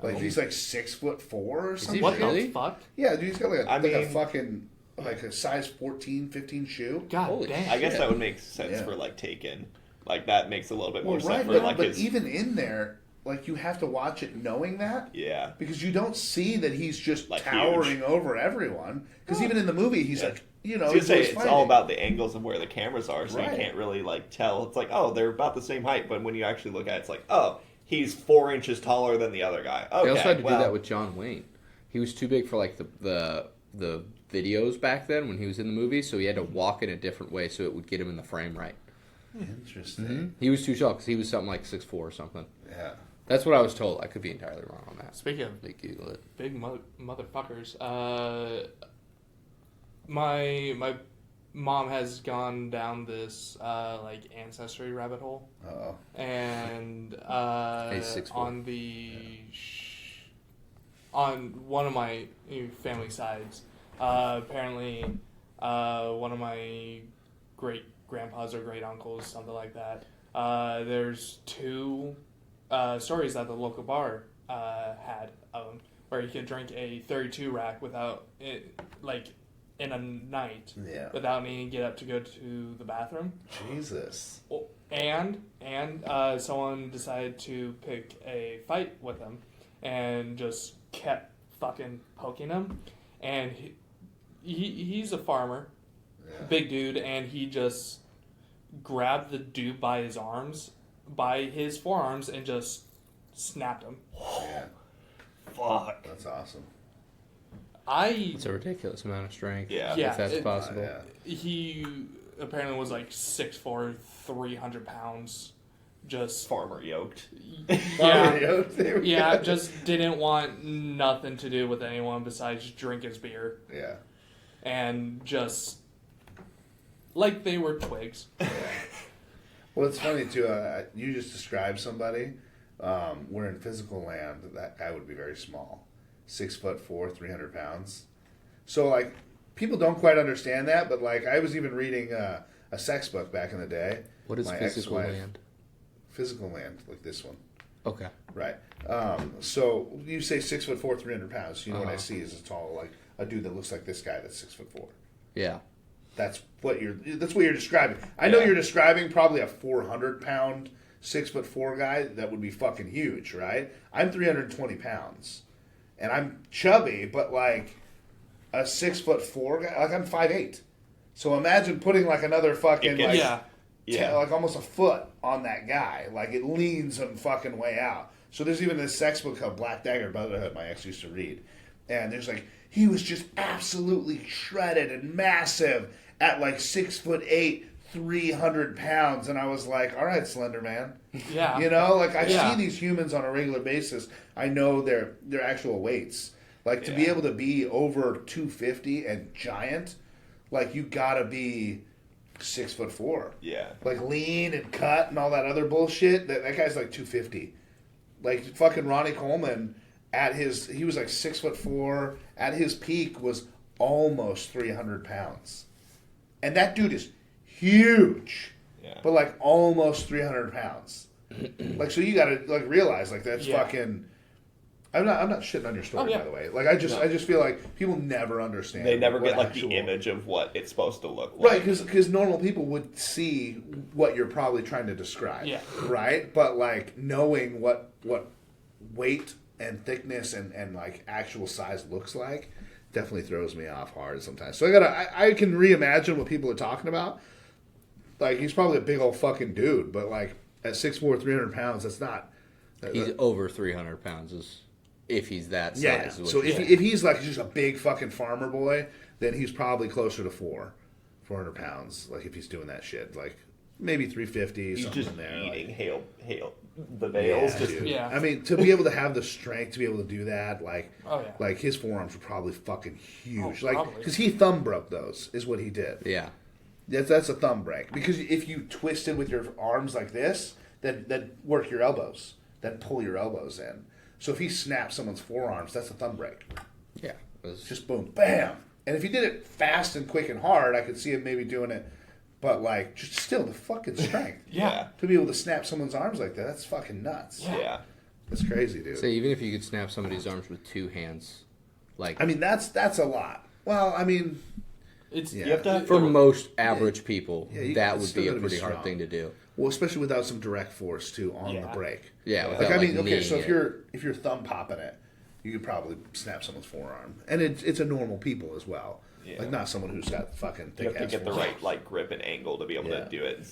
Like,
Oh.
he's like 6'4" or
he
something.
What
really?
the fuck?
Yeah, dude, he's got like a,
I
like a
mean-
fucking, like a size 14, 15 shoe.
God
Holy
damn.
I guess
shit.
that would make sense
Yeah.
for like Taken. Like that makes a little bit more
Well,
sense
right
for
now,
like
but
his.
even in there, like, you have to watch it knowing that.
Yeah.
Because you don't see that he's just
Like,
towering
huge.
over everyone. Because even in the movie, he's
Yeah.
like, you
I
know,
was
he's
gonna say
always
it's
fighting.
all about the angles of where the cameras are, so
Right.
you can't really like tell. It's like, oh, they're about the same height, but when you actually look at it, it's like, oh, he's 4 inches taller than the other guy. Okay,
They also had to
well,
do that with John Wayne. He was too big for like the videos back then when he was in the movie, so he had to walk in a different way so it would get him in the frame right.
Interesting.
He was too tall because he was something like 6'4" or something.
Yeah.
That's what I was told. I could be entirely wrong on that.
Speaking of
They Google it.
big motherfuckers, my mom has gone down this like ancestry rabbit hole,
Uh-oh.
and
He's 6'4".
on on one of my family sides, apparently one of my great grandpas or great uncles, something like that. There's two stories that the local bar had of him, where he could drink a 32 rack without it, like in a night
Yeah.
without needing to get up to go to the bathroom.
Jesus.
And someone decided to pick a fight with him and just kept fucking poking him. And he's a farmer,
Yeah.
big dude, and he just grabbed the dude by his forearms, and just snapped him.
Yeah.
Fuck.
That's awesome.
It's a ridiculous amount of strength.
Yeah.
Yeah,
if that's possible.
Yeah.
He apparently was like 6'4", 300 pounds. Just
Farmer yoked.
yeah,
There we
yeah,
go.
just didn't want nothing to do with anyone besides drink his beer
Yeah.
and just like they were twigs.
Well, it's funny too. You just described somebody. Where in physical land, that guy would be very small, 6'4", 300 pounds. So like, people don't quite understand that. But like, I was even reading a sex book back in the day.
What is
My
physical
ex-wife-
land?
Physical land, like this one.
Okay.
Right. So you say 6'4", 300 pounds. You know what I
Uh-huh.
see is a tall, like a dude that looks like this guy that's 6'4".
Yeah.
That's what you're describing. I know
Yeah.
you're describing probably a 400-pound, 6'4" guy that would be fucking huge, right? I'm 320 pounds, and I'm chubby, but like a 6'4" guy, like I'm 5'8". So imagine putting like another fucking
It gets-
like,
Yeah.
like almost a foot on that guy. Like it leans him fucking way out. So there's even this sex book called Black Dagger Brotherhood my ex used to read. And there's like, he was just absolutely shredded and massive at like 6'8", 300 pounds. And I was like, all right, Slender Man.
Yeah.
You know, like I
Yeah.
see these humans on a regular basis. I know their actual weights. Like to be
Yeah.
able to be over 250 and giant, like you gotta be 6'4".
Yeah.
Like lean and cut and all that other bullshit. That guy's like 250. Like fucking Ronnie Coleman he was like 6'4". At his peak was almost 300 pounds. And that dude is huge.
Yeah.
But like almost 300 pounds. Like so you gotta like realize like that's
Yeah.
fucking I'm not shitting on your story,
Oh, yeah.
by the way. Like I just feel like people never understand.
They never
what
get like
actual-
the image of what it's supposed to look like.
Right, because normal people would see what you're probably trying to describe.
Yeah.
Right? But like knowing what weight and thickness and like actual size looks like definitely throws me off hard sometimes. So I can reimagine what people are talking about. Like he's probably a big old fucking dude, but like at 6'4", 300 pounds, that's not.
He's over 300 pounds if he's that size.
Yeah.
is what
So
you're
if
saying.
if he's like just a big fucking farmer boy, then he's probably closer to 400 pounds. Like if he's doing that shit, like maybe 350,
He's
something
just
in there.
eating
like,
hail. The nails just
dude.
Yeah.
I mean, to be able to have the strength to be able to do that, like,
Oh, yeah.
like his forearms were probably fucking huge.
Oh,
like,
probably.
because he thumb broke those, is what he did.
Yeah.
That's a thumb break. Because if you twisted with your arms like this, then work your elbows, then pull your elbows in. So if he snaps someone's forearms, that's a thumb break.
Yeah. It was
Just boom, bam. And if he did it fast and quick and hard, I could see him maybe doing it. But like, just still the fucking strength
Yeah.
to be able to snap someone's arms like that. That's fucking nuts.
Yeah.
That's crazy, dude.
So even if you could snap somebody's arms with two hands, like
I mean, that's a lot. Well, I mean,
It's
Yeah.
You have to have
for
the-
most average people,
Yeah, you-
that
it's
would
still
be a
gotta be
pretty hard
strong.
thing to do.
well, especially without some direct force too on the
Yeah.
break.
Yeah,
Yeah.
without,
Like I mean,
like,
okay, so
kneeing
if you're thumb popping it, you could probably snap someone's forearm, and it's a normal people as well.
Yeah.
Like not someone who's got fucking
You
thick
have to
ass
get the
forearms.
right like grip and angle to be able
Yeah.
to do it.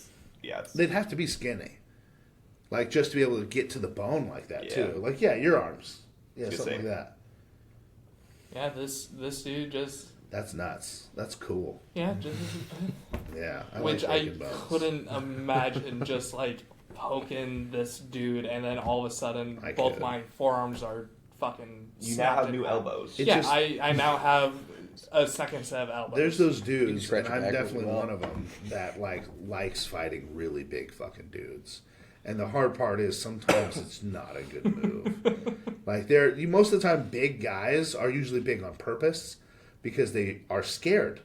Yeah. It's,
They'd have to be skinny, like just to be able to get to the bone like that
Yeah.
too. Like your arms,
Just
something
say-
like that.
yeah. This dude just
That's nuts. That's cool.
just
Yeah, I
which
like
I
breaking bones.
couldn't imagine just like poking this dude and then all of a sudden
I
both
could.
my forearms are fucking.
you now
snapped
have
in
new
half.
elbows.
It
Yeah,
just-
I now have a second set of elbows.
There's those
You can
dudes,
scratch
and
your
I'm
back
definitely
really well.
one of them that likes fighting really big fucking dudes. And the hard part is sometimes it's not a good move. Like most of the time, big guys are usually big on purpose because they are scared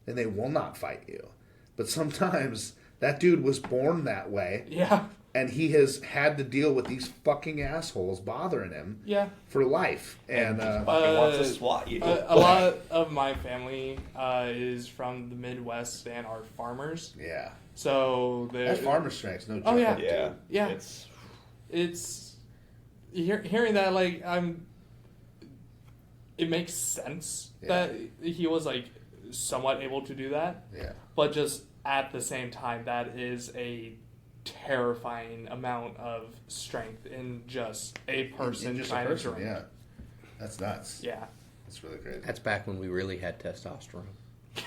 and they will not fight you. But sometimes that dude was born that way,
Yeah.
and he has had to deal with these fucking assholes bothering him
Yeah.
for life. And
Fucking wants to swat you.
A lot of my family is from the Midwest and are farmers.
yeah,
So
that farmer strength's no joke.
Oh, yeah.
Yeah.
dude.
Yeah.
It's
hearing that, like, it makes sense that he was, like, somewhat able to do that.
Yeah.
But just at the same time, that is a terrifying amount of strength in just a person
Just
trying
a person,
to drink.
yeah. That's nuts.
Yeah.
That's really great.
That's back when we really had testosterone.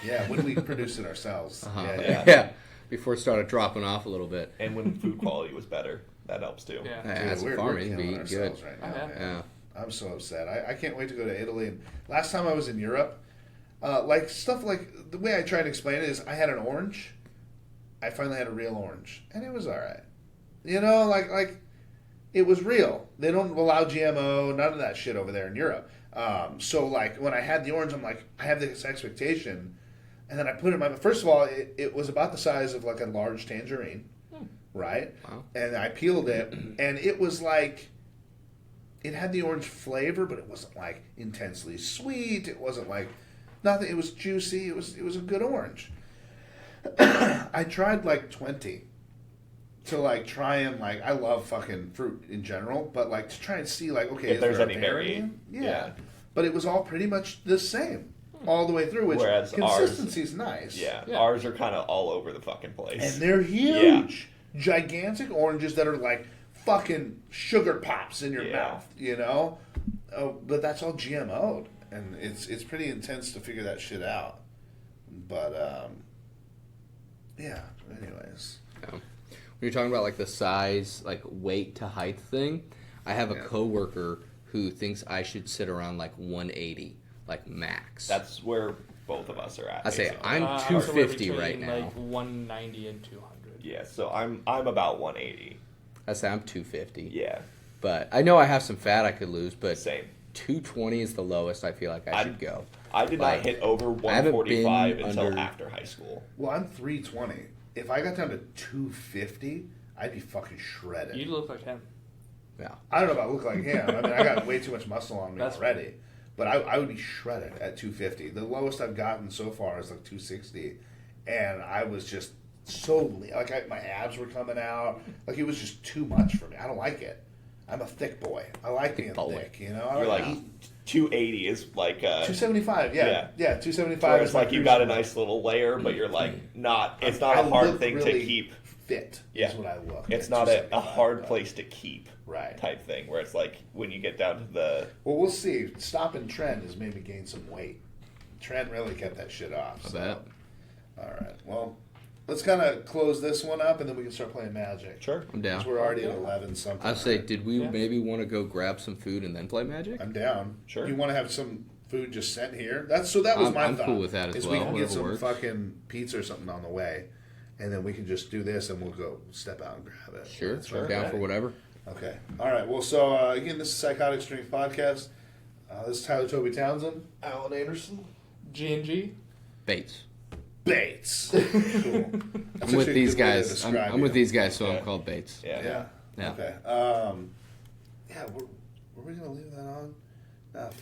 Yeah, when we produced it ourselves.
Uh-huh.
Yeah.
Before it started dropping off a little bit.
and when food quality was better, that helps too.
Yeah.
Yeah,
Dude,
as a
we're
farmer, you can
killing
be eating good.
ourselves right now,
Oh, yeah.
man.
Yeah.
I'm so upset. I can't wait to go to Italy. And last time I was in Europe, like stuff like the way I try to explain it is I had an orange. I finally had a real orange, and it was all right. You know, like it was real. They don't allow GMO, none of that shit over there in Europe. So like when I had the orange, I'm like, I have this expectation, and then I put it in my. First of all, it was about the size of like a large tangerine, right?
Wow.
And I peeled it, and it was like. It had the orange flavor, but it wasn't like intensely sweet. It wasn't like nothing. It was juicy. It was a good orange. I tried like 20 to like try and like I love fucking fruit in general, but like to try and see like okay
If
is
there's
there a
any
variant?
variant.
Yeah.
Yeah.
But it was all pretty much the same all the way through. Which
Whereas
consistency's nice.
Yeah,
Yeah.
ours are kind of all over the fucking place.
And they're huge, gigantic oranges that are like fucking sugar pops in your
Yeah.
mouth, you know. Oh, but that's all GMO'd, and it's pretty intense to figure that shit out. But yeah. Anyways,
When you're talking about like the size, like weight to height thing, I have a
Yeah.
coworker who thinks I should sit around like 180, like max.
That's where both of us are at.
I say
basically.
I'm
somewhere
250
between,
right now.
Like 190 and 200.
Yeah, so I'm about 180.
I say I'm 250.
Yeah,
But I know I have some fat I could lose, but
same.
220 is the lowest I feel like I should go.
I did
Like,
not hit over
I haven't
145
been
until
under-
after high school.
well, I'm 320. If I got down to 250, I'd be fucking shredded.
You look like him.
Yeah.
I don't know if I look like him. I mean, I got way too much muscle on me
That's
already. But I would be shredded at 250. The lowest I've gotten so far is like 260. And I was just so lean. Like, my abs were coming out. Like, it was just too much for me. I don't like it. I'm a thick boy. I like being
boy.
thick, you know? I
You're like
eat
280 is like
275, yeah. Yeah, 275
whereas
is my
like you got a
cruising
nice little layer, but you're like not. It's
I
not a hard
look
thing to
really
keep.
fit
Yeah.
is what I look.
It's
at
not a
275,
hard
but-
place to keep.
Right.
Type thing where it's like when you get down to the
Well, we'll see. Stopping Trent has made me gain some weight. Trent really kept that shit off.
I
So.
bet.
All right. Well, let's kind of close this one up, and then we can start playing Magic.
sure.
I'm down.
'Cause we're already at 11 something.
I'd say, did we
Yeah.
maybe want to go grab some food and then play Magic?
I'm down.
Sure.
You want to have some food just sent here? That was my
I'm
thought.
cool with that as
is
well,
we can get
whatever
some
works.
fucking pizza or something on the way, and then we can just do this, and we'll go step out and grab it.
Sure,
That's
I'm
right.
down for whatever.
Okay. All right. Well, so again, this is Psychotic Strength Podcast. This is Tyler Toby Townsend.
Alan Anderson.
G&G.
Bates.
Bates. Cool. That's
I'm
actually
with
a
these
good way to
guys.
describe
I'm with
you.
these guys, so
Yeah.
I'm called Bates.
Yeah.
Yeah.
Yeah.
Okay. Yeah. Were we gonna leave that on? Nah,